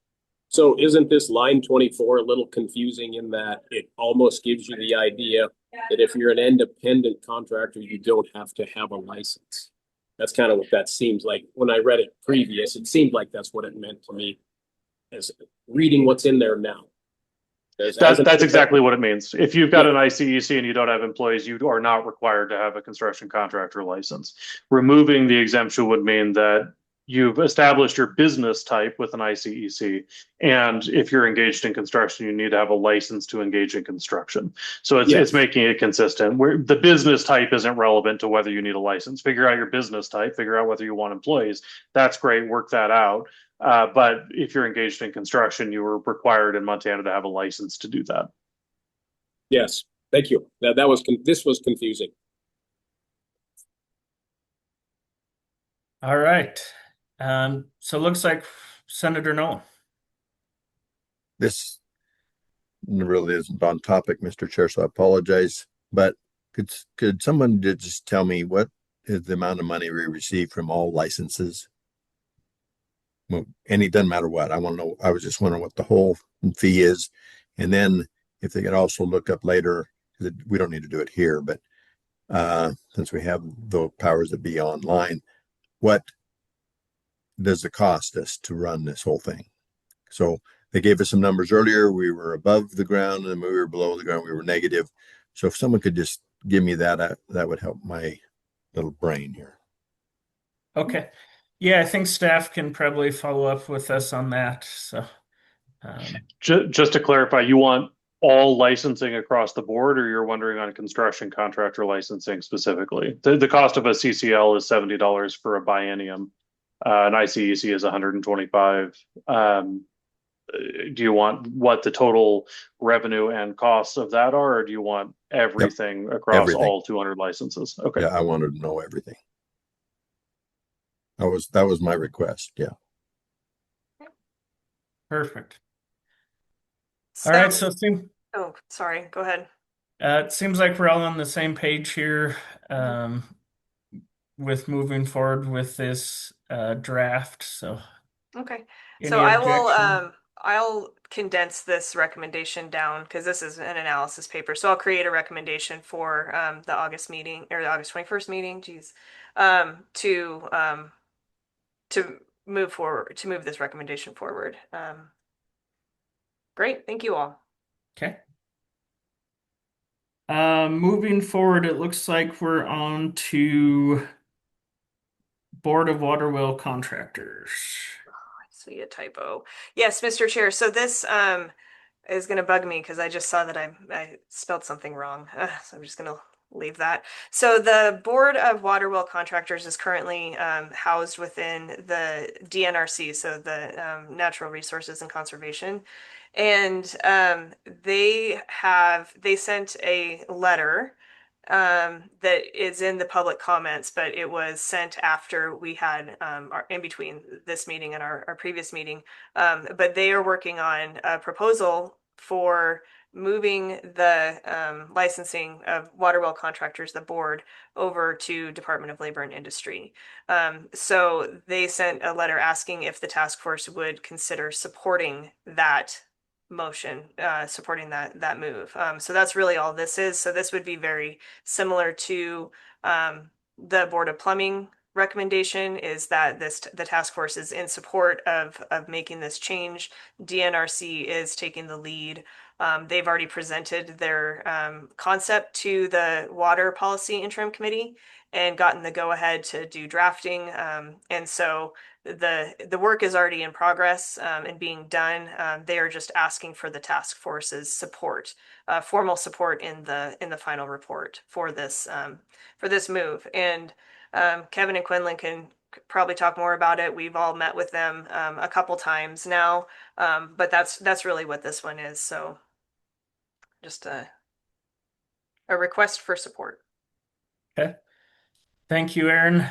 so isn't this line 24 a little confusing in that it almost gives you the idea that if you're an independent contractor, you don't have to have a license? That's kind of what that seems like. When I read it previous, it seemed like that's what it meant to me as reading what's in there now. That's exactly what it means. If you've got an ICEC and you don't have employees, you are not required to have a construction contractor license. Removing the exemption would mean that you've established your business type with an ICEC. And if you're engaged in construction, you need to have a license to engage in construction. So it's making it consistent. Where the business type isn't relevant to whether you need a license. Figure out your business type, figure out whether you want employees. That's great, work that out. But if you're engaged in construction, you were required in Montana to have a license to do that. Yes, thank you. This was confusing. All right. So it looks like Senator Nolan. This really isn't on topic, Mr. Chair, so I apologize. But could someone just tell me what is the amount of money we receive from all licenses? Well, and it doesn't matter what. I want to know. I was just wondering what the whole fee is, and then if they could also look up later, because we don't need to do it here, but since we have the powers that be online, what does it cost us to run this whole thing? So they gave us some numbers earlier. We were above the ground and we were below the ground. We were negative. So if someone could just give me that, that would help my little brain here. Okay. Yeah, I think staff can probably follow up with us on that. So just to clarify, you want all licensing across the board, or you're wondering on construction contractor licensing specifically? The cost of a CCL is $70 for a biennium. An ICEC is $125. Do you want what the total revenue and costs of that are, or do you want everything across all 200 licenses? Okay. Yeah, I wanted to know everything. That was my request. Yeah. Perfect. All right. So it seems. Oh, sorry. Go ahead. It seems like we're all on the same page here with moving forward with this draft. So. Okay. Any So objection? I'll condense this recommendation down because this is an analysis paper. So I'll create a recommendation for the August meeting or the August 21st meeting, to move forward, to move this recommendation forward. Great, thank you all. Okay. Moving forward, it looks like we're on to Board of Water Well Contractors. I see a typo. Yes, Mr. Chair. So this is going to bug me because I just saw that I spelled something wrong. So I'm just going to leave that. So the Board of Water Well Contractors is currently housed within the DNRC, so the Natural Resources and Conservation. And they sent a letter that is in the public comments, but it was sent after we had in between this meeting and our previous meeting. But they are working on a proposal for moving the licensing of water well contractors, the board, over to Department of Labor and Industry. So they sent a letter asking if the task force would consider supporting that motion, supporting that move. So that's really all this is. So this would be very similar to the Board of Plumbing recommendation, is that the task force is in support of making this change. DNRC is taking the lead. They've already presented their concept to the Water Policy Interim Committee and gotten the go-ahead to do drafting. And so the work is already in progress and being done. They are just asking for the task force's support, formal support in the final report for this move. And Kevin and Quinlan can probably talk more about it. We've all met with them a couple times now, but that's really what this one is. So just a request for support. Okay. Thank you, Aaron.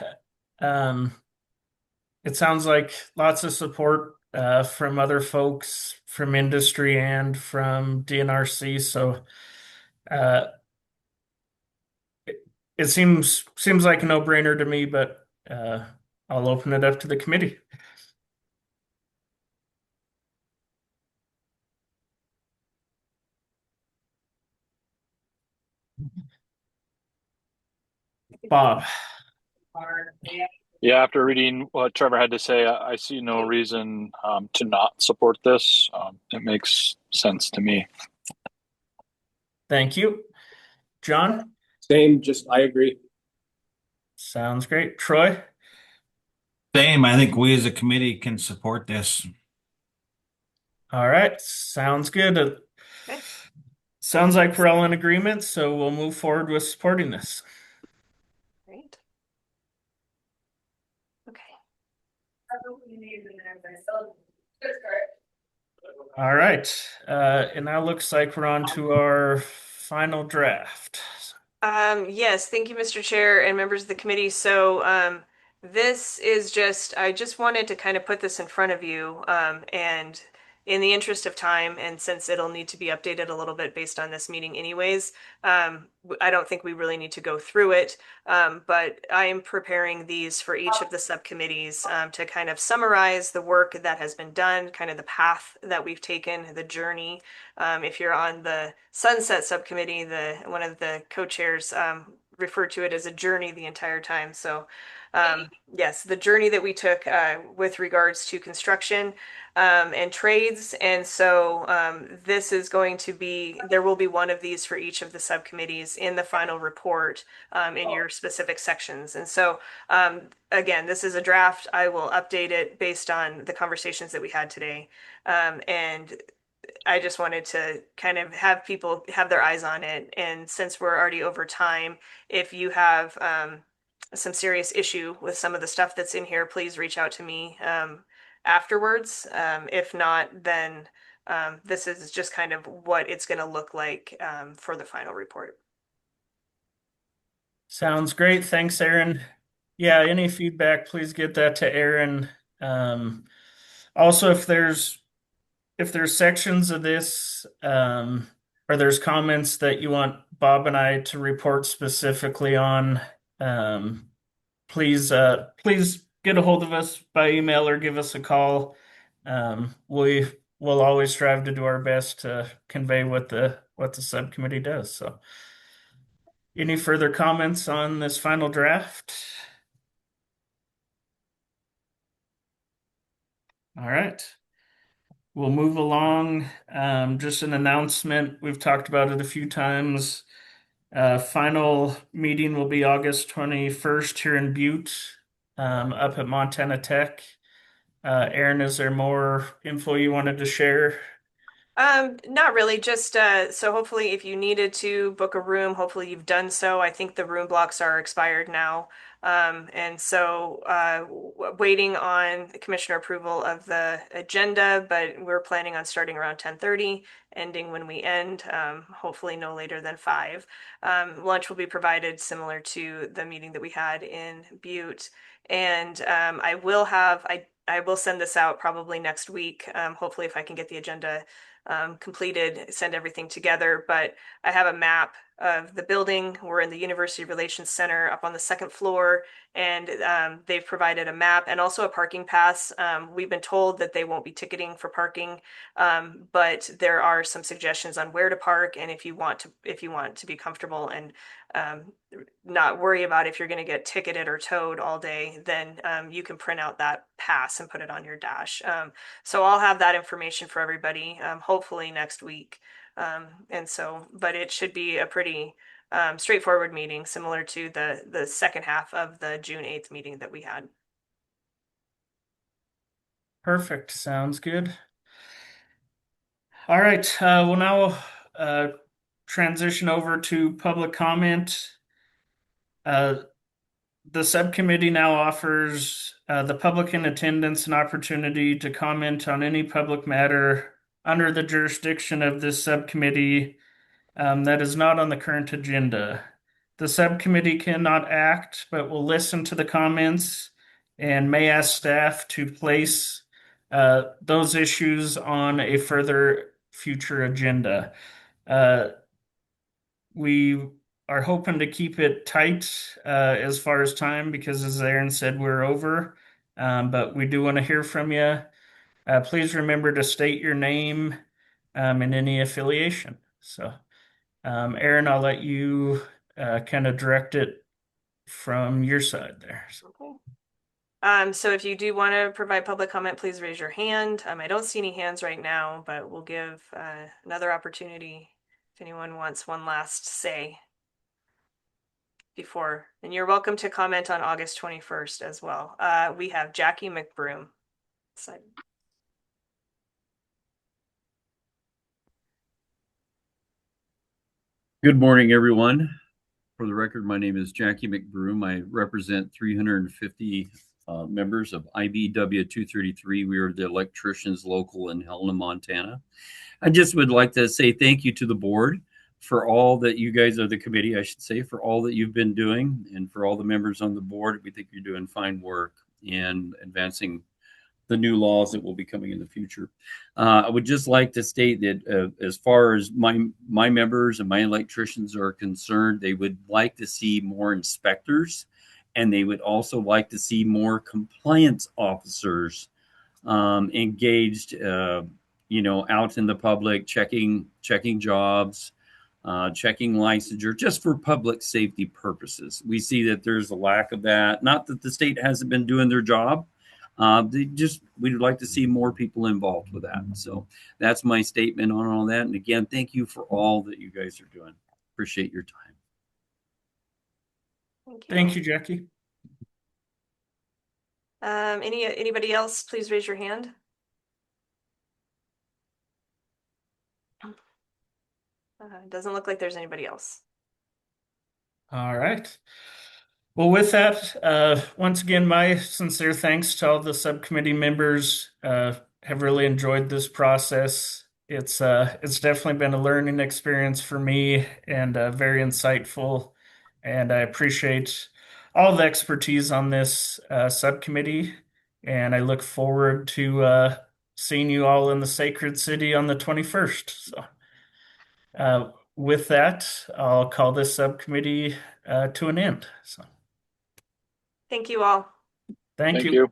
It sounds like lots of support from other folks from industry and from DNRC. So it seems like a no-brainer to me, but I'll open it up to the committee. Bob. Yeah, after reading what Trevor had to say, I see no reason to not support this. It makes sense to me. Thank you. John? Same, just I agree. Sounds great. Troy? Same. I think we as a committee can support this. All right. Sounds good. Okay. Sounds like we're all in agreement, so we'll move forward with supporting this. Great. Okay. All right. It now looks like we're on to our final draft. Yes, thank you, Mr. Chair and members of the committee. So this is I just wanted to kind of put this in front of you, and in the interest of time, and since it'll need to be updated a little bit based on this meeting anyways, I don't think we really need to go through it, but I am preparing these for each of the subcommittees to kind of summarize the work that has been done, kind of the path that we've taken, the journey. If you're on the Sunset Subcommittee, one of the co-chairs referred to it as a journey the entire time. So yes, the journey that we took with regards to construction and trades. And so this is going to be, there will be one of these for each of the subcommittees in the final report in your specific sections. And so again, this is a draft. I will update it based on the conversations that we had today. And I just wanted to kind of have people have their eyes on it. And since we're already over time, if you have some serious issue with some of the stuff that's in here, please reach out to me afterwards. If not, then this is just kind of what it's going to look like for the final report. Sounds great. Thanks, Aaron. Yeah, any feedback, please get that to Aaron. Also, if there's sections of this or there's comments that you want Bob and I to report specifically on, please get a hold of us by email or give us a call. We will always strive to do our best to convey what the subcommittee does. So, any further comments on this final draft? All right. We'll move along. Just an announcement. We've talked about it a few times. Final meeting will be August 21st here in Butte, up at Montana Tech. Aaron, is there more info you wanted to share? Not really, just so hopefully if you needed to book a room, hopefully you've done so. I think the room blocks are expired now. And so waiting on commissioner approval of the agenda, but we're planning on starting around 10:30, ending when we end, hopefully no later than 5. Lunch will be provided similar to the meeting that we had in Butte. And I will send this out probably next week, hopefully if I can get the agenda completed, send everything together. But I have a map of the building. We're in the University Relations Center up on the second floor, and they've provided a map and also a parking pass. We've been told that they won't be ticketing for parking, but there are some suggestions on where to park, and if you want to be comfortable and not worry about if you're going to get ticketed or towed all day, then you can print out that pass and put it on your dash. So I'll have that information for everybody, hopefully next week. But it should be a pretty straightforward meeting, similar to the second half of the June 8th meeting that we had. Perfect. Sounds good. All right. We'll now transition over to public comment. The subcommittee now offers the public in attendance an opportunity to comment on any public matter under the jurisdiction of this subcommittee that is not on the current agenda. The subcommittee cannot act, but will listen to the comments and may ask staff to place those issues on a further future agenda. We are hoping to keep it tight as far as time because, as Aaron said, we're over. But we do want to hear from you. Please remember to state your name and any affiliation. So, Aaron, I'll let you kind of direct it from your side there. Okay. So if you do want to provide public comment, please raise your hand. I don't see any hands right now, but we'll give another opportunity if anyone wants one last say before. And you're welcome to comment on August 21st as well. We have Jackie McBroom. Good morning, everyone. For the record, my name is Jackie McBroom. I represent 350 members of IBW 233. We are the electricians local in Helena, Montana. I just would like to say thank you to the board for all that you guys are the committee, I should say, for all that you've been doing, and for all the members on the board. We think you're doing fine work in advancing the new laws that will be coming in the future. I would just like to state that as far as my members and my electricians are concerned, they would like to see more inspectors, and they would also like to see more compliance officers engaged, out in the public, checking jobs, checking licensure, just for public safety purposes. We see that there's a lack of that. Not that the state hasn't been doing their job. We'd like to see more people involved with that. So that's my statement on all that. And again, thank you for all that you guys are doing. Appreciate your time. Thank you, Jackie. Anybody else, please raise your hand. Doesn't look like there's anybody else. All right. Well, with that, once again, my sincere thanks to all the subcommittee members. Have really enjoyed this process. It's definitely been a learning experience for me and very insightful. And I appreciate all the expertise on this subcommittee. And I look forward to seeing you all in the Sacred City on the 21st. So, with that, I'll call this subcommittee to an end. So. Thank you all. Thank you.